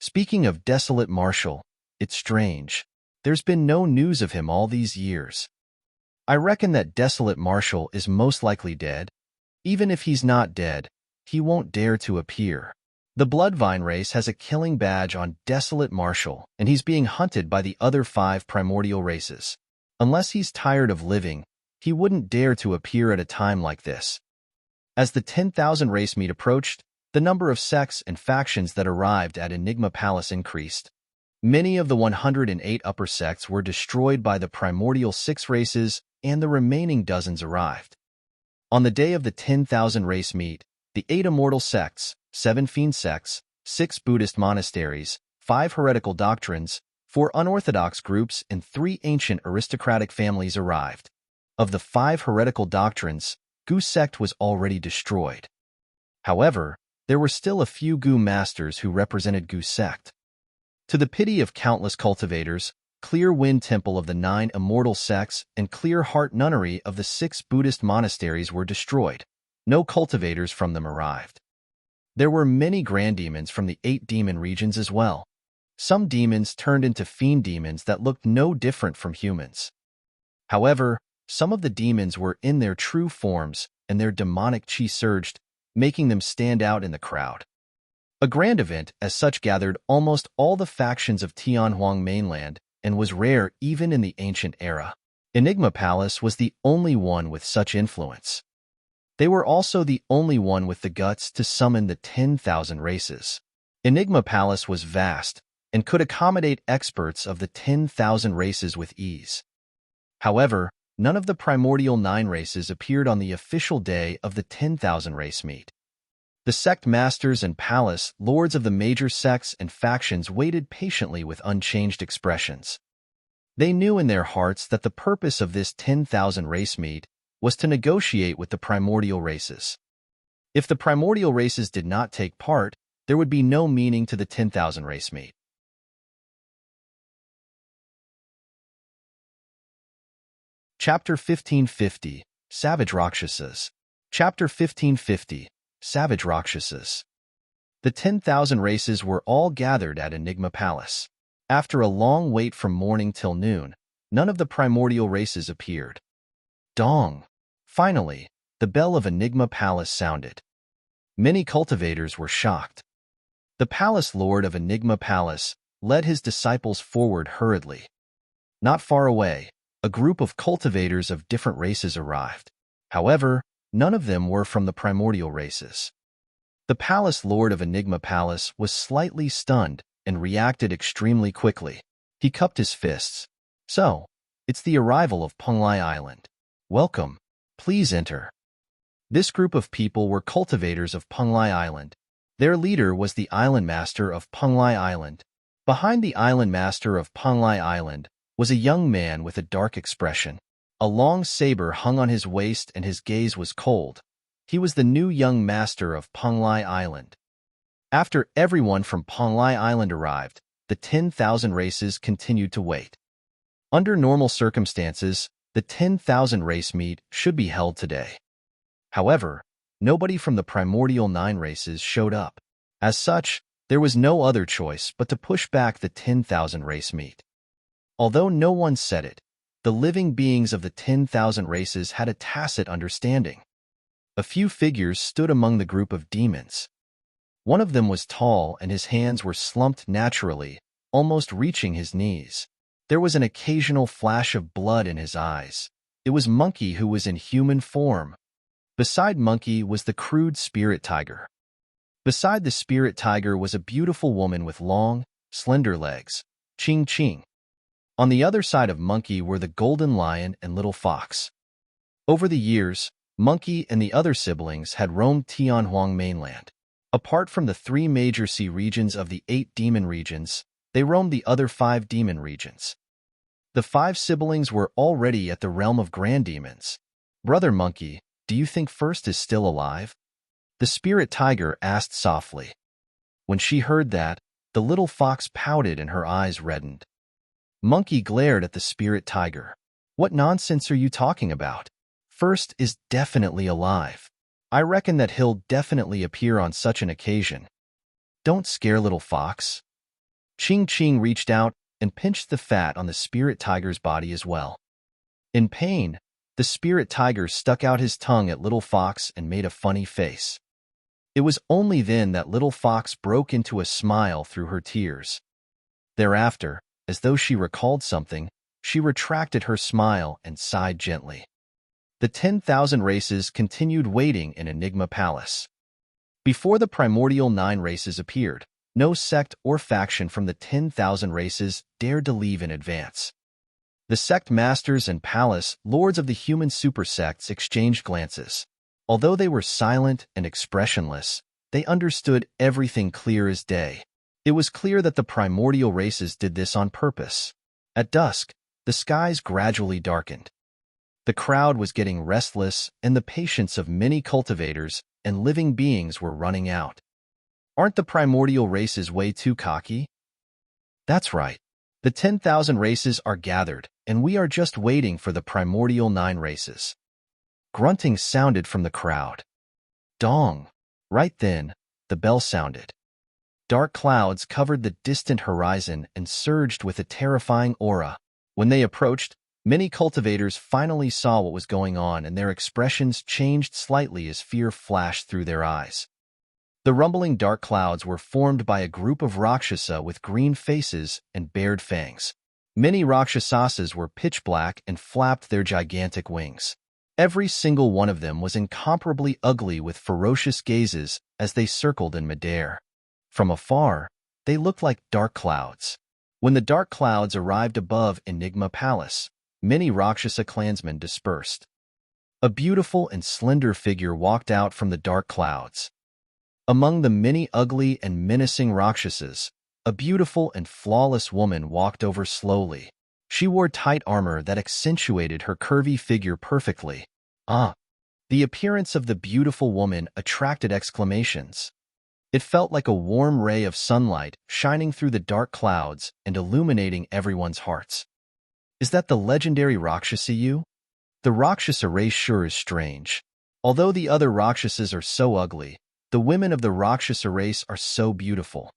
Speaking of desolate martial, it's strange. There's been no news of him all these years. I reckon that desolate martial is most likely dead. Even if he's not dead, he won't dare to appear. The Bloodvine race has a killing badge on desolate martial, and he's being hunted by the other 5 primordial races. Unless he's tired of living, he wouldn't dare to appear at a time like this. As the 10,000 race meet approached, the number of sects and factions that arrived at Enigma Palace increased. Many of the 108 upper sects were destroyed by the primordial 6 races, and the remaining dozens arrived. On the day of the 10,000 race meet, the 8 immortal sects, 7 fiend sects, 6 Buddhist monasteries, 5 heretical doctrines, 4 unorthodox groups, and 3 ancient aristocratic families arrived. Of the 5 heretical doctrines, Gu sect was already destroyed. However, there were still a few Gu masters who represented Gu sect. To the pity of countless cultivators, Clear Wind Temple of the 9 immortal sects and Clear Heart Nunnery of the 6 Buddhist monasteries were destroyed. No cultivators from them arrived. There were many grand demons from the 8 demon regions as well. Some demons turned into fiend demons that looked no different from humans. However, some of the demons were in their true forms, and their demonic chi surged, making them stand out in the crowd. A grand event as such gathered almost all the factions of Tianhuang mainland and was rare even in the ancient era. Enigma Palace was the only one with such influence. They were also the only one with the guts to summon the 10,000 races. Enigma Palace was vast and could accommodate experts of the 10,000 races with ease. However, none of the primordial 9 races appeared on the official day of the 10,000 race meet. The sect masters and palace lords of the major sects and factions waited patiently with unchanged expressions. They knew in their hearts that the purpose of this 10,000 race meet was to negotiate with the primordial races. If the primordial races did not take part, there would be no meaning to the 10,000 race meet. Chapter 1550, Savage Rakshasas. Chapter 1550, Savage Rakshasas. The 10,000 races were all gathered at Enigma Palace. After a long wait from morning till noon, none of the primordial races appeared. Dong! Finally, the bell of Enigma Palace sounded. Many cultivators were shocked. The palace lord of Enigma Palace led his disciples forward hurriedly. Not far away, a group of cultivators of different races arrived. However, none of them were from the primordial races. The palace lord of Enigma Palace was slightly stunned and reacted extremely quickly. He cupped his fists. So, it's the arrival of Penglai Island. Welcome. Please enter. This group of people were cultivators of Penglai Island. Their leader was the island master of Penglai Island. Behind the island master of Penglai Island was a young man with a dark expression. A long saber hung on his waist and his gaze was cold. He was the new young master of Penglai Island. After everyone from Penglai Island arrived, the 10,000 races continued to wait. Under normal circumstances, the 10,000 race meet should be held today. However, nobody from the primordial 9 races showed up. As such, there was no other choice but to push back the 10,000 race meet. Although no one said it, the living beings of the 10,000 races had a tacit understanding. A few figures stood among the group of demons. One of them was tall and his hands were slumped naturally, almost reaching his knees. There was an occasional flash of blood in his eyes. It was Monkey who was in human form. Beside Monkey was the crude spirit tiger. Beside the spirit tiger was a beautiful woman with long, slender legs, Ching Ching. On the other side of Monkey were the golden lion and little fox. Over the years, Monkey and the other siblings had roamed Tianhuang mainland. Apart from the 3 major sea regions of the 8 demon regions, they roamed the other 5 demon regions. The 5 siblings were already at the realm of grand demons. Brother Monkey, do you think First is still alive? The spirit tiger asked softly. When she heard that, the little fox pouted and her eyes reddened. Monkey glared at the spirit tiger. What nonsense are you talking about? First is definitely alive. I reckon that he'll definitely appear on such an occasion. Don't scare little fox. Ching Ching reached out and pinched the fat on the spirit tiger's body as well. In pain, the spirit tiger stuck out his tongue at little fox and made a funny face. It was only then that little fox broke into a smile through her tears. Thereafter, as though she recalled something, she retracted her smile and sighed gently. The 10,000 races continued waiting in Enigma Palace. Before the primordial 9 races appeared, no sect or faction from the 10,000 races dared to leave in advance. The sect masters and palace lords of the human super sects exchanged glances. Although they were silent and expressionless, they understood everything clear as day. It was clear that the primordial races did this on purpose. At dusk, the skies gradually darkened. The crowd was getting restless, and the patience of many cultivators and living beings were running out. Aren't the primordial races way too cocky? That's right. The 10,000 races are gathered, and we are just waiting for the primordial 9 races. Grunting sounded from the crowd. Dong! Right then, the bell sounded. Dark clouds covered the distant horizon and surged with a terrifying aura. When they approached, many cultivators finally saw what was going on, and their expressions changed slightly as fear flashed through their eyes. The rumbling dark clouds were formed by a group of Rakshasa with green faces and bared fangs. Many Rakshasas were pitch black and flapped their gigantic wings. Every single one of them was incomparably ugly with ferocious gazes as they circled in midair. From afar, they looked like dark clouds. When the dark clouds arrived above Enigma Palace, many Rakshasa clansmen dispersed. A beautiful and slender figure walked out from the dark clouds. Among the many ugly and menacing Rakshasas, a beautiful and flawless woman walked over slowly. She wore tight armor that accentuated her curvy figure perfectly. Ah! The appearance of the beautiful woman attracted exclamations. It felt like a warm ray of sunlight shining through the dark clouds and illuminating everyone's hearts. Is that the legendary Rakshasa you? The Rakshasa race sure is strange. Although the other Rakshasas are so ugly, the women of the Rakshasa race are so beautiful.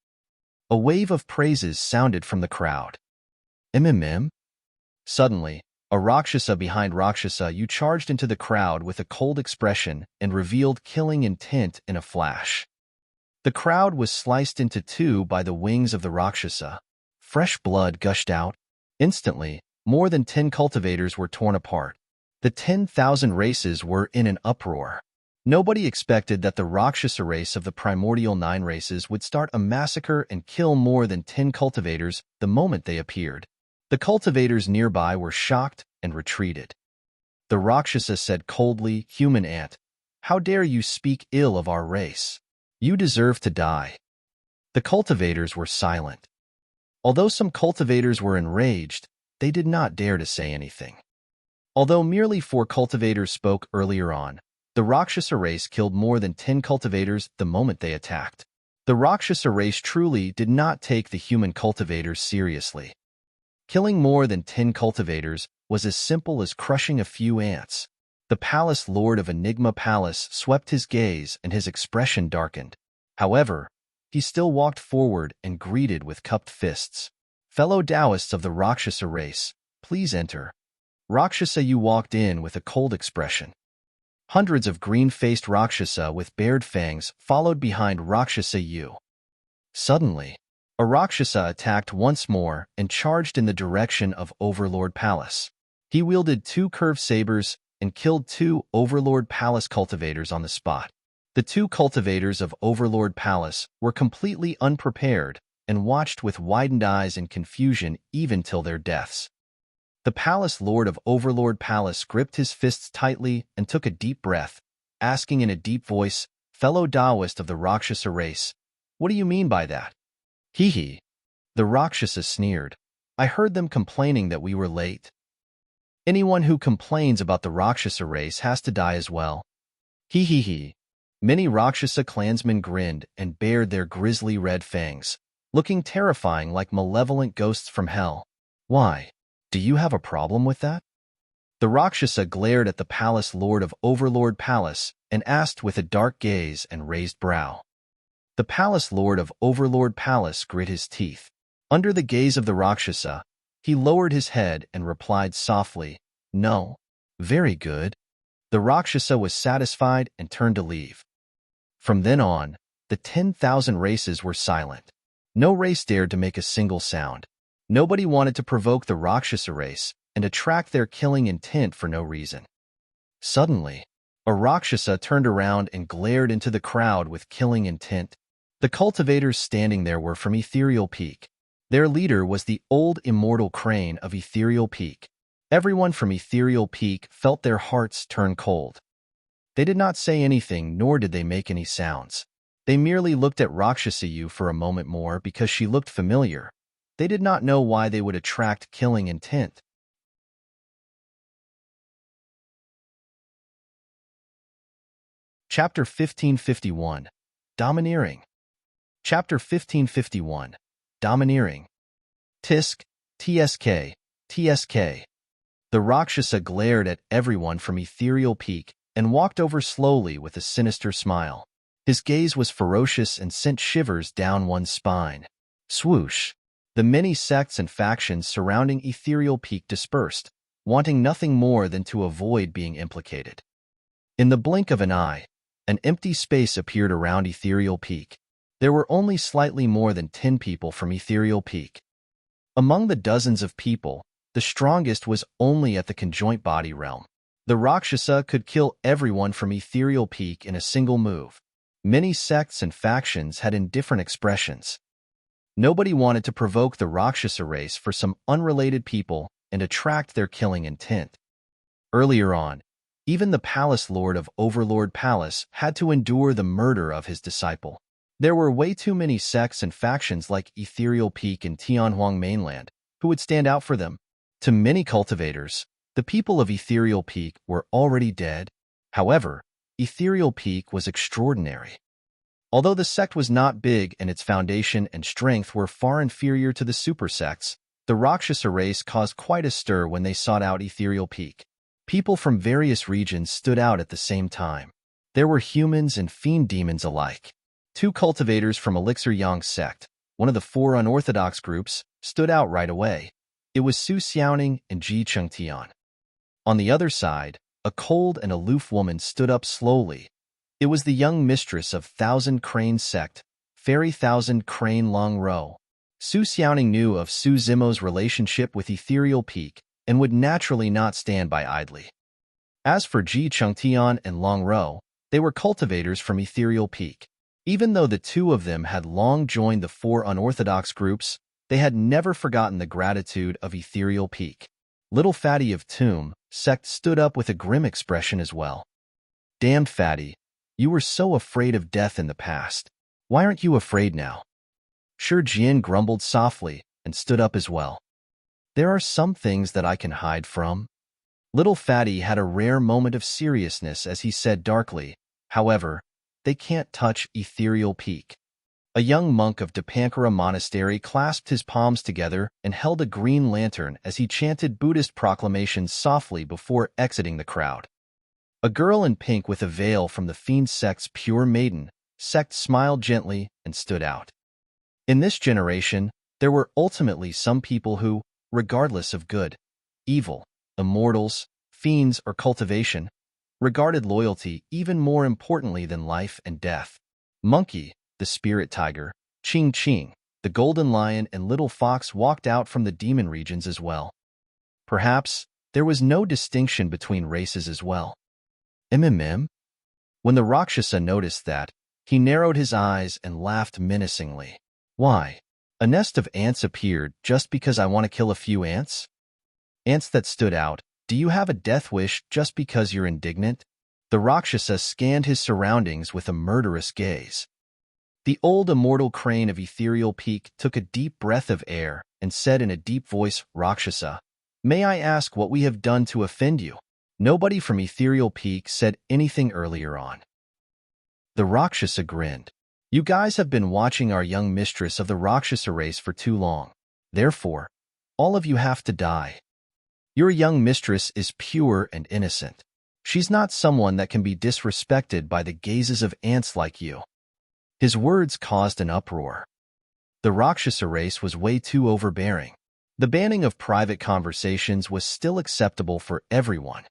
A wave of praises sounded from the crowd. Mm. Suddenly, a Rakshasa behind Rakshasa you charged into the crowd with a cold expression and revealed killing intent in a flash. The crowd was sliced into two by the wings of the Rakshasa. Fresh blood gushed out. Instantly, more than 10 cultivators were torn apart. The 10,000 races were in an uproar. Nobody expected that the Rakshasa race of the primordial 9 races would start a massacre and kill more than 10 cultivators the moment they appeared. The cultivators nearby were shocked and retreated. The Rakshasa said coldly, "Human ant, how dare you speak ill of our race? You deserve to die." The cultivators were silent. Although some cultivators were enraged, they did not dare to say anything. Although merely 4 cultivators spoke earlier on, the Rakshasa race killed more than 10 cultivators the moment they attacked. The Rakshasa race truly did not take the human cultivators seriously. Killing more than 10 cultivators was as simple as crushing a few ants. The palace lord of Enigma Palace swept his gaze and his expression darkened. However, he still walked forward and greeted with cupped fists. "Fellow Taoists of the Rakshasa race, please enter." Rakshasa you walked in with a cold expression. Hundreds of green-faced Rakshasa with bared fangs followed behind Rakshasa you. Suddenly, a Rakshasa attacked once more and charged in the direction of Overlord Palace. He wielded 2 curved sabers and killed 2 Overlord Palace cultivators on the spot. The 2 cultivators of Overlord Palace were completely unprepared and watched with widened eyes in confusion even till their deaths. The palace lord of Overlord Palace gripped his fists tightly and took a deep breath, asking in a deep voice, "Fellow Taoist of the Rakshasa race, what do you mean by that?" "Hee hee." The Rakshasa sneered. "I heard them complaining that we were late. Anyone who complains about the Rakshasa race has to die as well." "Hee hee hee." Many Rakshasa clansmen grinned and bared their grisly red fangs, looking terrifying like malevolent ghosts from hell. "Why? Do you have a problem with that?" The Rakshasa glared at the palace lord of Overlord Palace and asked with a dark gaze and raised brow. The palace lord of Overlord Palace grit his teeth. Under the gaze of the Rakshasa, he lowered his head and replied softly, "No." "Very good." The Rakshasa was satisfied and turned to leave. From then on, the 10,000 races were silent. No race dared to make a single sound. Nobody wanted to provoke the Rakshasa race and attract their killing intent for no reason. Suddenly, a Rakshasa turned around and glared into the crowd with killing intent. The cultivators standing there were from Ethereal Peak. Their leader was the old immortal crane of Ethereal Peak. Everyone from Ethereal Peak felt their hearts turn cold. They did not say anything, nor did they make any sounds. They merely looked at Rakshasa you for a moment more because she looked familiar. They did not know why they would attract killing intent. Chapter 1551. Domineering. Chapter 1551. Domineering. Tusk, Tsk, Tsk. The Rakshasa glared at everyone from Ethereal Peak and walked over slowly with a sinister smile. His gaze was ferocious and sent shivers down one's spine. Swoosh! The many sects and factions surrounding Ethereal Peak dispersed, wanting nothing more than to avoid being implicated. In the blink of an eye, an empty space appeared around Ethereal Peak. There were only slightly more than 10 people from Ethereal Peak. Among the dozens of people, the strongest was only at the conjoint body realm. The Rakshasa could kill everyone from Ethereal Peak in a single move. Many sects and factions had indifferent expressions. Nobody wanted to provoke the Rakshasa race for some unrelated people and attract their killing intent. Earlier on, even the Palace Lord of Overlord Palace had to endure the murder of his disciple. There were way too many sects and factions like Ethereal Peak and Tianhuang Mainland who would stand out for them. To many cultivators, the people of Ethereal Peak were already dead. However, Ethereal Peak was extraordinary. Although the sect was not big and its foundation and strength were far inferior to the super sects, the Rakshasa race caused quite a stir when they sought out Ethereal Peak. People from various regions stood out at the same time. There were humans and fiend demons alike. 2 cultivators from Elixir Yang sect, one of the 4 unorthodox groups, stood out right away. It was Su Xiaoning and Ji Chengtian. On the other side, a cold and aloof woman stood up slowly. It was the young mistress of Thousand Crane sect, Fairy Thousand Crane Long Ro. Su Xiaoning knew of Su Zimo's relationship with Ethereal Peak and would naturally not stand by idly. As for Ji Chengtian and Long Ro, they were cultivators from Ethereal Peak. Even though the 2 of them had long joined the 4 unorthodox groups, they had never forgotten the gratitude of Ethereal Peak. Little Fatty of Tomb sect stood up with a grim expression as well. Damned Fatty, you were so afraid of death in the past. Why aren't you afraid now? Shi Jian grumbled softly and stood up as well. There are some things that I can hide from. Little Fatty had a rare moment of seriousness as he said darkly, however, they can't touch Ethereal Peak. A young monk of Dipankara Monastery clasped his palms together and held a green lantern as he chanted Buddhist proclamations softly before exiting the crowd. A girl in pink with a veil from the Fiend sect's Pure Maiden sect smiled gently and stood out. In this generation, there were ultimately some people who, regardless of good, evil, immortals, fiends, or cultivation, regarded loyalty even more importantly than life and death. Monkey, the spirit tiger, Ching Ching, the golden lion, and little fox walked out from the demon regions as well. Perhaps there was no distinction between races as well. When the Rakshasa noticed that, he narrowed his eyes and laughed menacingly. Why? A nest of ants appeared just because I want to kill a few ants? Ants that stood out, do you have a death wish just because you're indignant? The Rakshasa scanned his surroundings with a murderous gaze. The old immortal crane of Ethereal Peak took a deep breath of air and said in a deep voice, Rakshasa, may I ask what we have done to offend you? Nobody from Ethereal Peak said anything earlier on. The Rakshasa grinned. You guys have been watching our young mistress of the Rakshasa race for too long. Therefore, all of you have to die. Your young mistress is pure and innocent. She's not someone that can be disrespected by the gazes of ants like you. His words caused an uproar. The Rakshasa race was way too overbearing. The banning of private conversations was still acceptable for everyone.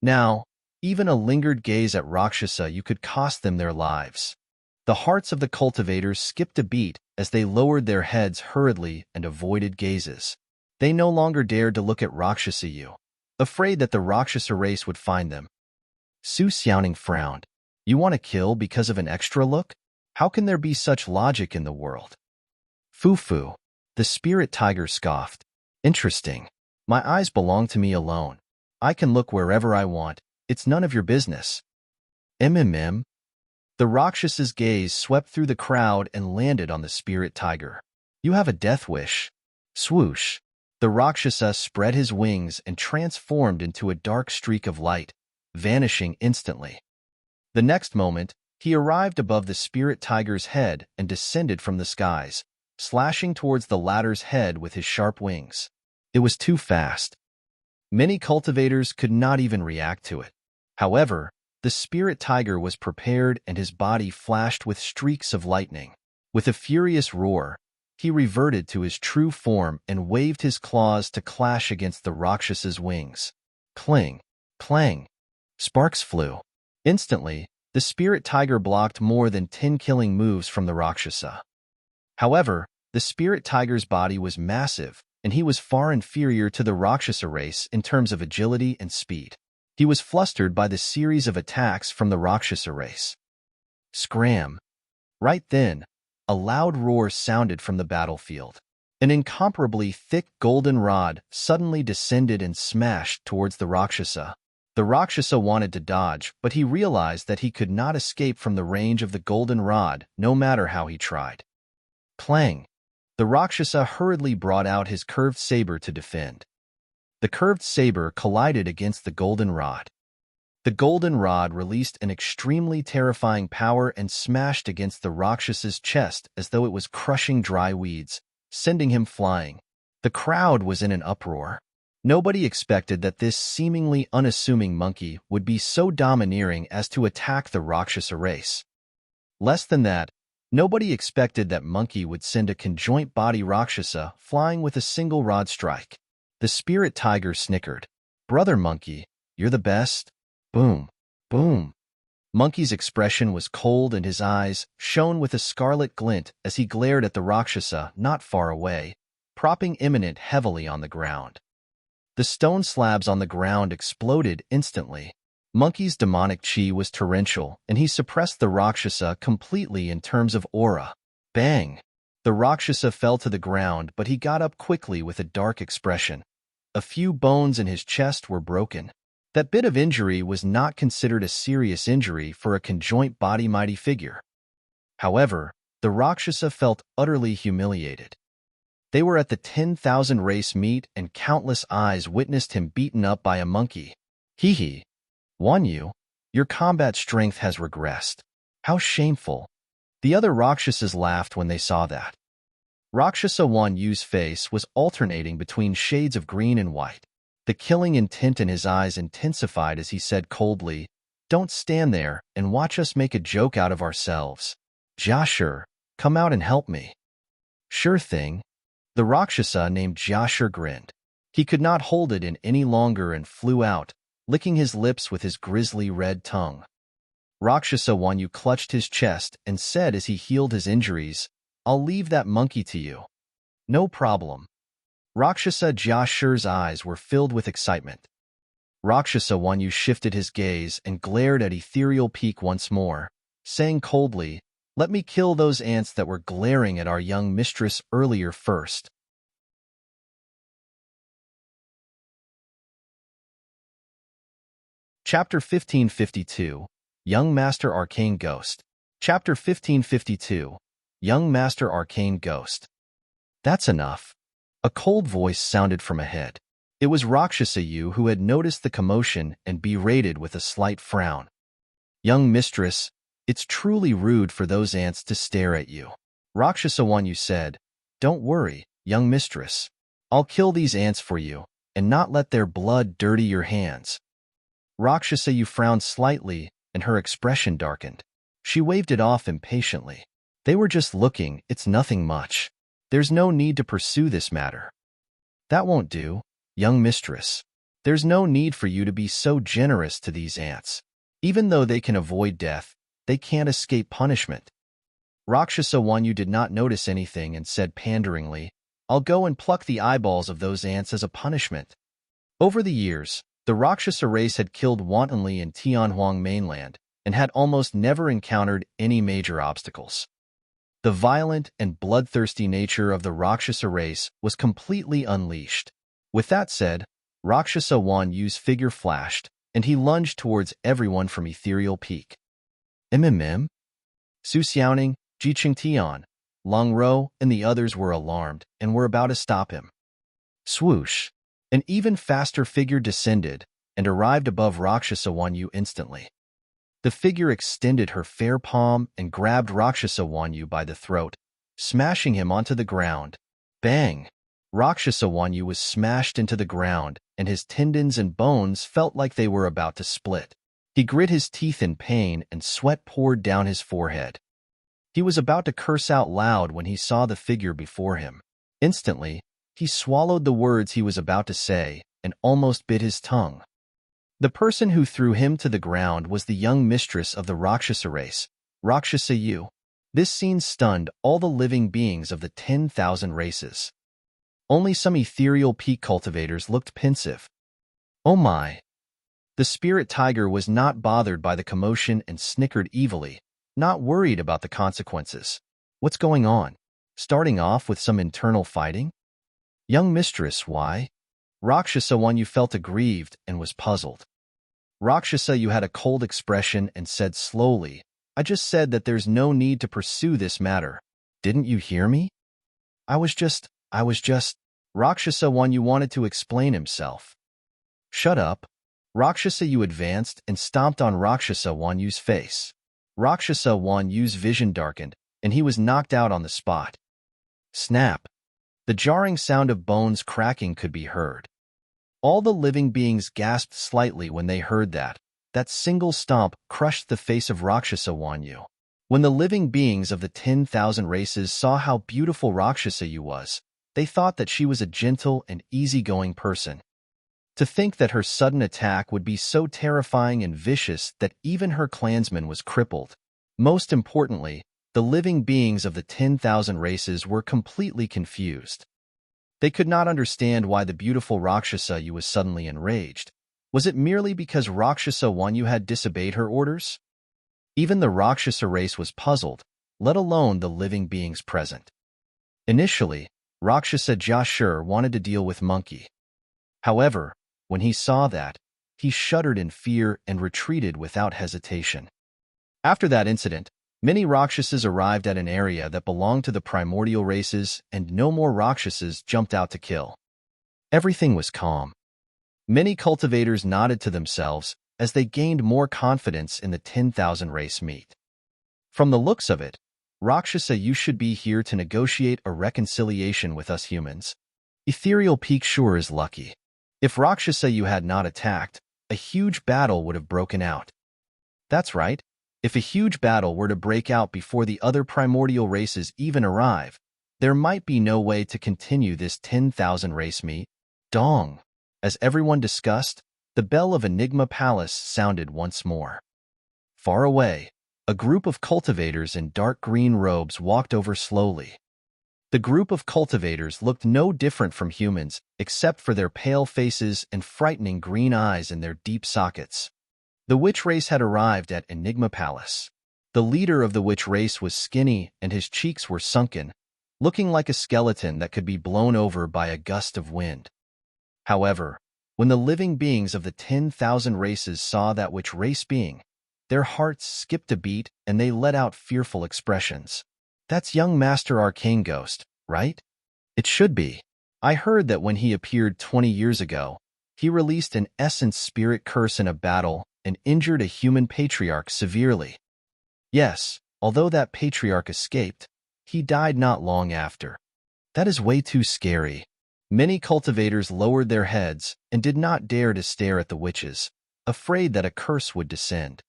Now, even a lingered gaze at Rakshasa you could cost them their lives. The hearts of the cultivators skipped a beat as they lowered their heads hurriedly and avoided gazes. They no longer dared to look at Rakshasa you, afraid that the Rakshasa race would find them. Su Xiaoning frowned. You want to kill because of an extra look? How can there be such logic in the world? Fu, the spirit tiger scoffed. Interesting. My eyes belong to me alone. I can look wherever I want. It's none of your business. The Rakshas's gaze swept through the crowd and landed on the spirit tiger. You have a death wish. Swoosh. The Rakshasa spread his wings and transformed into a dark streak of light, vanishing instantly. The next moment, he arrived above the spirit tiger's head and descended from the skies, slashing towards the latter's head with his sharp wings. It was too fast. Many cultivators could not even react to it. However, the spirit tiger was prepared and his body flashed with streaks of lightning. With a furious roar, he reverted to his true form and waved his claws to clash against the Rakshas's wings. Cling, clang. Sparks flew. Instantly, the spirit tiger blocked more than 10 killing moves from the Rakshasa. However, the spirit tiger's body was massive, and he was far inferior to the Rakshasa race in terms of agility and speed. He was flustered by the series of attacks from the Rakshasa race. Scram! Right then, a loud roar sounded from the battlefield. An incomparably thick golden rod suddenly descended and smashed towards the Rakshasa. The Rakshasa wanted to dodge, but he realized that he could not escape from the range of the golden rod, no matter how he tried. Clang! The Rakshasa hurriedly brought out his curved saber to defend. The curved saber collided against the golden rod. The golden rod released an extremely terrifying power and smashed against the Rakshasa's chest as though it was crushing dry weeds, sending him flying. The crowd was in an uproar. Nobody expected that this seemingly unassuming monkey would be so domineering as to attack the Rakshasa race. Less than that, nobody expected that monkey would send a conjoint body Rakshasa flying with a single rod strike. The spirit tiger snickered. "Brother monkey, you're the best." Boom, boom. Monkey's expression was cold and his eyes shone with a scarlet glint as he glared at the Rakshasa not far away, propping imminent heavily on the ground. The stone slabs on the ground exploded instantly. Monkey's demonic chi was torrential, and he suppressed the Rakshasa completely in terms of aura. Bang! The Rakshasa fell to the ground, but he got up quickly with a dark expression. A few bones in his chest were broken. That bit of injury was not considered a serious injury for a conjoint body mighty figure. However, the Rakshasa felt utterly humiliated. They were at the 10,000 race meet and countless eyes witnessed him beaten up by a monkey. Hee. Wanyu, your combat strength has regressed. How shameful. The other Rakshasas laughed when they saw that. Rakshasa Wanyu's face was alternating between shades of green and white. The killing intent in his eyes intensified as he said coldly, "Don't stand there and watch us make a joke out of ourselves. Jashur, come out and help me." "Sure thing." The Rakshasa named Jashur grinned. He could not hold it in any longer and flew out, licking his lips with his grisly red tongue. Rakshasa Wanyu clutched his chest and said as he healed his injuries, "I'll leave that monkey to you." "No problem." Rakshasa Jashur's eyes were filled with excitement. Rakshasa Wanyu shifted his gaze and glared at Ethereal Peak once more, saying coldly, "Let me kill those ants that were glaring at our young mistress earlier first." Chapter 1552, Young Master Arcane Ghost. Chapter 1552, Young Master Arcane Ghost. "That's enough." A cold voice sounded from ahead. It was Rakshasa Yu who had noticed the commotion and berated with a slight frown. "Young mistress, it's truly rude for those ants to stare at you." Rakshasa Wanyu said, "Don't worry, young mistress. I'll kill these ants for you, and not let their blood dirty your hands." Rakshasa Yu frowned slightly, and her expression darkened. She waved it off impatiently. "They were just looking, it's nothing much. There's no need to pursue this matter." "That won't do, young mistress. There's no need for you to be so generous to these ants. Even though they can avoid death, they can't escape punishment." Rakshasa Wanyu did not notice anything and said panderingly, "I'll go and pluck the eyeballs of those ants as a punishment." Over the years, the Rakshasa race had killed wantonly in Tianhuang mainland and had almost never encountered any major obstacles. The violent and bloodthirsty nature of the Rakshasa race was completely unleashed. With that said, Rakshasa Wanyu's figure flashed, and he lunged towards everyone from Ethereal Peak. Su Xiaoning, Ji Qingtian, Long Ro, and the others were alarmed and were about to stop him. Swoosh! An even faster figure descended and arrived above Rakshasa Wanyu instantly. The figure extended her fair palm and grabbed Rakshasa Wanyu by the throat, smashing him onto the ground. Bang! Rakshasa Wanyu was smashed into the ground, and his tendons and bones felt like they were about to split. He grit his teeth in pain, and sweat poured down his forehead. He was about to curse out loud when he saw the figure before him. Instantly, he swallowed the words he was about to say and almost bit his tongue. The person who threw him to the ground was the young mistress of the Rakshasa race, Rakshasa Yu. This scene stunned all the living beings of the 10,000 races. Only some ethereal peak cultivators looked pensive. Oh my! The spirit tiger was not bothered by the commotion and snickered evilly, not worried about the consequences. What's going on? Starting off with some internal fighting? Young mistress, why? Rakshasa Wanyu felt aggrieved and was puzzled. Rakshasa Yu had a cold expression and said slowly, I just said that there's no need to pursue this matter. Didn't you hear me? I was just. Rakshasa Wanyu wanted to explain himself. Shut up. Rakshasa Yu advanced and stomped on Rakshasa Wanyu's face. Rakshasa Wanyu's vision darkened, and he was knocked out on the spot. Snap! The jarring sound of bones cracking could be heard. All the living beings gasped slightly when they heard that. That single stomp crushed the face of Rakshasa Wanyu. When the living beings of the 10,000 races saw how beautiful Rakshasa Yu was, they thought that she was a gentle and easygoing person. To think that her sudden attack would be so terrifying and vicious that even her clansman was crippled. Most importantly, the living beings of the 10,000 races were completely confused. They could not understand why the beautiful Rakshasa Yu was suddenly enraged. Was it merely because Rakshasa Wanyu had disobeyed her orders? Even the Rakshasa race was puzzled, let alone the living beings present. Initially, Rakshasa Jashur wanted to deal with Monkey. However, when he saw that, he shuddered in fear and retreated without hesitation. After that incident, many Rakshasas arrived at an area that belonged to the primordial races, and no more Rakshasas jumped out to kill. Everything was calm. Many cultivators nodded to themselves as they gained more confidence in the 10,000 race meet. From the looks of it, Rakshasa, you should be here to negotiate a reconciliation with us humans. Ethereal Peak sure is lucky. If Rakshasa you had not attacked, a huge battle would have broken out. That's right. If a huge battle were to break out before the other primordial races even arrive, there might be no way to continue this 10,000 race meet. Dong! As everyone discussed, the bell of Enigma Palace sounded once more. Far away, a group of cultivators in dark green robes walked over slowly. The group of cultivators looked no different from humans, except for their pale faces and frightening green eyes in their deep sockets. The witch race had arrived at Enigma Palace. The leader of the witch race was skinny and his cheeks were sunken, looking like a skeleton that could be blown over by a gust of wind. However, when the living beings of the 10,000 races saw that witch race being, their hearts skipped a beat and they let out fearful expressions. That's young Master Arcane Ghost, right? It should be. I heard that when he appeared 20 years ago, he released an essence spirit curse in a battle and injured a human patriarch severely. Yes, although that patriarch escaped, he died not long after. That is way too scary. Many cultivators lowered their heads and did not dare to stare at the witches, afraid that a curse would descend.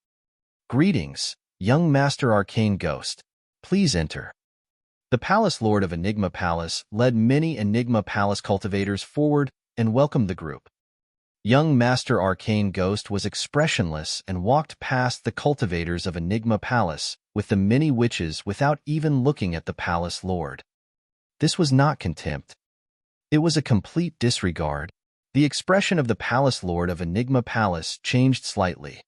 Greetings, young Master Arcane Ghost. Please enter. The Palace Lord of Enigma Palace led many Enigma Palace cultivators forward and welcomed the group. Young Master Arcane Ghost was expressionless and walked past the cultivators of Enigma Palace with the many witches without even looking at the Palace Lord. This was not contempt. It was a complete disregard. The expression of the Palace Lord of Enigma Palace changed slightly.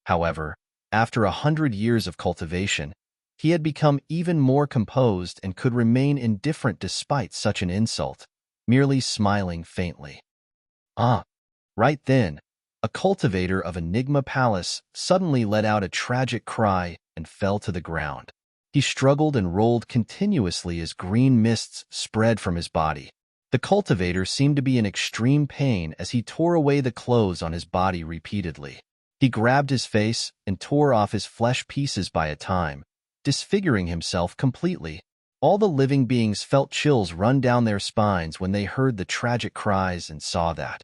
However, after 100 years of cultivation, he had become even more composed and could remain indifferent despite such an insult, merely smiling faintly. Right then, a cultivator of Enigma Palace suddenly let out a tragic cry and fell to the ground. He struggled and rolled continuously as green mists spread from his body. The cultivator seemed to be in extreme pain as he tore away the clothes on his body repeatedly. He grabbed his face and tore off his flesh pieces by a time, disfiguring himself completely. All the living beings felt chills run down their spines when they heard the tragic cries and saw that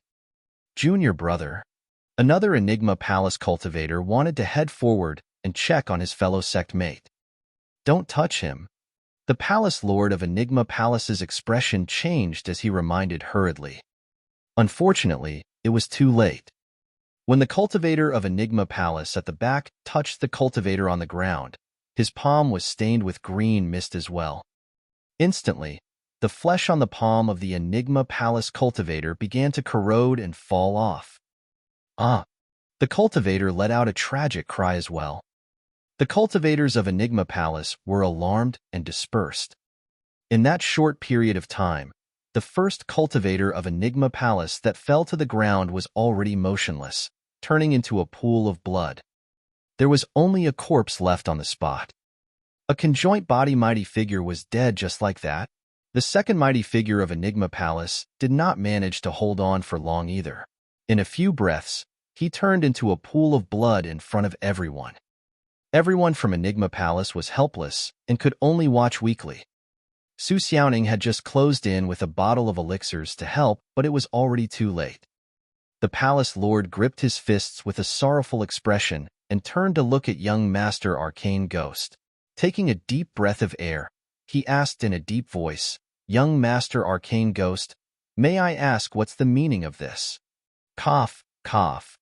junior brother, another Enigma Palace cultivator, wanted to head forward and check on his fellow sect mate. "Don't touch him." The Palace Lord of Enigma Palace's expression changed as he reminded hurriedly. Unfortunately, it was too late. When the cultivator of Enigma Palace at the back touched the cultivator on the ground, his palm was stained with green mist as well. Instantly, the flesh on the palm of the Enigma Palace cultivator began to corrode and fall off. Ah! The cultivator let out a tragic cry as well. The cultivators of Enigma Palace were alarmed and dispersed. In that short period of time, the first cultivator of Enigma Palace that fell to the ground was already motionless, turning into a pool of blood. There was only a corpse left on the spot. A conjoint body mighty figure was dead just like that. The second mighty figure of Enigma Palace did not manage to hold on for long either. In a few breaths, he turned into a pool of blood in front of everyone. Everyone from Enigma Palace was helpless and could only watch weakly. Su Xiaoning had just closed in with a bottle of elixirs to help, but it was already too late. The Palace Lord gripped his fists with a sorrowful expression and turned to look at young Master Arcane Ghost. Taking a deep breath of air, he asked in a deep voice, "Young Master Arcane Ghost, may I ask what's the meaning of this?" Cough, cough.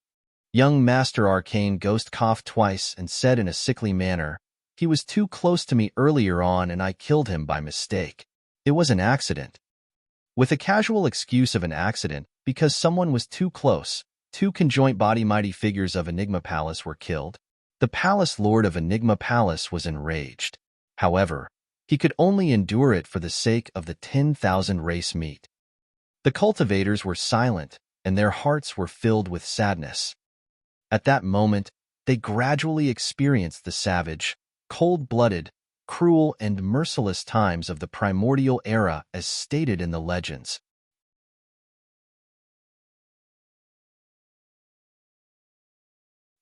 Young Master Arcane Ghost coughed twice and said in a sickly manner, "He was too close to me earlier on and I killed him by mistake. It was an accident." With a casual excuse of an accident, because someone was too close, two conjoint body mighty figures of Enigma Palace were killed. The Palace Lord of Enigma Palace was enraged. However, he could only endure it for the sake of the 10,000 race meat. The cultivators were silent, and their hearts were filled with sadness. At that moment, they gradually experienced the savage, cold-blooded, cruel, and merciless times of the primordial era as stated in the legends.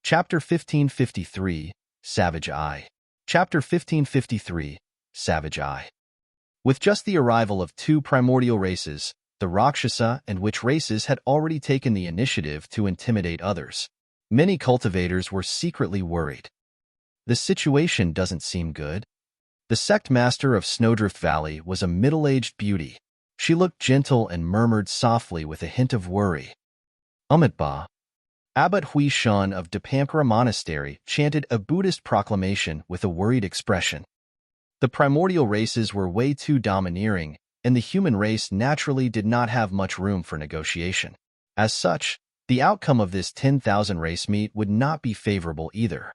Chapter 1553, Savage Eye. Chapter 1553, Savage Eye. With just the arrival of two primordial races, the Rakshasa and Witch races had already taken the initiative to intimidate others. Many cultivators were secretly worried. The situation doesn't seem good. The sect master of Snowdrift Valley was a middle-aged beauty. She looked gentle and murmured softly with a hint of worry. Ba. Abbot Hui Shun of Dipankara Monastery chanted a Buddhist proclamation with a worried expression. The primordial races were way too domineering, and the human race naturally did not have much room for negotiation. As such, the outcome of this 10,000 race meet would not be favorable either.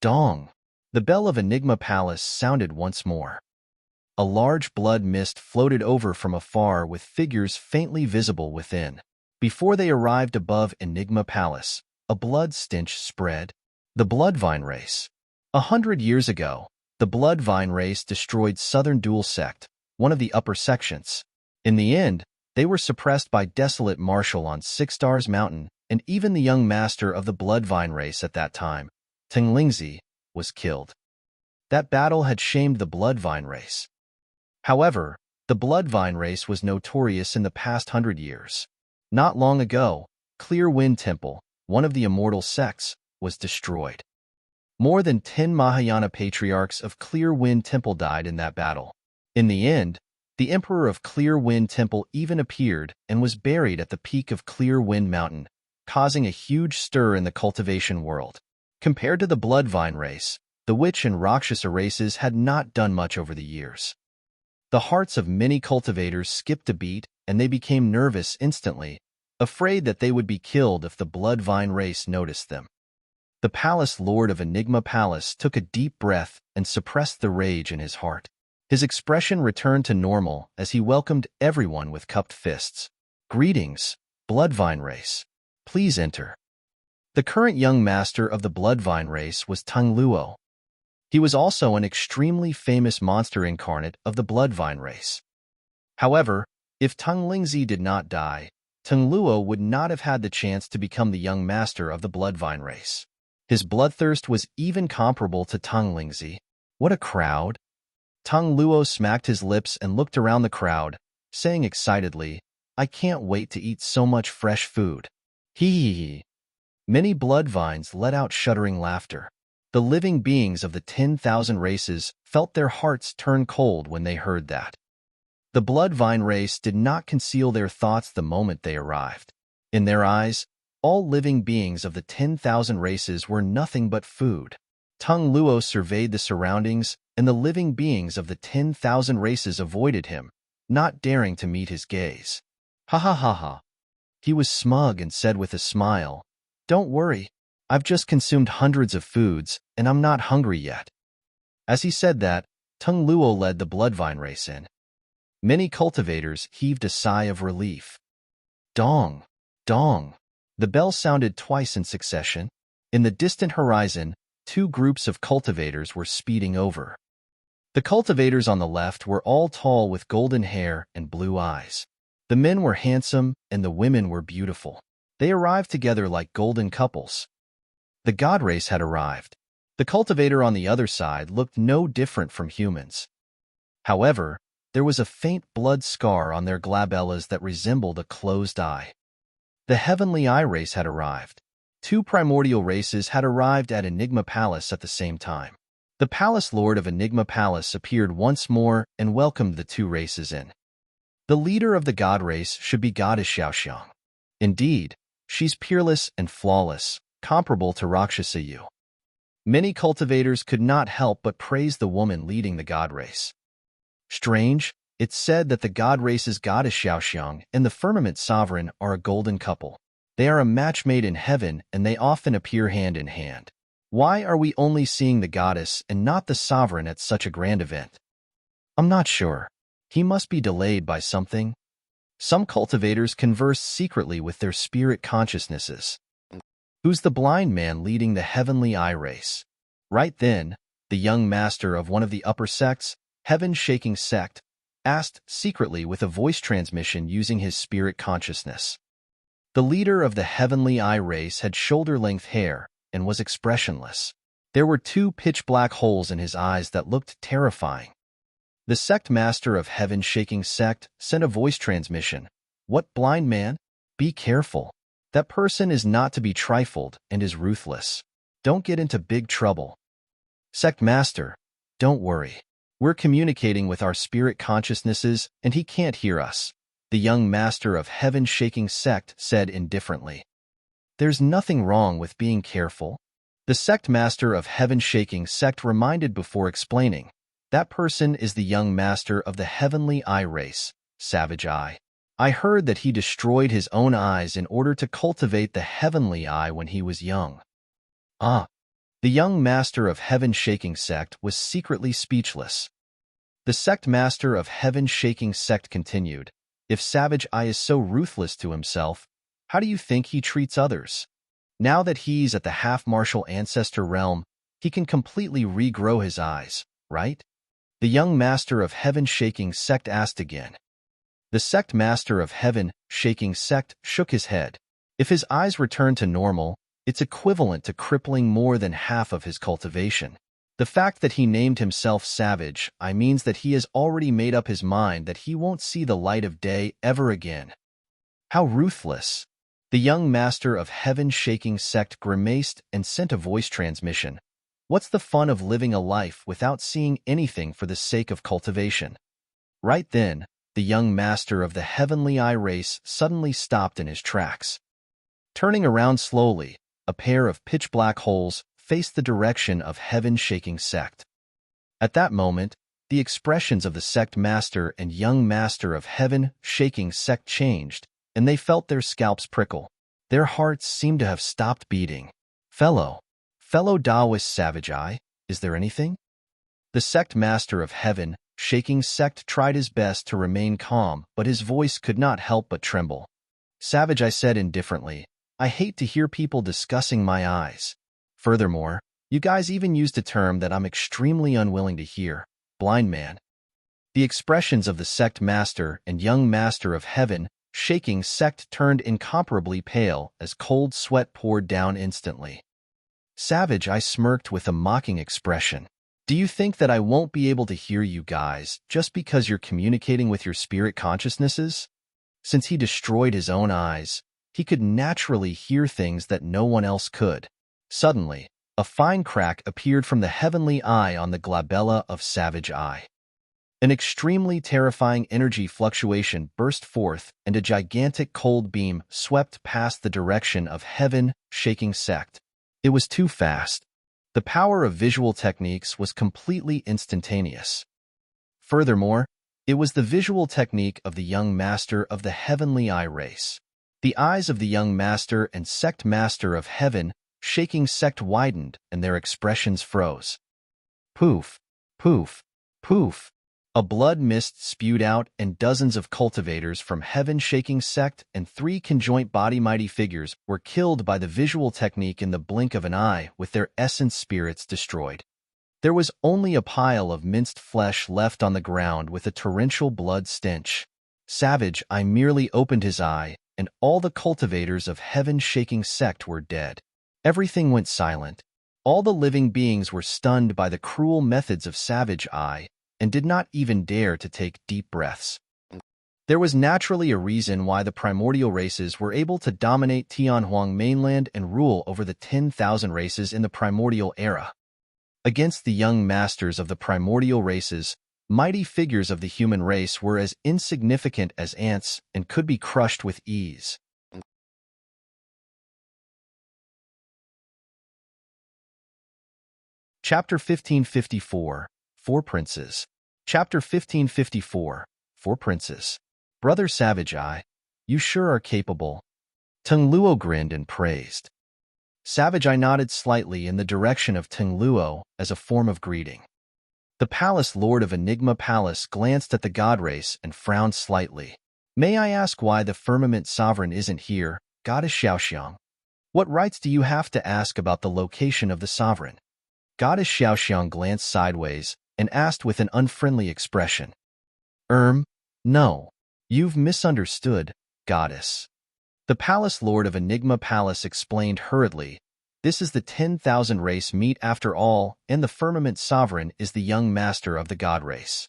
Dong! The bell of Enigma Palace sounded once more. A large blood mist floated over from afar with figures faintly visible within. Before they arrived above Enigma Palace, a blood stench spread. The Bloodvine race. 100 years ago, the Bloodvine race destroyed Southern Dual Sect, one of the upper sections. In the end, they were suppressed by Desolate Marshal on Six Stars Mountain, and even the young master of the Bloodvine race at that time, Tenglingzi, was killed. That battle had shamed the Bloodvine race. However, the Bloodvine race was notorious in the past 100 years. Not long ago, Clear Wind Temple, one of the immortal sects, was destroyed. More than 10 Mahayana patriarchs of Clear Wind Temple died in that battle. In the end, the Emperor of Clear Wind Temple even appeared and was buried at the peak of Clear Wind Mountain, causing a huge stir in the cultivation world. Compared to the Bloodvine race, the Witch and Rakshasa races had not done much over the years. The hearts of many cultivators skipped a beat, and they became nervous instantly, afraid that they would be killed if the Bloodvine race noticed them. The Palace Lord of Enigma Palace took a deep breath and suppressed the rage in his heart. His expression returned to normal as he welcomed everyone with cupped fists. "Greetings, Bloodvine race. Please enter." The current young master of the Bloodvine race was Tung Luo. He was also an extremely famous monster incarnate of the Bloodvine race. However, if Tung Lingzi did not die, Tung Luo would not have had the chance to become the young master of the Bloodvine race. His bloodthirst was even comparable to Tung Lingzi. What a crowd! Tung Luo smacked his lips and looked around the crowd, saying excitedly, I can't wait to eat so much fresh food. Hee hee hee. Many blood vines let out shuddering laughter. The living beings of the 10,000 races felt their hearts turn cold when they heard that. The blood vine race did not conceal their thoughts the moment they arrived. In their eyes, all living beings of the 10,000 races were nothing but food. Tung Luo surveyed the surroundings, and the living beings of the 10,000 races avoided him, not daring to meet his gaze. Ha ha ha ha. He was smug and said with a smile, Don't worry, I've just consumed hundreds of foods, and I'm not hungry yet. As he said that, Tung Luo led the bloodvine race in. Many cultivators heaved a sigh of relief. Dong, dong. The bell sounded twice in succession. In the distant horizon, two groups of cultivators were speeding over. The cultivators on the left were all tall with golden hair and blue eyes. The men were handsome and the women were beautiful. They arrived together like golden couples. The god race had arrived. The cultivator on the other side looked no different from humans. However, there was a faint blood scar on their glabellas that resembled a closed eye. The heavenly eye race had arrived. Two primordial races had arrived at Enigma Palace at the same time. The Palace Lord of Enigma Palace appeared once more and welcomed the two races in. The leader of the god race should be Goddess Xiaoxiang. Indeed, she's peerless and flawless, comparable to Rakshasas. Many cultivators could not help but praise the woman leading the god race. Strange, it's said that the god race's goddess Xiaoxiang and the firmament sovereign are a golden couple. They are a match made in heaven and they often appear hand in hand. Why are we only seeing the goddess and not the sovereign at such a grand event? I'm not sure. He must be delayed by something. Some cultivators converse secretly with their spirit consciousnesses. Who's the blind man leading the heavenly eye race? Right then, the young master of one of the upper sects, Heaven-Shaking Sect, asked secretly with a voice transmission using his spirit consciousness. The leader of the heavenly eye race had shoulder-length hair and was expressionless. There were two pitch-black holes in his eyes that looked terrifying. The sect master of Heaven-Shaking Sect sent a voice transmission. What blind man? Be careful. That person is not to be trifled and is ruthless. Don't get into big trouble. Sect master, don't worry. We're communicating with our spirit consciousnesses and he can't hear us, the young master of Heaven-Shaking Sect said indifferently. There's nothing wrong with being careful. The sect master of Heaven-Shaking Sect reminded before explaining. That person is the young master of the heavenly eye race, Savage Eye. I heard that he destroyed his own eyes in order to cultivate the heavenly eye when he was young. Ah. The young master of Heaven-Shaking Sect was secretly speechless. The sect master of Heaven-Shaking Sect continued, If Savage Eye is so ruthless to himself, how do you think he treats others? Now that he's at the half-martial Ancestor realm, he can completely regrow his eyes, right? The young master of Heaven-Shaking Sect asked again. The sect master of Heaven-Shaking Sect shook his head. If his eyes return to normal, it's equivalent to crippling more than half of his cultivation. The fact that he named himself Savage Eye means that he has already made up his mind that he won't see the light of day ever again. How ruthless! The young master of Heaven-Shaking Sect grimaced and sent a voice transmission. What's the fun of living a life without seeing anything for the sake of cultivation? Right then, the young master of the heavenly eye race suddenly stopped in his tracks. Turning around slowly, a pair of pitch-black holes faced the direction of Heaven-Shaking Sect. At that moment, the expressions of the sect master and young master of Heaven-Shaking Sect changed, and they felt their scalps prickle. Their hearts seemed to have stopped beating. Fellow Taoist Savage Eye, is there anything? The sect master of Heaven-Shaking Sect tried his best to remain calm, but his voice could not help but tremble. Savage Eye said indifferently, I hate to hear people discussing my eyes. Furthermore, you guys even used a term that I'm extremely unwilling to hear, blind man. The expressions of the sect master and young master of Heaven-Shaking Sect turned incomparably pale as cold sweat poured down instantly. Savage Eye smirked with a mocking expression. Do you think that I won't be able to hear you guys just because you're communicating with your spirit consciousnesses? Since he destroyed his own eyes, he could naturally hear things that no one else could. Suddenly, a fine crack appeared from the heavenly eye on the glabella of Savage Eye. An extremely terrifying energy fluctuation burst forth, and a gigantic cold beam swept past the direction of heaven, shaking sect. It was too fast. The power of visual techniques was completely instantaneous. Furthermore, it was the visual technique of the young master of the heavenly eye race. The eyes of the young master and sect master of heaven, shaking sect widened, and their expressions froze. Poof, poof, poof. A blood mist spewed out, and dozens of cultivators from heaven-shaking sect and 3 conjoint body mighty figures were killed by the visual technique in the blink of an eye, with their essence spirits destroyed. There was only a pile of minced flesh left on the ground with a torrential blood stench. Savage Eye merely opened his eye, and all the cultivators of heaven-shaking sect were dead. Everything went silent. All the living beings were stunned by the cruel methods of Savage Eye, and did not even dare to take deep breaths. There was naturally a reason why the primordial races were able to dominate Tianhuang mainland and rule over the 10,000 races in the primordial era. Against the young masters of the primordial races, mighty figures of the human race were as insignificant as ants and could be crushed with ease. Chapter 1554, 4 Princes. Chapter 1554, 4 Princes. Brother Savage Eye, you sure are capable. Tung Luo grinned and praised. Savage Eye nodded slightly in the direction of Tung Luo as a form of greeting. The Palace Lord of Enigma Palace glanced at the god race and frowned slightly. May I ask why the Firmament Sovereign isn't here, Goddess Xiaoxiang? What rights do you have to ask about the location of the Sovereign? Goddess Xiaoxiang glanced sideways and asked with an unfriendly expression. No. You've misunderstood, Goddess. The Palace Lord of Enigma Palace explained hurriedly. This is the 10,000 race meet after all, and the Firmament Sovereign is the young master of the God race.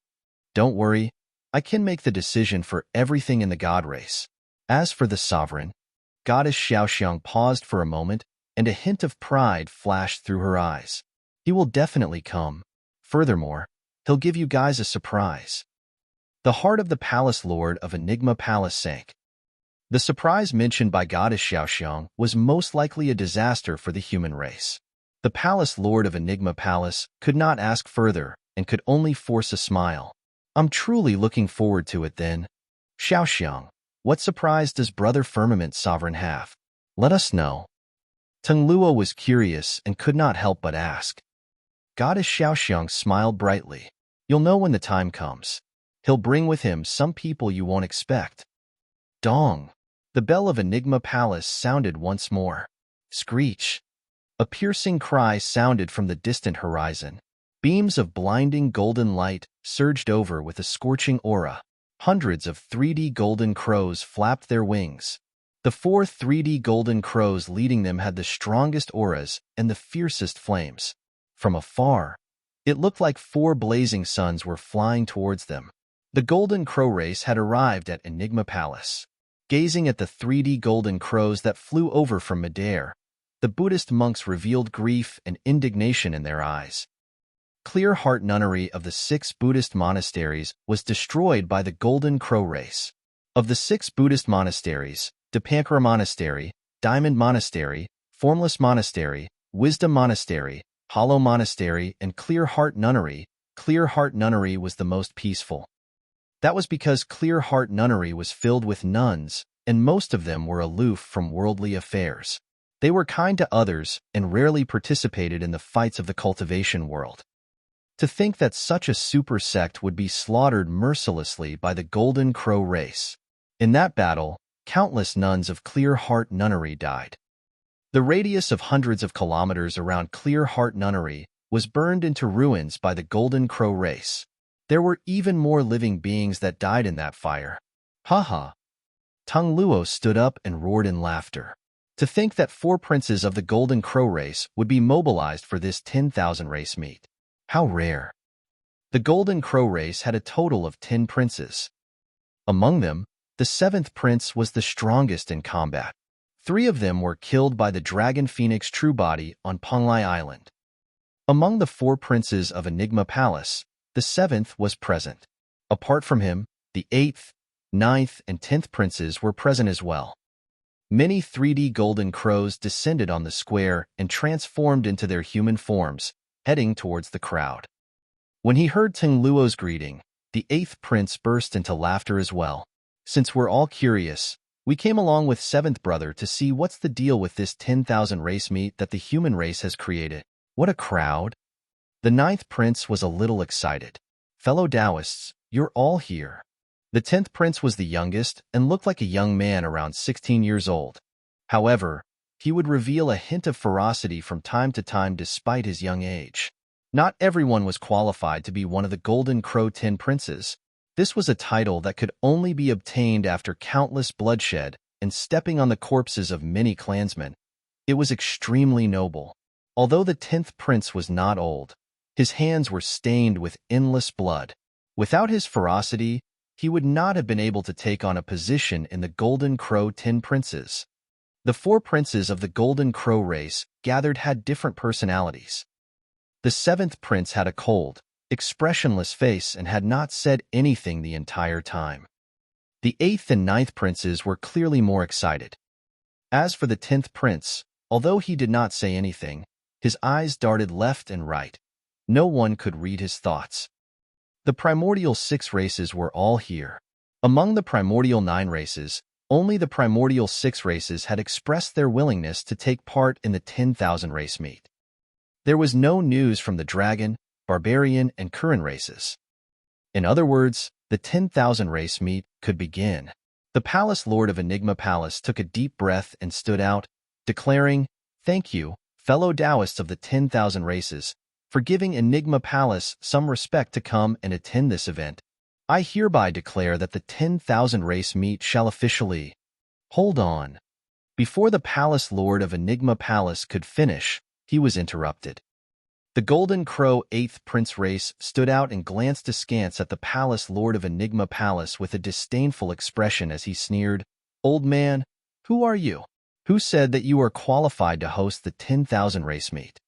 Don't worry, I can make the decision for everything in the God race. As for the Sovereign, Goddess Xiaoxiang paused for a moment, and a hint of pride flashed through her eyes. He will definitely come. Furthermore, he'll give you guys a surprise. The heart of the Palace Lord of Enigma Palace sank. The surprise mentioned by Goddess Xiaoxiang was most likely a disaster for the human race. The Palace Lord of Enigma Palace could not ask further and could only force a smile. I'm truly looking forward to it then. Xiaoxiang, what surprise does Brother Firmament Sovereign have? Let us know. Tung Luo was curious and could not help but ask. Goddess Xiaoxiang smiled brightly. You'll know when the time comes. He'll bring with him some people you won't expect. Dong. The bell of Enigma Palace sounded once more. Screech. A piercing cry sounded from the distant horizon. Beams of blinding golden light surged over with a scorching aura. Hundreds of 3D golden crows flapped their wings. The 4 3D golden crows leading them had the strongest auras and the fiercest flames. From afar, it looked like 4 blazing suns were flying towards them. The Golden Crow race had arrived at Enigma Palace. Gazing at the 3D golden crows that flew over from midair, the Buddhist monks revealed grief and indignation in their eyes. Clear Heart Nunnery of the 6 Buddhist monasteries was destroyed by the Golden Crow race. Of the 6 Buddhist monasteries, Dipankara Monastery, Diamond Monastery, Formless Monastery, Wisdom Monastery, Hollow Monastery, and Clear Heart Nunnery, Clear Heart Nunnery was the most peaceful. That was because Clear Heart Nunnery was filled with nuns, and most of them were aloof from worldly affairs. They were kind to others and rarely participated in the fights of the cultivation world. To think that such a super sect would be slaughtered mercilessly by the Golden Crow race. In that battle, countless nuns of Clear Heart Nunnery died. The radius of hundreds of kilometers around Clear Heart Nunnery was burned into ruins by the Golden Crow race. There were even more living beings that died in that fire. Ha! Tung Luo stood up and roared in laughter. To think that 4 princes of the Golden Crow race would be mobilized for this 10,000 race meet. How rare. The Golden Crow race had a total of 10 princes. Among them, the 7th prince was the strongest in combat. 3 of them were killed by the Dragon Phoenix True Body on Penglai Island. Among the 4 princes of Enigma Palace, the 7th was present. Apart from him, the 8th, 9th, and 10th princes were present as well. Many 3D golden crows descended on the square and transformed into their human forms, heading towards the crowd. When he heard Ting Luo's greeting, the 8th prince burst into laughter as well. Since we're all curious, we came along with 7th brother to see what's the deal with this 10,000 race meat that the human race has created. What a crowd! The 9th prince was a little excited. Fellow Taoists, you're all here. The 10th prince was the youngest and looked like a young man around 16 years old. However, he would reveal a hint of ferocity from time to time despite his young age. Not everyone was qualified to be one of the Golden Crow 10 princes. This was a title that could only be obtained after countless bloodshed and stepping on the corpses of many clansmen. It was extremely noble. Although the 10th prince was not old, his hands were stained with endless blood. Without his ferocity, he would not have been able to take on a position in the Golden Crow 10 princes. The 4 princes of the Golden Crow race gathered had different personalities. The 7th prince had a cold, expressionless face and had not said anything the entire time. The 8th and 9th princes were clearly more excited. As for the 10th prince, although he did not say anything, his eyes darted left and right. No one could read his thoughts. The primordial 6 races were all here. Among the primordial 9 races, only the primordial 6 races had expressed their willingness to take part in the 10,000 race meet. There was no news from the Dragon, Barbarian, and Current races. In other words, the 10,000 race meet could begin. The Palace Lord of Enigma Palace took a deep breath and stood out, declaring, "Thank you, fellow Taoists of the 10,000 races, for giving Enigma Palace some respect to come and attend this event. I hereby declare that the 10,000 race meet shall officially..." Hold on. Before the Palace Lord of Enigma Palace could finish, he was interrupted. The Golden Crow 8th Prince race stood out and glanced askance at the Palace Lord of Enigma Palace with a disdainful expression as he sneered, "Old man, who are you? Who said that you are qualified to host the 10,000 race meet?"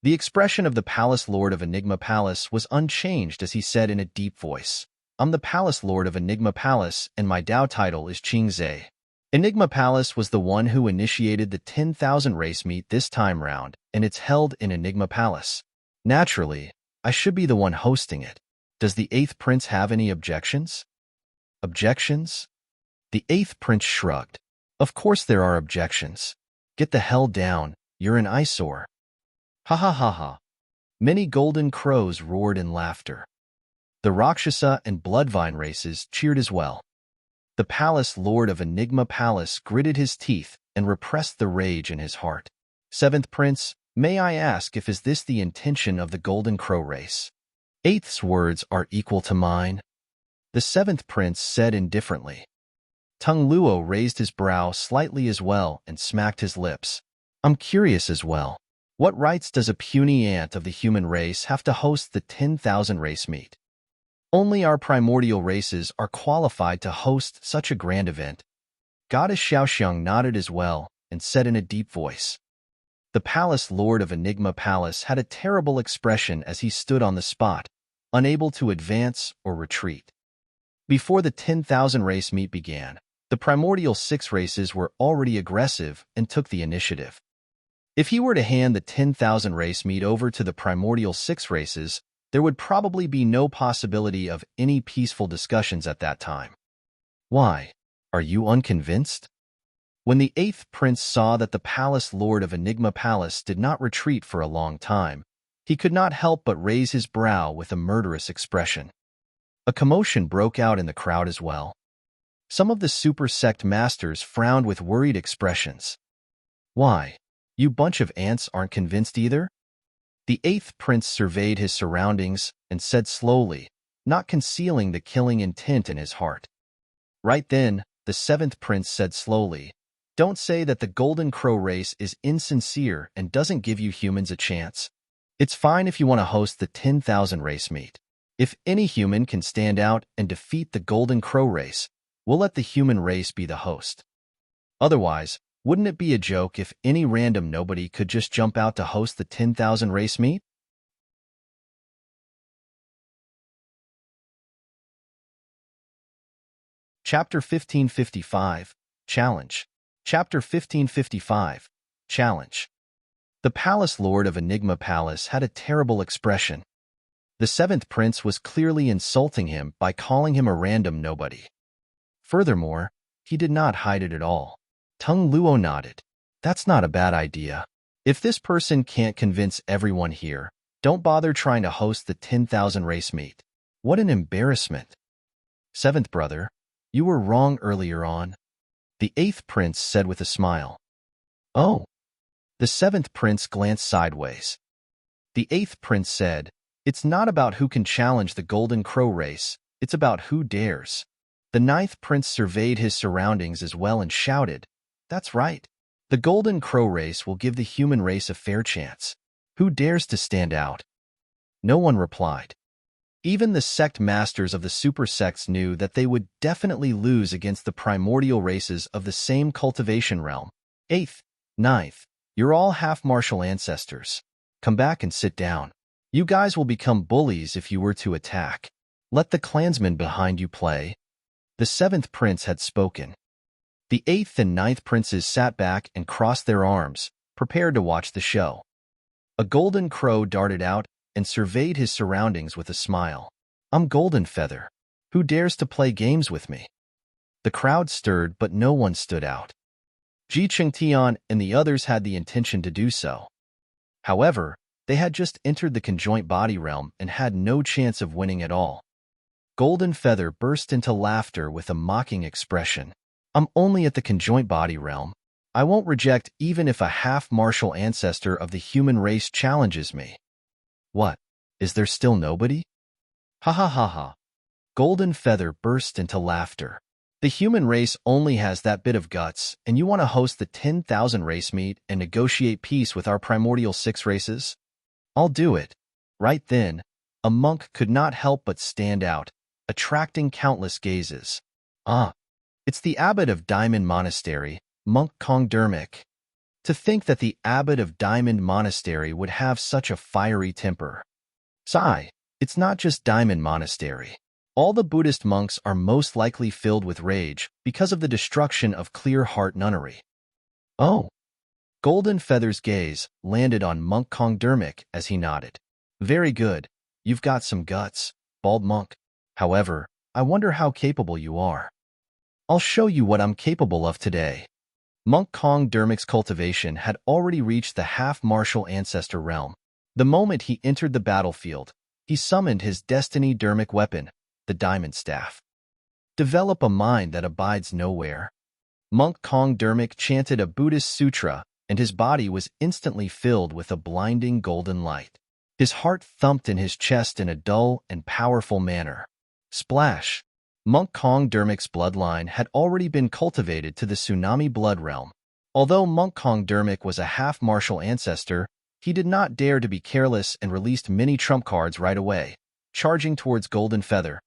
The expression of the Palace Lord of Enigma Palace was unchanged as he said in a deep voice, "I'm the Palace Lord of Enigma Palace and my Dao title is Qing Zhe." Enigma Palace was the one who initiated the 10,000 race meet this time round, and it's held in Enigma Palace. Naturally, I should be the one hosting it. Does the 8th Prince have any objections? Objections? The 8th Prince shrugged. Of course there are objections. Get the hell down, you're an eyesore. Ha ha ha ha. Many golden crows roared in laughter. The Rakshasa and Bloodvine races cheered as well. The Palace Lord of Enigma Palace gritted his teeth and repressed the rage in his heart. 7th Prince, may I ask if is this the intention of the Golden Crow race? 8th's words are equal to mine. The 7th Prince said indifferently. Tung Luo raised his brow slightly as well and smacked his lips. I'm curious as well. What rights does a puny ant of the human race have to host the 10,000 race meet? Only our primordial races are qualified to host such a grand event. Goddess Xiaoxiang nodded as well and said in a deep voice. The Palace Lord of Enigma Palace had a terrible expression as he stood on the spot, unable to advance or retreat. Before the 10,000 race meet began, the primordial 6 races were already aggressive and took the initiative. If he were to hand the 10,000 race meet over to the primordial 6 races, there would probably be no possibility of any peaceful discussions at that time. Why? Are you unconvinced? When the 8th Prince saw that the Palace Lord of Enigma Palace did not retreat for a long time, he could not help but raise his brow with a murderous expression. A commotion broke out in the crowd as well. Some of the super sect masters frowned with worried expressions. Why? You bunch of ants aren't convinced either? The 8th Prince surveyed his surroundings and said slowly, not concealing the killing intent in his heart. Right then, the 7th Prince said slowly, "Don't say that the Golden Crow race is insincere and doesn't give you humans a chance. It's fine if you want to host the 10,000 race meet. If any human can stand out and defeat the Golden Crow race, we'll let the human race be the host. Otherwise, wouldn't it be a joke if any random nobody could just jump out to host the 10,000 race meet? Chapter 1555, Challenge. Chapter 1555, Challenge. The Palace Lord of Enigma Palace had a terrible expression. The seventh prince was clearly insulting him by calling him a random nobody. Furthermore, he did not hide it at all. Tung Luo nodded. That's not a bad idea. If this person can't convince everyone here, don't bother trying to host the 10,000 race meet. What an embarrassment. Seventh brother, you were wrong earlier on. The eighth prince said with a smile. Oh. The seventh prince glanced sideways. The eighth prince said, it's not about who can challenge the Golden Crow race, it's about who dares. The ninth prince surveyed his surroundings as well and shouted, that's right. The Golden Crow race will give the human race a fair chance. Who dares to stand out? No one replied. Even the sect masters of the super sects knew that they would definitely lose against the primordial races of the same cultivation realm. Eighth, ninth, you're all half-martial ancestors. Come back and sit down. You guys will become bullies if you were to attack. Let the clansmen behind you play. The seventh prince had spoken. The eighth and ninth princes sat back and crossed their arms, prepared to watch the show. A golden crow darted out and surveyed his surroundings with a smile. I'm Golden Feather. Who dares to play games with me? The crowd stirred, but no one stood out. Ji Chengtian and the others had the intention to do so. However, they had just entered the conjoint body realm and had no chance of winning at all. Golden Feather burst into laughter with a mocking expression. I'm only at the conjoint body realm. I won't reject even if a half-martial ancestor of the human race challenges me. What? Is there still nobody? Ha ha ha ha. Golden Feather burst into laughter. The human race only has that bit of guts, and you want to host the 10,000 race meet and negotiate peace with our primordial 6 races? I'll do it. Right then, a monk could not help but stand out, attracting countless gazes. Ah, it's the abbot of Diamond Monastery, Monk Kong Dermic. To think that the abbot of Diamond Monastery would have such a fiery temper. Sigh, it's not just Diamond Monastery. All the Buddhist monks are most likely filled with rage because of the destruction of Clear Heart Nunnery. Oh. Golden Feather's gaze landed on Monk Kong Dermic as he nodded. Very good. You've got some guts, bald monk. However, I wonder how capable you are. I'll show you what I'm capable of today. Monk Kong Dermic's cultivation had already reached the half-martial ancestor realm. The moment he entered the battlefield, he summoned his destiny Dermic weapon, the Diamond Staff. Develop a mind that abides nowhere. Monk Kong Dermic chanted a Buddhist sutra, and his body was instantly filled with a blinding golden light. His heart thumped in his chest in a dull and powerful manner. Splash! Monk Kong Dermic's bloodline had already been cultivated to the tsunami blood realm. Although Monk Kong Dermic was a half-martial ancestor, he did not dare to be careless and released many trump cards right away, charging towards Golden Feather.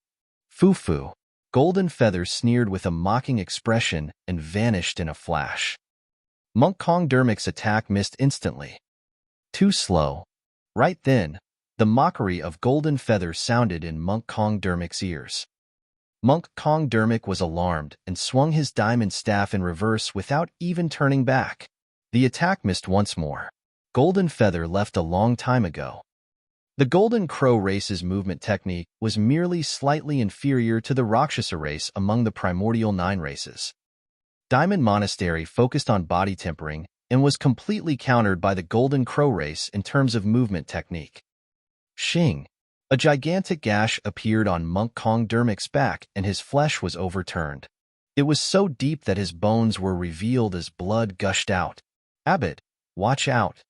Foo-foo. Golden Feather sneered with a mocking expression and vanished in a flash. Monk Kong Dermic's attack missed instantly. Too slow. Right then, the mockery of Golden Feather sounded in Monk Kong Dermic's ears. Monk Kong Dermic was alarmed and swung his diamond staff in reverse without even turning back. The attack missed once more. Golden Feather left a long time ago. The Golden Crow race's movement technique was merely slightly inferior to the Rakshasa race among the primordial 9 races. Diamond Monastery focused on body tempering and was completely countered by the Golden Crow race in terms of movement technique. Shing! A gigantic gash appeared on Monk Kong Dermic's back and his flesh was overturned. It was so deep that his bones were revealed as blood gushed out. Abbot, watch out!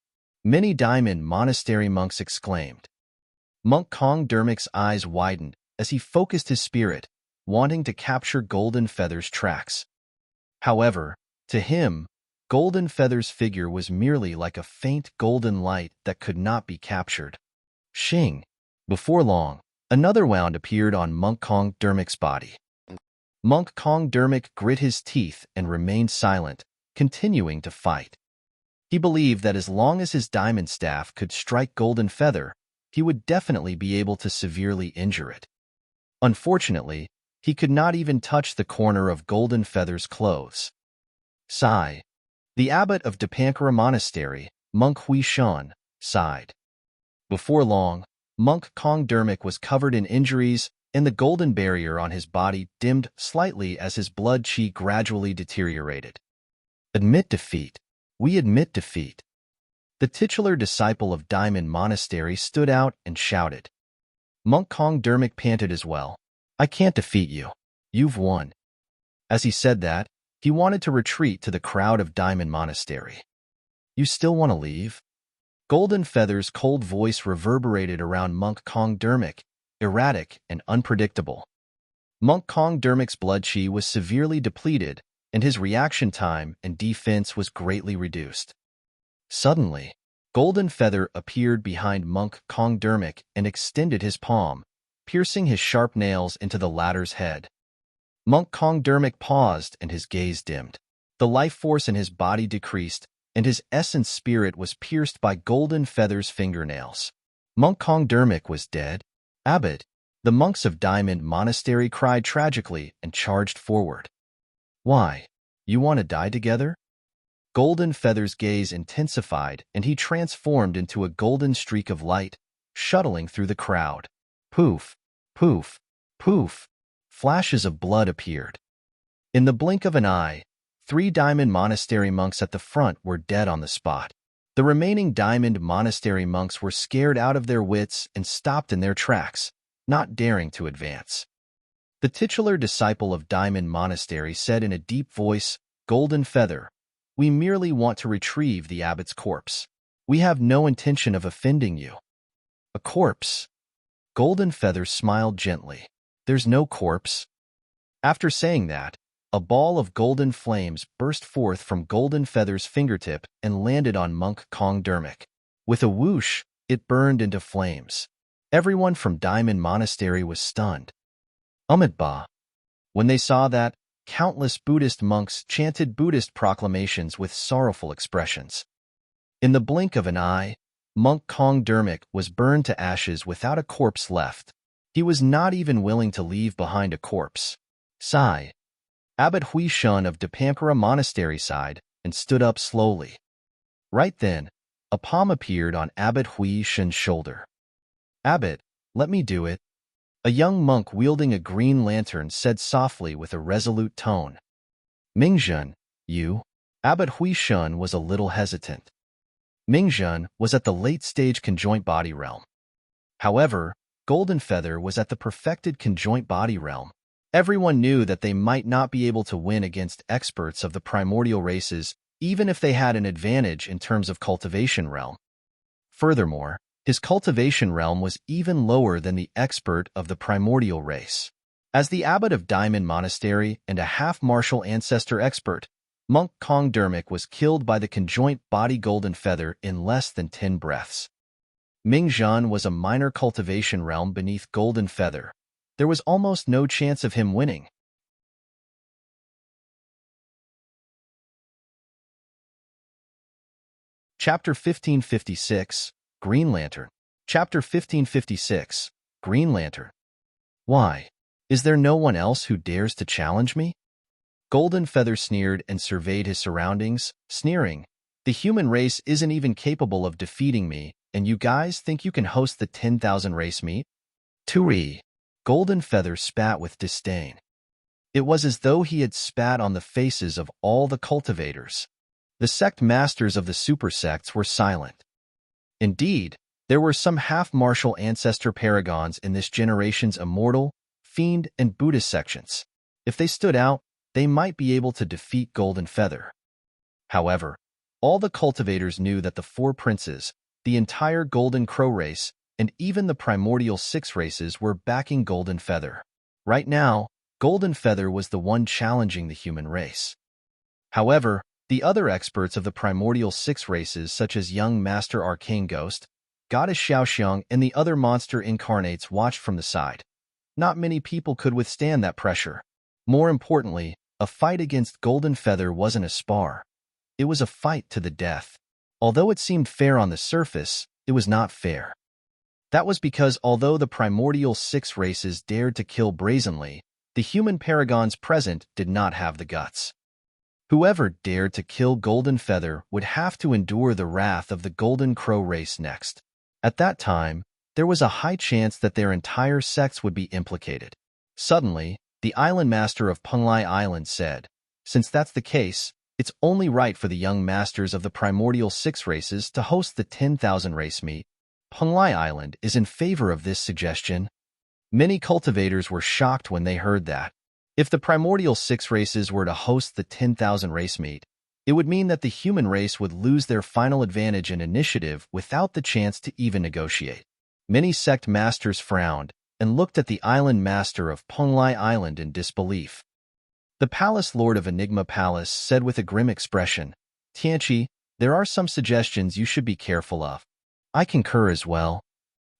Many Diamond Monastery monks exclaimed. Monk Kong Dermic's eyes widened as he focused his spirit, wanting to capture Golden Feather's tracks. However, to him, Golden Feather's figure was merely like a faint golden light that could not be captured. Shing! Before long, another wound appeared on Monk Kong Dermic's body. Monk Kong Dermic grit his teeth and remained silent, continuing to fight. He believed that as long as his diamond staff could strike Golden Feather, he would definitely be able to severely injure it. Unfortunately, he could not even touch the corner of Golden Feather's clothes. Sigh. The abbot of Dipankara Monastery, Monk Hui Shan, sighed. Before long, Monk Kong Dermic was covered in injuries, and the golden barrier on his body dimmed slightly as his blood chi gradually deteriorated. Admit defeat. We admit defeat. The titular disciple of Diamond Monastery stood out and shouted. Monk Kong Dermic panted as well. I can't defeat you. You've won. As he said that, he wanted to retreat to the crowd of Diamond Monastery. You still want to leave? Golden Feather's cold voice reverberated around Monk Kong Dermic, erratic and unpredictable. Monk Kong Dermic's blood chi was severely depleted, and his reaction time and defense was greatly reduced. Suddenly, Golden Feather appeared behind Monk Kong Dermic and extended his palm, piercing his sharp nails into the latter's head. Monk Kong Dermic paused and his gaze dimmed. The life force in his body decreased, and his essence spirit was pierced by Golden Feather's fingernails. Monk Kong Dermic was dead. Abbot, the monks of Diamond Monastery cried tragically and charged forward. Why? You want to die together? Golden Feather's gaze intensified, and he transformed into a golden streak of light, shuttling through the crowd. Poof, poof, poof. Flashes of blood appeared. In the blink of an eye, 3 Diamond Monastery monks at the front were dead on the spot. The remaining Diamond Monastery monks were scared out of their wits and stopped in their tracks, not daring to advance. The titular disciple of Diamond Monastery said in a deep voice, Golden Feather, we merely want to retrieve the abbot's corpse. We have no intention of offending you. A corpse? Golden Feather smiled gently. There's no corpse. After saying that, a ball of golden flames burst forth from Golden Feather's fingertip and landed on Monk Kong Dermic. With a whoosh, it burned into flames. Everyone from Diamond Monastery was stunned. Ba. When they saw that, countless Buddhist monks chanted Buddhist proclamations with sorrowful expressions. In the blink of an eye, Monk Kong Dermic was burned to ashes without a corpse left. He was not even willing to leave behind a corpse. Sigh. Abbot Hui Shun of Dipankara Monastery sighed and stood up slowly. Right then, a palm appeared on Abbot Hui Shun's shoulder. Abbot, let me do it. A young monk wielding a green lantern said softly with a resolute tone. Mingzhen, you? Abbot Hui Shun was a little hesitant. Mingzhen was at the late-stage conjoint body realm. However, Golden Feather was at the perfected conjoint body realm. Everyone knew that they might not be able to win against experts of the primordial races, even if they had an advantage in terms of cultivation realm. Furthermore, his cultivation realm was even lower than the expert of the primordial race. As the abbot of Diamond Monastery and a half-martial ancestor expert, Monk Kong Dermic was killed by the conjoint body Golden Feather in less than 10 breaths. Mingzhen was a minor cultivation realm beneath Golden Feather. There was almost no chance of him winning. Chapter 1556, Green Lantern. Chapter 1556, Green Lantern. Why? Is there no one else who dares to challenge me? Golden Feather sneered and surveyed his surroundings, sneering. The human race isn't even capable of defeating me, and you guys think you can host the 10,000 race meet? Turi. Golden Feather spat with disdain. It was as though he had spat on the faces of all the cultivators. The sect masters of the super sects were silent. Indeed, there were some half-martial ancestor paragons in this generation's immortal, fiend, and Buddhist sections. If they stood out, they might be able to defeat Golden Feather. However, all the cultivators knew that the 4 princes, the entire Golden Crow race, and even the primordial 6 races were backing Golden Feather. Right now, Golden Feather was the one challenging the human race. However, The other experts of the primordial 6 races, such as young Master Arcane Ghost, Goddess Xiaoxiang, and the other monster incarnates, watched from the side. Not many people could withstand that pressure. More importantly, a fight against Golden Feather wasn't a spar. It was a fight to the death. Although it seemed fair on the surface, it was not fair. That was because although the primordial 6 races dared to kill brazenly, the human paragons present did not have the guts. Whoever dared to kill Golden Feather would have to endure the wrath of the Golden Crow race next. At that time, there was a high chance that their entire sects would be implicated. Suddenly, the island master of Penglai Island said, "Since that's the case, it's only right for the young masters of the primordial 6 races to host the 10,000 race meet. Penglai Island is in favor of this suggestion." Many cultivators were shocked when they heard that. If the primordial 6 races were to host the 10,000 race meet, it would mean that the human race would lose their final advantage in initiative without the chance to even negotiate. Many sect masters frowned and looked at the island master of Penglai Island in disbelief. The palace lord of Enigma Palace said with a grim expression, "Tianqi, there are some suggestions you should be careful of." "I concur as well."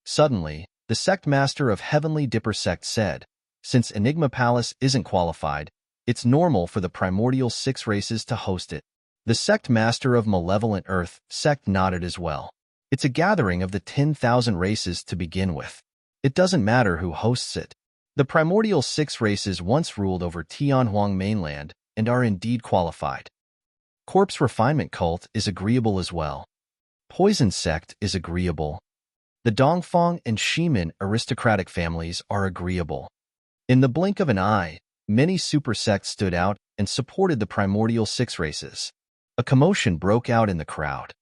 Suddenly, the sect master of Heavenly Dipper sect said, "Since Enigma Palace isn't qualified, it's normal for the primordial 6 races to host it." The sect master of Malevolent Earth sect nodded as well. "It's a gathering of the 10,000 races to begin with. It doesn't matter who hosts it. The primordial 6 races once ruled over Tianhuang mainland and are indeed qualified. Corpse Refinement Cult is agreeable as well. Poison Sect is agreeable. The Dongfang and Shimin aristocratic families are agreeable." In the blink of an eye, many super sects stood out and supported the primordial 6 races. A commotion broke out in the crowd.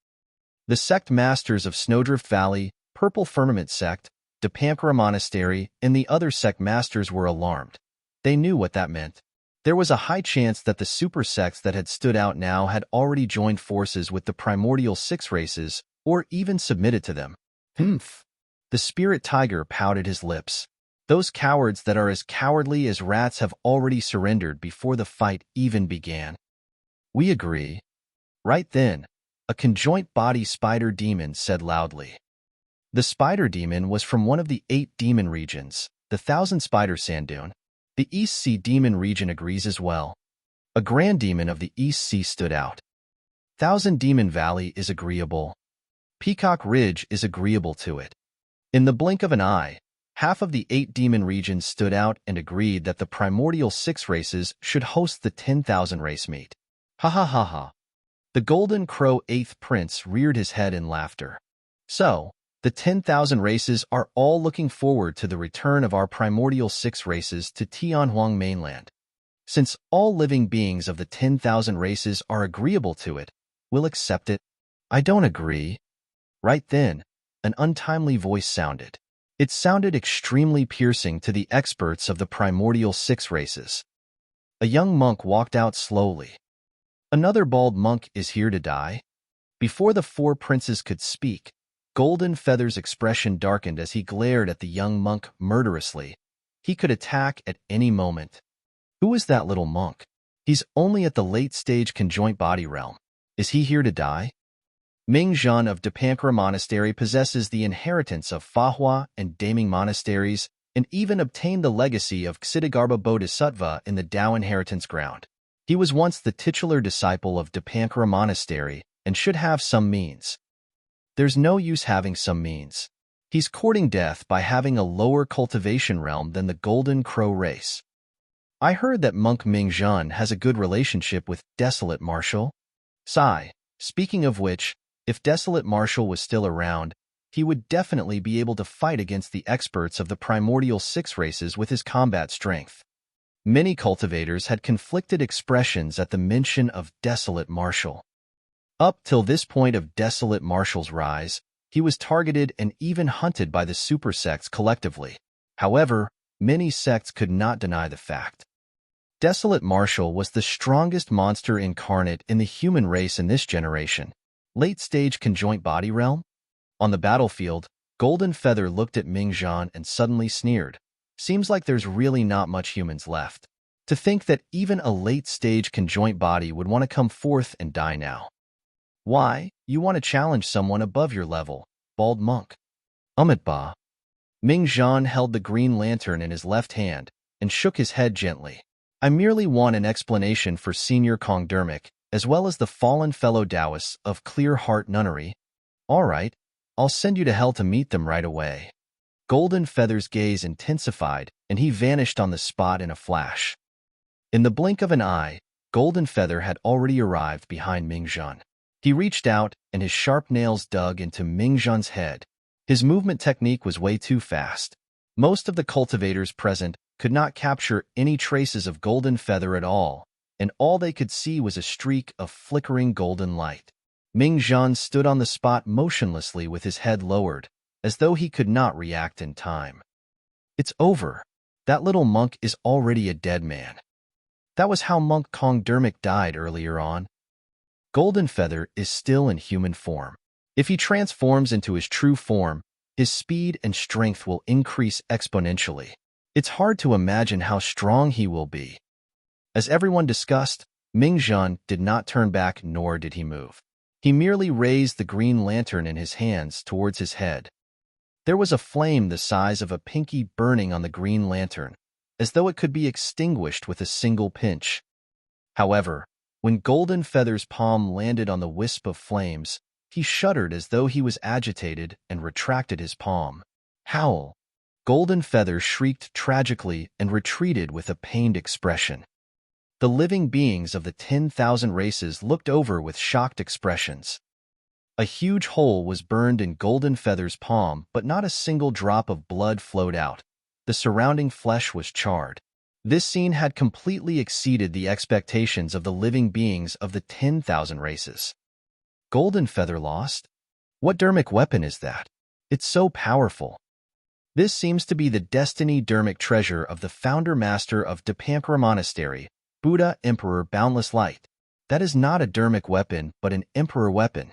The sect masters of Snowdrift Valley, Purple Firmament Sect, Dipankara Monastery, and the other sect masters were alarmed. They knew what that meant. There was a high chance that the super sects that had stood out now had already joined forces with the primordial 6 races, or even submitted to them. "Humph." The spirit tiger pouted his lips. "Those cowards that are as cowardly as rats have already surrendered before the fight even began." "We agree." Right then, a conjoint body spider demon said loudly. The spider demon was from one of the 8 demon regions, the Thousand Spider Sandoon. The East Sea demon region agrees as well. A grand demon of the East Sea stood out. Thousand Demon Valley is agreeable. Peacock Ridge is agreeable to it. In the blink of an eye, half of the 8 demon regions stood out and agreed that the primordial 6 races should host the 10,000 race meet. Ha ha ha ha. The Golden Crow 8th Prince reared his head in laughter. "So, the 10,000 races are all looking forward to the return of our primordial 6 races to Tianhuang mainland. Since all living beings of the 10,000 races are agreeable to it, we'll accept it." "I don't agree." Right then, an untimely voice sounded. It sounded extremely piercing to the experts of the primordial 6 races. A young monk walked out slowly. "Another bald monk is here to die?" Before the 4 princes could speak, Golden Feather's expression darkened as he glared at the young monk murderously. He could attack at any moment. Who is that little monk? He's only at the late-stage conjoint body realm. Is he here to die? Ming Zhan of Dipankara Monastery possesses the inheritance of Fahua and Daming monasteries and even obtained the legacy of Ksitigarbha Bodhisattva in the Tao inheritance ground. He was once the titular disciple of Dipankara Monastery and should have some means. There's no use having some means. He's courting death by having a lower cultivation realm than the Golden Crow race. I heard that Monk Ming Zhan has a good relationship with Desolate Marshal. Sigh. Speaking of which, if Desolate Marshal was still around, he would definitely be able to fight against the experts of the primordial 6 races with his combat strength. Many cultivators had conflicted expressions at the mention of Desolate Marshal. Up till this point of Desolate Marshal's rise, he was targeted and even hunted by the super sects collectively. However, many sects could not deny the fact. Desolate Marshal was the strongest monster incarnate in the human race in this generation. Late-stage conjoint body realm? On the battlefield, Golden Feather looked at Ming Zhan and suddenly sneered. Seems like there's really not much humans left. To think that even a late-stage conjoint body would want to come forth and die now. Why? You want to challenge someone above your level, bald monk. Ba. Ming Zhan held the green lantern in his left hand and shook his head gently. I merely want an explanation for Senior Kongdermic, as well as the fallen fellow Taoists of Clear Heart Nunnery. All right, I'll send you to hell to meet them right away. Golden Feather's gaze intensified, and he vanished on the spot in a flash. In the blink of an eye, Golden Feather had already arrived behind Ming Zhan. He reached out, and his sharp nails dug into Ming Zhan's head. His movement technique was way too fast. Most of the cultivators present could not capture any traces of Golden Feather at all, and all they could see was a streak of flickering golden light. Ming Zhan stood on the spot motionlessly with his head lowered, as though he could not react in time. It's over. That little monk is already a dead man. That was how Monk Kongdermic died earlier on. Golden Feather is still in human form. If he transforms into his true form, his speed and strength will increase exponentially. It's hard to imagine how strong he will be. As everyone discussed, Ming Zhan did not turn back nor did he move. He merely raised the green lantern in his hands towards his head. There was a flame the size of a pinky burning on the green lantern, as though it could be extinguished with a single pinch. However, when Golden Feather's palm landed on the wisp of flames, he shuddered as though he was agitated and retracted his palm. Howl! Golden Feather shrieked tragically and retreated with a pained expression. The living beings of the 10,000 races looked over with shocked expressions. A huge hole was burned in Golden Feather's palm, but not a single drop of blood flowed out. The surrounding flesh was charred. This scene had completely exceeded the expectations of the living beings of the 10,000 races. Golden Feather lost? What dermic weapon is that? It's so powerful. This seems to be the destiny dermic treasure of the founder master of Dipankara Monastery, Buddha Emperor Boundless Light. That is not a dermic weapon, but an emperor weapon.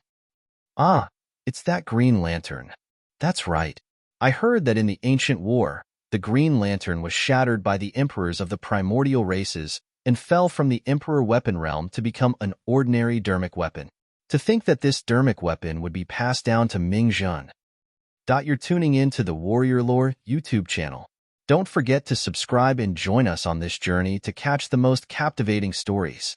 Ah, it's that green lantern. That's right. I heard that in the ancient war, the green lantern was shattered by the emperors of the primordial races and fell from the emperor weapon realm to become an ordinary dermic weapon. To think that this dermic weapon would be passed down to Ming Zhan. You're tuning in to the Warrior Lore YouTube channel. Don't forget to subscribe and join us on this journey to catch the most captivating stories.